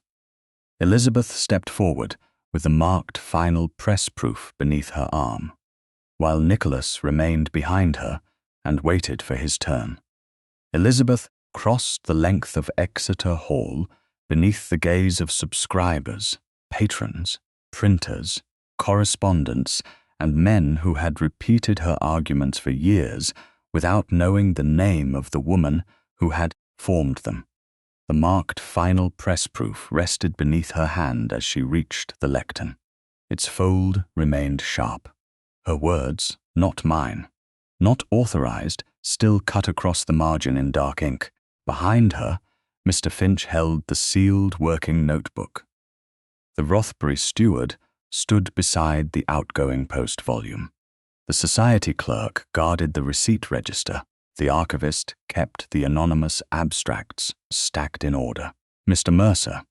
Speaker 1: Elizabeth stepped forward with the marked final press proof beneath her arm, while Nicholas remained behind her and waited for his turn. Elizabeth crossed the length of Exeter Hall beneath the gaze of subscribers, patrons, printers, correspondents, and men who had repeated her arguments for years without knowing the name of the woman who had formed them. The marked final press proof rested beneath her hand as she reached the lectern. Its fold remained sharp. Her words, not mine, not authorized, still cut across the margin in dark ink. Behind her, Mr. Finch held the sealed working notebook. The Rothbury steward stood beside the outgoing post volume. The society clerk guarded the receipt register. The archivist kept the anonymous abstracts stacked in order. Mr. Mercer,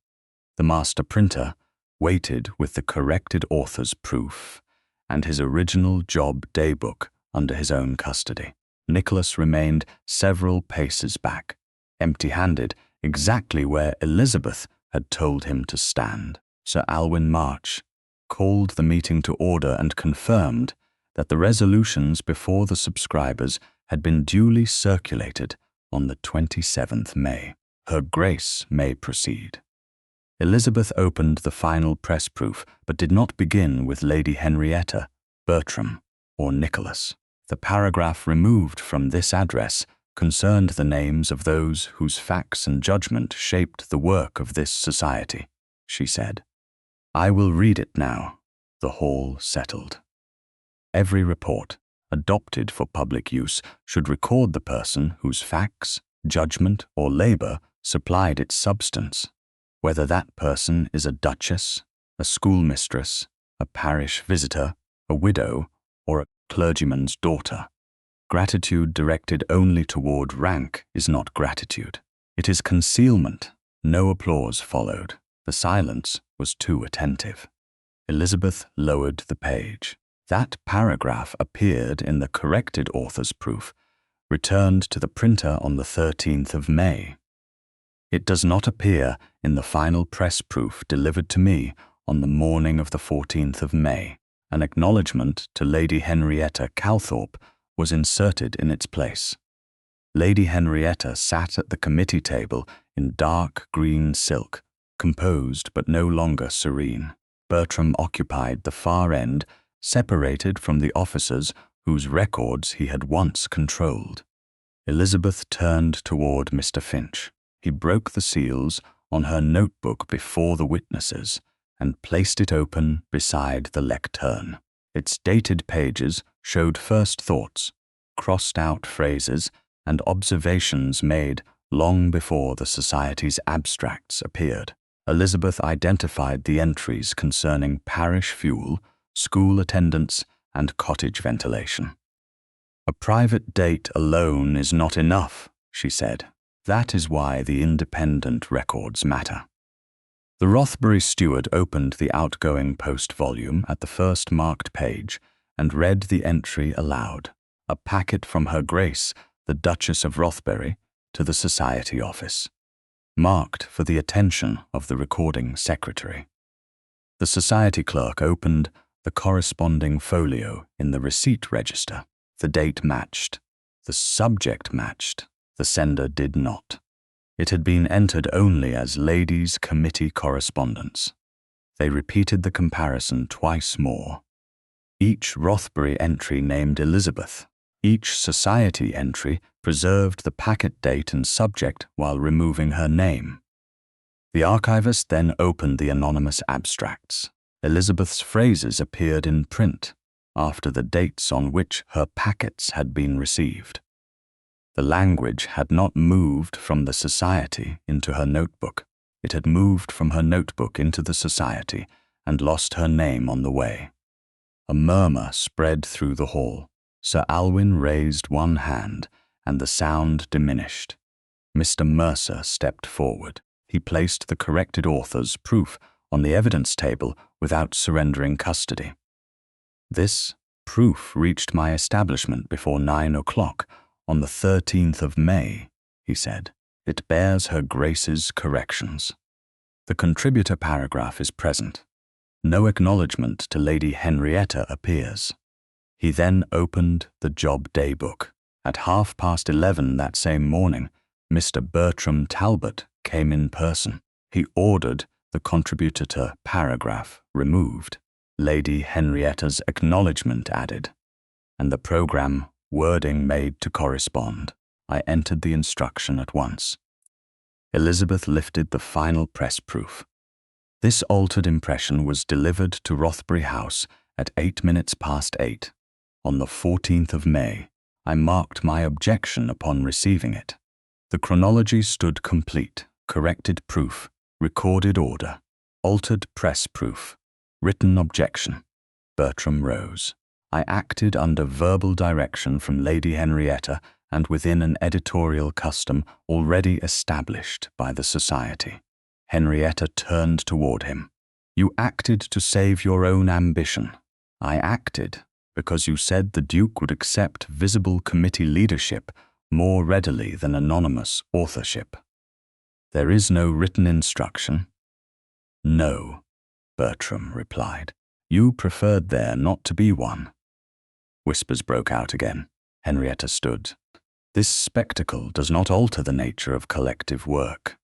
Speaker 1: the master printer, waited with the corrected author's proof and his original job daybook under his own custody. Nicholas remained several paces back, empty-handed, exactly where Elizabeth had told him to stand. Sir Alwyn March called the meeting to order and confirmed that the resolutions before the subscribers had been duly circulated on the 27th May. Her Grace may proceed. Elizabeth opened the final press proof, but did not begin with Lady Henrietta, Bertram, or Nicholas. The paragraph removed from this address concerned the names of those whose facts and judgment shaped the work of this society, she said. I will read it now. The hall settled. Every report, adopted for public use, should record the person whose facts, judgment, or labor supplied its substance, whether that person is a duchess, a schoolmistress, a parish visitor, a widow, or a clergyman's daughter. Gratitude directed only toward rank is not gratitude. It is concealment. No applause followed. The silence was too attentive. Elizabeth lowered the page. That paragraph appeared in the corrected author's proof, returned to the printer on the 13th of May. It does not appear in the final press proof delivered to me on the morning of the 14th of May. An acknowledgment to Lady Henrietta Calthorpe was inserted in its place. Lady Henrietta sat at the committee table in dark green silk, composed but no longer serene. Bertram occupied the far end, separated from the officers whose records he had once controlled. Elizabeth turned toward Mr. Finch. He broke the seals on her notebook before the witnesses and placed it open beside the lectern. Its dated pages showed first thoughts, crossed-out phrases, and observations made long before the Society's abstracts appeared. Elizabeth identified the entries concerning parish fuel, school attendance, and cottage ventilation. "A private date alone is not enough," she said. "That is why the independent records matter." The Rothbury steward opened the outgoing post volume at the first marked page and read the entry aloud. "A packet from Her Grace, the Duchess of Rothbury, to the Society office. Marked for the attention of the recording secretary." The Society clerk opened the corresponding folio in the receipt register. The date matched. The subject matched. The sender did not. It had been entered only as Ladies' Committee correspondence. They repeated the comparison twice more. Each Rothbury entry named Elizabeth. Each Society entry preserved the packet date and subject while removing her name. The archivist then opened the anonymous abstracts. Elizabeth's phrases appeared in print after the dates on which her packets had been received. The language had not moved from the Society into her notebook. It had moved from her notebook into the Society and lost her name on the way. A murmur spread through the hall. Sir Alwyn raised one hand, and the sound diminished. Mr. Mercer stepped forward. He placed the corrected author's proof on the evidence table without surrendering custody. "This proof reached my establishment before 9 o'clock on the 13th of May, he said. "It bears Her Grace's corrections. The contributor paragraph is present. No acknowledgement to Lady Henrietta appears." He then opened the job day book. At 11:30 that same morning, Mr. Bertram Talbot came in person. He ordered the contributor paragraph removed, Lady Henrietta's acknowledgement added, and the program wording made to correspond. I entered the instruction at once. Elizabeth lifted the final press proof. This altered impression was delivered to Rothbury House at 8:08. On the 14th of May, I marked my objection upon receiving it. The chronology stood complete: corrected proof, recorded order, altered press proof, written objection. Bertram rose. I acted under verbal direction from Lady Henrietta and within an editorial custom already established by the Society. Henrietta turned toward him. "You acted to save your own ambition. I acted because you said the Duke would accept visible committee leadership more readily than anonymous authorship. There is no written instruction." "No," Bertram replied. "You preferred there not to be one." Whispers broke out again. Henrietta stood. "This spectacle does not alter the nature of collective work.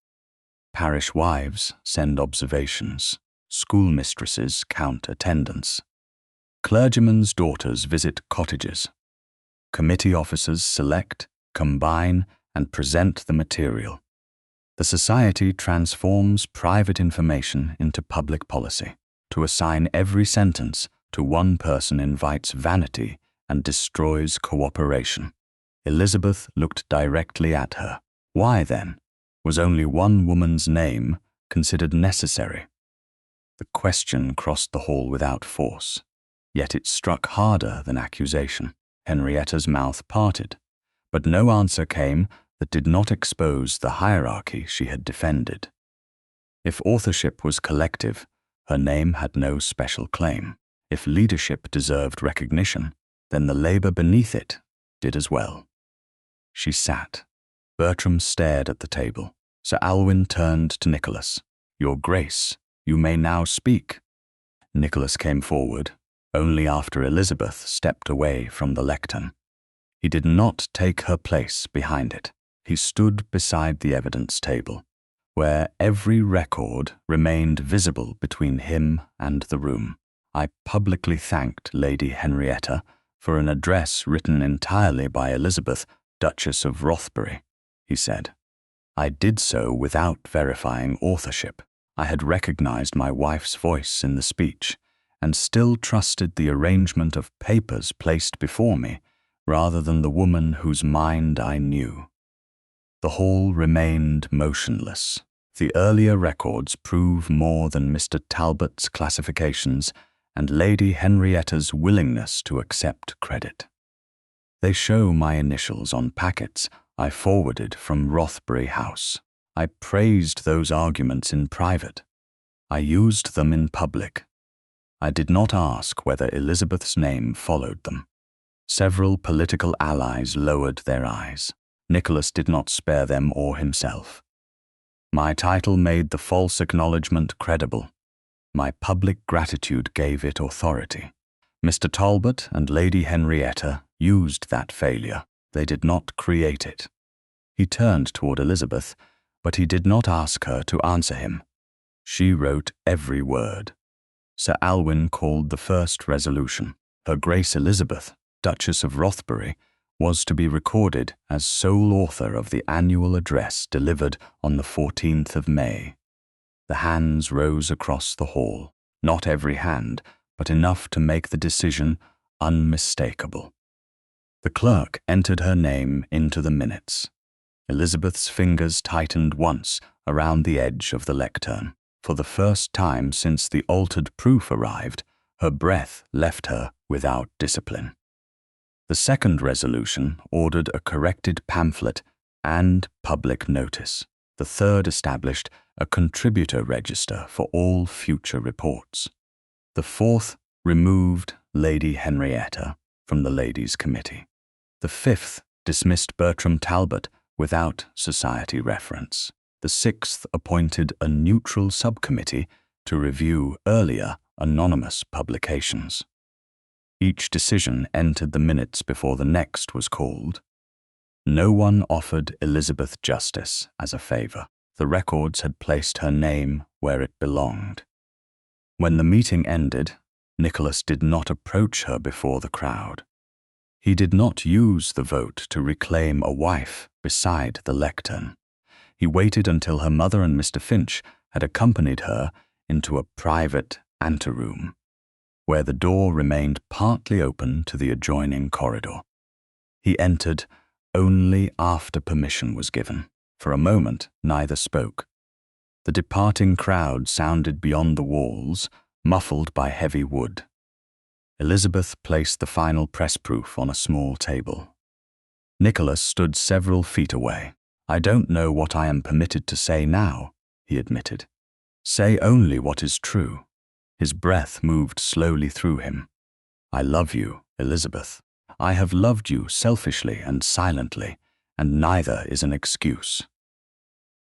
Speaker 1: Parish wives send observations. Schoolmistresses count attendance. Clergymen's daughters visit cottages. Committee officers select, combine, and present the material. The Society transforms private information into public policy. To assign every sentence to one person invites vanity and destroys cooperation." Elizabeth looked directly at her. Why, then, was only one woman's name considered necessary? The question crossed the hall without force, yet it struck harder than accusation. Henrietta's mouth parted, but no answer came that did not expose the hierarchy she had defended. If authorship was collective, her name had no special claim. If leadership deserved recognition, then the labor beneath it did as well. She sat. Bertram stared at the table. Sir Alwyn turned to Nicholas. "Your Grace, you may now speak." Nicholas came forward, only after Elizabeth stepped away from the lectern. He did not take her place behind it. He stood beside the evidence table, where every record remained visible between him and the room. "I publicly thanked Lady Henrietta for an address written entirely by Elizabeth, Duchess of Rothbury," he said. "I did so without verifying authorship. I had recognized my wife's voice in the speech, and still trusted the arrangement of papers placed before me rather than the woman whose mind I knew." The hall remained motionless. The earlier records prove more than Mr. Talbot's classifications, and Lady Henrietta's willingness to accept credit. They show my initials on packets I forwarded from Rothbury House. I praised those arguments in private. I used them in public. I did not ask whether Elizabeth's name followed them. Several political allies lowered their eyes. Nicholas did not spare them or himself. My title made the false acknowledgement credible. My public gratitude gave it authority. Mr. Talbot and Lady Henrietta used that failure. They did not create it. He turned toward Elizabeth, but he did not ask her to answer him. She wrote every word. Sir Alwyn called the first resolution. Her Grace Elizabeth, Duchess of Rothbury, was to be recorded as sole author of the annual address delivered on the 14th of May. The hands rose across the hall, not every hand, but enough to make the decision unmistakable. The clerk entered her name into the minutes. Elizabeth's fingers tightened once around the edge of the lectern. For the first time since the altered proof arrived, her breath left her without discipline. The second resolution ordered a corrected pamphlet and public notice. The third established a contributor register for all future reports. The fourth removed Lady Henrietta from the Ladies' Committee. The fifth dismissed Bertram Talbot without society reference. The sixth appointed a neutral subcommittee to review earlier anonymous publications. Each decision entered the minutes before the next was called. No one offered Elizabeth justice as a favor. The records had placed her name where it belonged. When the meeting ended, Nicholas did not approach her before the crowd. He did not use the vote to reclaim a wife beside the lectern. He waited until her mother and Mr. Finch had accompanied her into a private anteroom, where the door remained partly open to the adjoining corridor. He entered only after permission was given. For a moment, neither spoke. The departing crowd sounded beyond the walls, muffled by heavy wood. Elizabeth placed the final press proof on a small table. Nicholas stood several feet away. "I don't know what I am permitted to say now," he admitted. "Say only what is true." His breath moved slowly through him. "I love you, Elizabeth. I have loved you selfishly and silently, and neither is an excuse.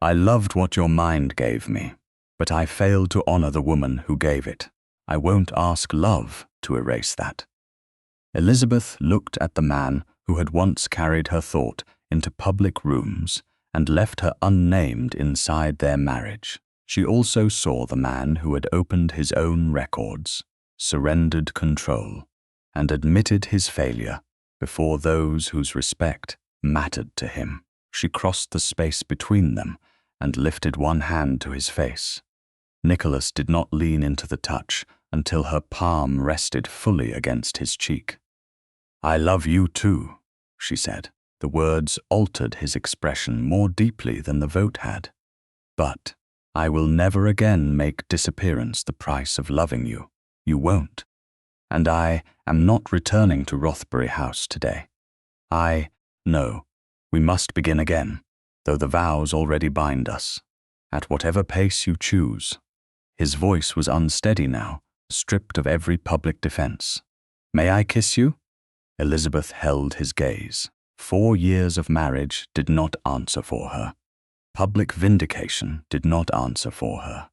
Speaker 1: I loved what your mind gave me, but I failed to honor the woman who gave it. I won't ask love to erase that." Elizabeth looked at the man who had once carried her thought into public rooms and left her unnamed inside their marriage. She also saw the man who had opened his own records, surrendered control, and admitted his failure before those whose respect mattered to him. She crossed the space between them and lifted one hand to his face. Nicholas did not lean into the touch until her palm rested fully against his cheek. "I love you too," she said. The words altered his expression more deeply than the vote had. "But I will never again make disappearance the price of loving you. You won't. And I am not returning to Rothbury House today. No, we must begin again, though the vows already bind us, at whatever pace you choose." His voice was unsteady now, stripped of every public defense. "May I kiss you?" Elizabeth held his gaze. 4 years of marriage did not answer for her. Public vindication did not answer for her.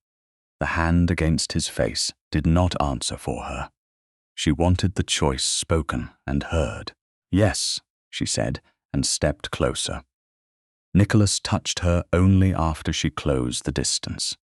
Speaker 1: The hand against his face did not answer for her. She wanted the choice spoken and heard. "Yes," she said, and stepped closer. Nicholas touched her only after she closed the distance.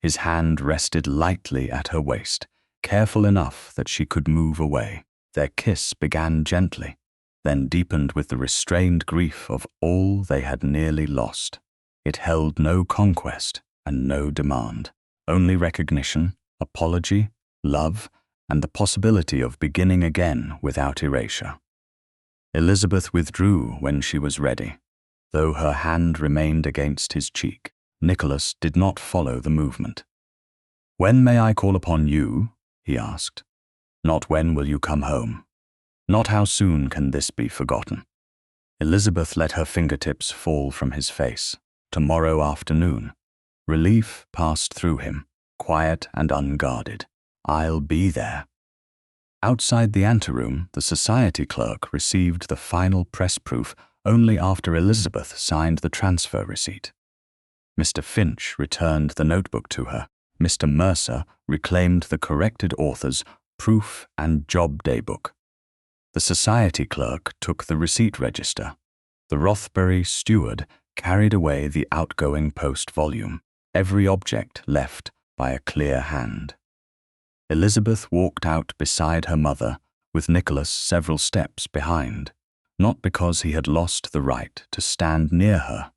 Speaker 1: His hand rested lightly at her waist, careful enough that she could move away. Their kiss began gently, then deepened with the restrained grief of all they had nearly lost. It held no conquest and no demand, only recognition, apology, love, and the possibility of beginning again without erasure. Elizabeth withdrew when she was ready. Though her hand remained against his cheek, Nicholas did not follow the movement. "When may I call upon you?" he asked. Not when will you come home. Not how soon can this be forgotten. Elizabeth let her fingertips fall from his face. Tomorrow afternoon. Relief passed through him, quiet and unguarded. I'll be there. Outside the anteroom, the society clerk received the final press proof only after Elizabeth signed the transfer receipt. Mr. Finch returned the notebook to her. Mr. Mercer reclaimed the corrected author's proof and job day book. The society clerk took the receipt register. The Rothbury steward carried away the outgoing post volume, every object left by a clear hand. Elizabeth walked out beside her mother, with Nicholas several steps behind, not because he had lost the right to stand near her,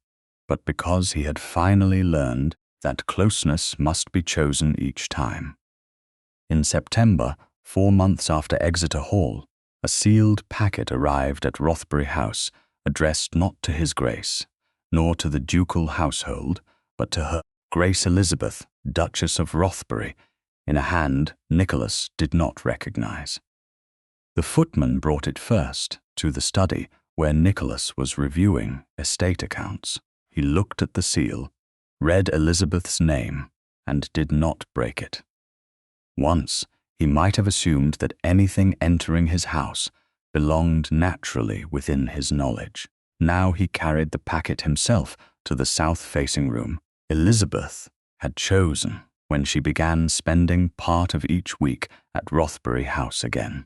Speaker 1: but because he had finally learned that closeness must be chosen each time. In September, 4 months after Exeter Hall, a sealed packet arrived at Rothbury House, addressed not to His Grace, nor to the ducal household, but to her Grace Elizabeth, Duchess of Rothbury, in a hand Nicholas did not recognize. The footman brought it first to the study where Nicholas was reviewing estate accounts. He looked at the seal, read Elizabeth's name, and did not break it. Once, he might have assumed that anything entering his house belonged naturally within his knowledge. Now he carried the packet himself to the south-facing room. Elizabeth had chosen when she began spending part of each week at Rothbury House again.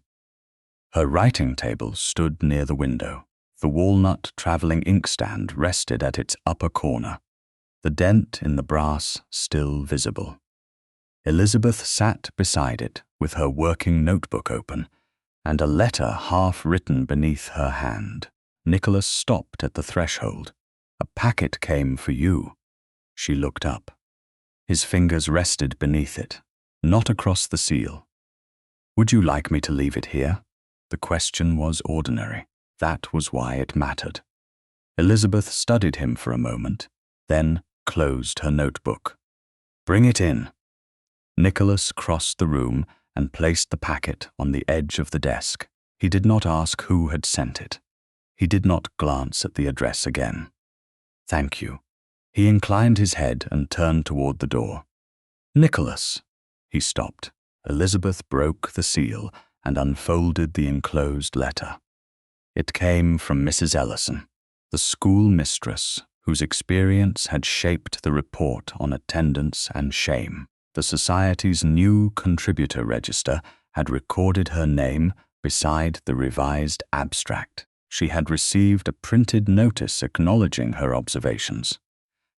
Speaker 1: Her writing table stood near the window. The walnut travelling inkstand rested at its upper corner, the dent in the brass still visible. Elizabeth sat beside it with her working notebook open and a letter half written beneath her hand. Nicholas stopped at the threshold. "A packet came for you." She looked up. His fingers rested beneath it, not across the seal. "Would you like me to leave it here?" The question was ordinary. That was why it mattered. Elizabeth studied him for a moment, then closed her notebook. "Bring it in." Nicholas crossed the room and placed the packet on the edge of the desk. He did not ask who had sent it. He did not glance at the address again. "Thank you." He inclined his head and turned toward the door. "Nicholas." He stopped. Elizabeth broke the seal and unfolded the enclosed letter. It came from Mrs. Ellison, the school mistress whose experience had shaped the report on attendance and shame. The Society's new contributor register had recorded her name beside the revised abstract. She had received a printed notice acknowledging her observations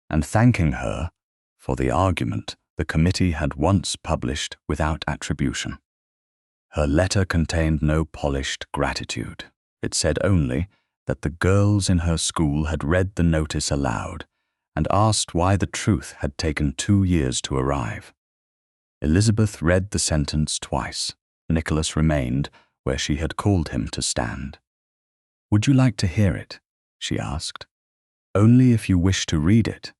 Speaker 1: and thanking her for the argument the committee had once published without attribution. Her letter contained no polished gratitude. It said only that the girls in her school had read the notice aloud and asked why the truth had taken 2 years to arrive. Elizabeth read the sentence twice. Nicholas remained where she had called him to stand. "Would you like to hear it?" she asked. "Only if you wish to read it."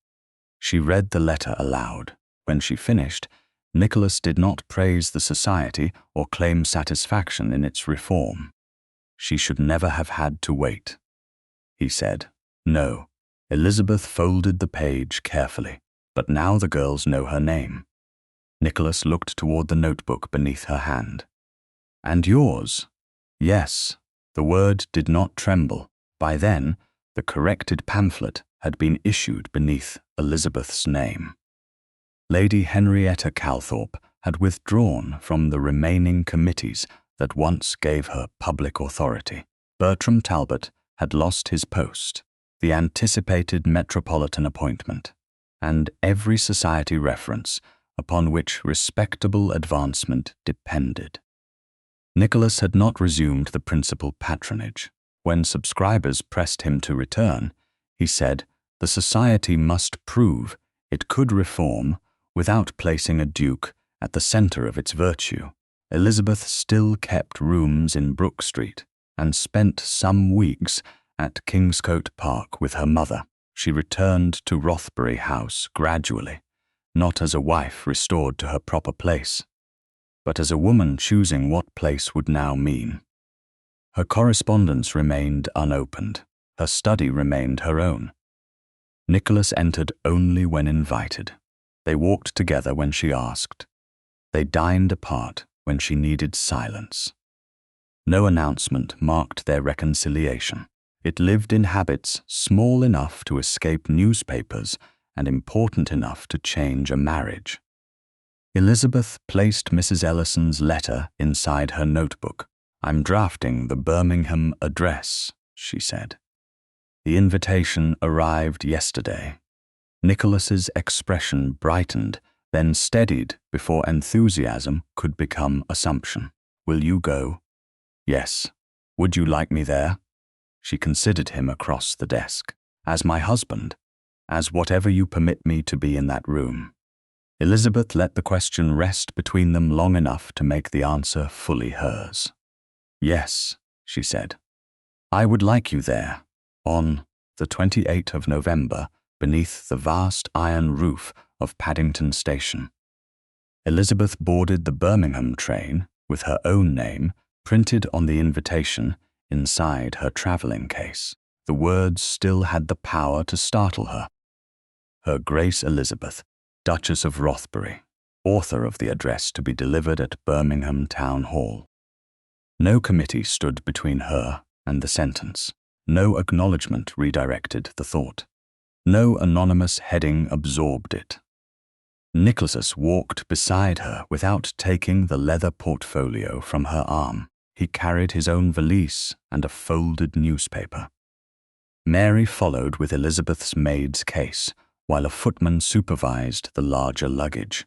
Speaker 1: She read the letter aloud. When she finished, Nicholas did not praise the society or claim satisfaction in its reform. "She should never have had to wait," he said. "No." Elizabeth folded the page carefully, but now the girls know her name. Nicholas looked toward the notebook beneath her hand. "And yours?" "Yes." The word did not tremble. By then, the corrected pamphlet had been issued beneath Elizabeth's name. Lady Henrietta Calthorpe had withdrawn from the remaining committees that once gave her public authority. Bertram Talbot had lost his post, the anticipated metropolitan appointment, and every society reference upon which respectable advancement depended. Nicholas had not resumed the principal patronage. When subscribers pressed him to return, he said the society must prove it could reform without placing a duke at the center of its virtue. Elizabeth still kept rooms in Brook Street and spent some weeks at Kingscote Park with her mother. She returned to Rothbury House gradually, not as a wife restored to her proper place, but as a woman choosing what place would now mean. Her correspondence remained unopened. Her study remained her own. Nicholas entered only when invited. They walked together when she asked. They dined apart when she needed silence. No announcement marked their reconciliation. It lived in habits small enough to escape newspapers and important enough to change a marriage. Elizabeth placed Mrs. Ellison's letter inside her notebook. "I'm drafting the Birmingham address," she said. The invitation arrived yesterday. Nicholas's expression brightened, then steadied before enthusiasm could become assumption. "Will you go?" "Yes." "Would you like me there?" She considered him across the desk. "As my husband, as whatever you permit me to be in that room." Elizabeth let the question rest between them long enough to make the answer fully hers. "Yes," she said. "I would like you there, on the 28th of November, beneath the vast iron roof of Paddington Station." Elizabeth boarded the Birmingham train with her own name printed on the invitation inside her travelling case. The words still had the power to startle her. Her Grace Elizabeth, Duchess of Rothbury, author of the address to be delivered at Birmingham Town Hall. No committee stood between her and the sentence. No acknowledgement redirected the thought. No anonymous heading absorbed it. Nicholas walked beside her without taking the leather portfolio from her arm. He carried his own valise and a folded newspaper. Mary followed with Elizabeth's maid's case, while a footman supervised the larger luggage.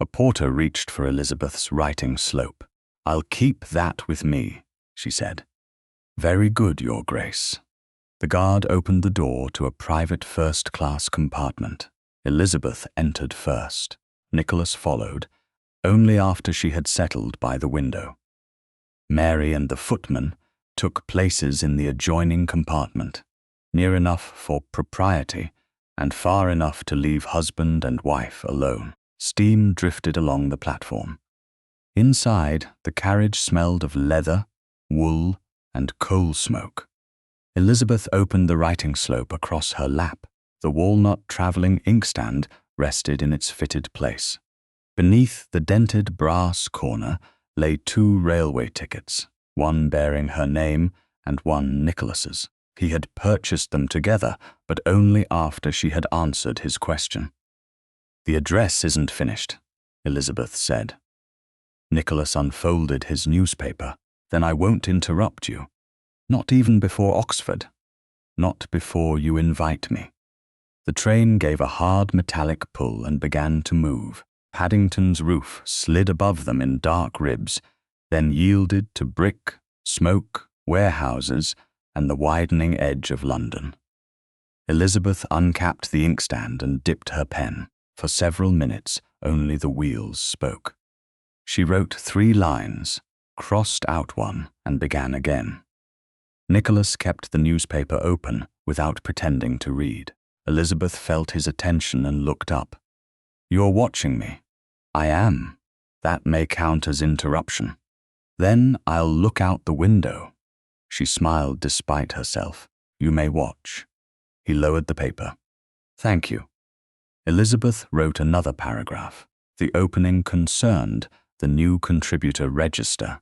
Speaker 1: A porter reached for Elizabeth's writing slope. "I'll keep that with me," she said. "Very good, Your Grace." The guard opened the door to a private first-class compartment. Elizabeth entered first. Nicholas followed, only after she had settled by the window. Mary and the footman took places in the adjoining compartment, near enough for propriety and far enough to leave husband and wife alone. Steam drifted along the platform. Inside, the carriage smelled of leather, wool, and coal smoke. Elizabeth opened the writing slope across her lap. The walnut travelling inkstand rested in its fitted place. Beneath the dented brass corner lay 2 railway tickets, one bearing her name and one Nicholas's. He had purchased them together, but only after she had answered his question. "The address isn't finished," Elizabeth said. Nicholas unfolded his newspaper. "Then I won't interrupt you. Not even before Oxford. Not before you invite me." The train gave a hard metallic pull and began to move. Paddington's roof slid above them in dark ribs, then yielded to brick, smoke, warehouses, and the widening edge of London. Elizabeth uncapped the inkstand and dipped her pen. For several minutes, only the wheels spoke. She wrote 3 lines, crossed out one, and began again. Nicholas kept the newspaper open without pretending to read. Elizabeth felt his attention and looked up. "You're watching me." "I am. That may count as interruption." "Then I'll look out the window." She smiled despite herself. "You may watch." He lowered the paper. "Thank you." Elizabeth wrote another paragraph. The opening concerned the new contributor register,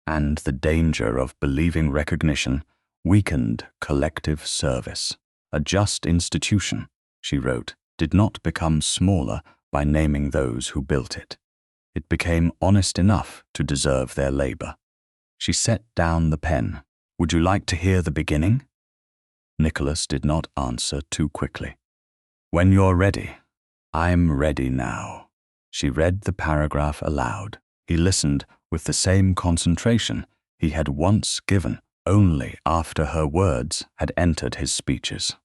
Speaker 1: and the danger of believing recognition weakened collective service. A just institution, she wrote, did not become smaller by naming those who built it. It became honest enough to deserve their labor. She set down the pen. "Would you like to hear the beginning?" Nicholas did not answer too quickly. "When you're ready." "I'm ready now." She read the paragraph aloud. He listened with the same concentration he had once given only after her words had entered his speeches.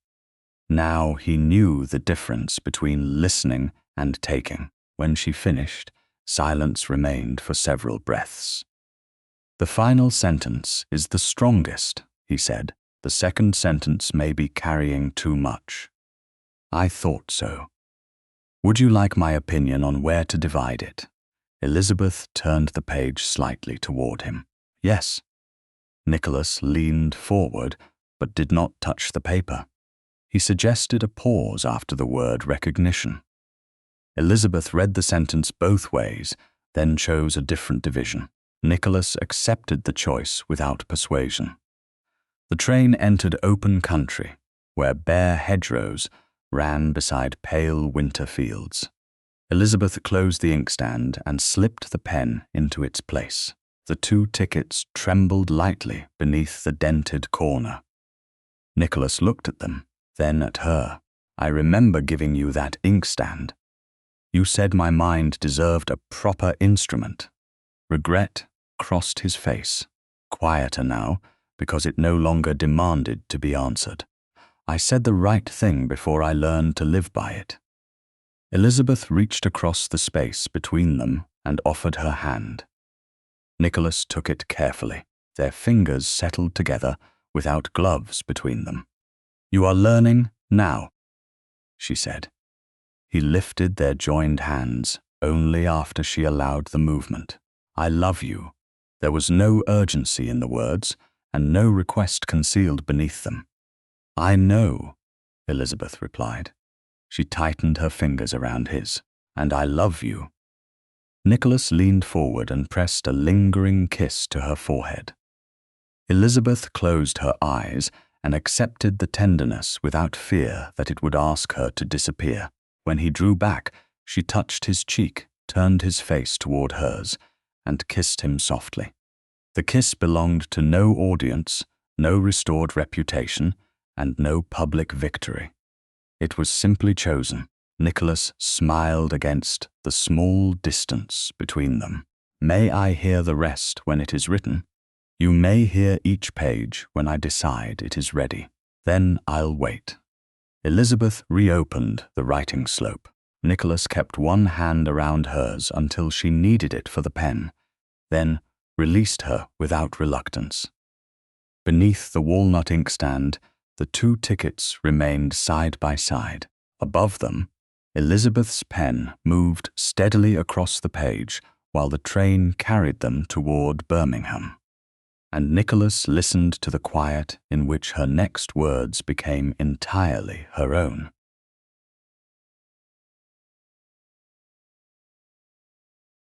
Speaker 1: Now he knew the difference between listening and taking. When she finished, silence remained for several breaths. "The final sentence is the strongest," he said. "The second sentence may be carrying too much." "I thought so." "Would you like my opinion on where to divide it?" Elizabeth turned the page slightly toward him. Yes. Nicholas leaned forward, but did not touch the paper. He suggested a pause after the word recognition. Elizabeth read the sentence both ways, then chose a different division. Nicholas accepted the choice without persuasion. The train entered open country, where bare hedgerows ran beside pale winter fields. Elizabeth closed the inkstand and slipped the pen into its place. The 2 tickets trembled lightly beneath the dented corner. Nicholas looked at them, then at her. I remember giving you that inkstand. You said my mind deserved a proper instrument. Regret crossed his face, quieter now, because it no longer demanded to be answered. I said the right thing before I learned to live by it. Elizabeth reached across the space between them and offered her hand. Nicholas took it carefully. Their fingers settled together without gloves between them. You are learning now, she said. He lifted their joined hands only after she allowed the movement. I love you. There was no urgency in the words, and no request concealed beneath them. I know, Elizabeth replied. She tightened her fingers around his. And I love you. Nicholas leaned forward and pressed a lingering kiss to her forehead. Elizabeth closed her eyes and accepted the tenderness without fear that it would ask her to disappear. When he drew back, she touched his cheek, turned his face toward hers, and kissed him softly. The kiss belonged to no audience, no restored reputation, and no public victory. It was simply chosen. Nicholas smiled against the small distance between them. May I hear the rest when it is written? You may hear each page when I decide it is ready. Then I'll wait. Elizabeth reopened the writing slope. Nicholas kept one hand around hers until she needed it for the pen, then released her without reluctance. Beneath the walnut inkstand, the 2 tickets remained side by side. Above them, Elizabeth's pen moved steadily across the page while the train carried them toward Birmingham. And Nicholas listened to the quiet in which her next words became entirely her own.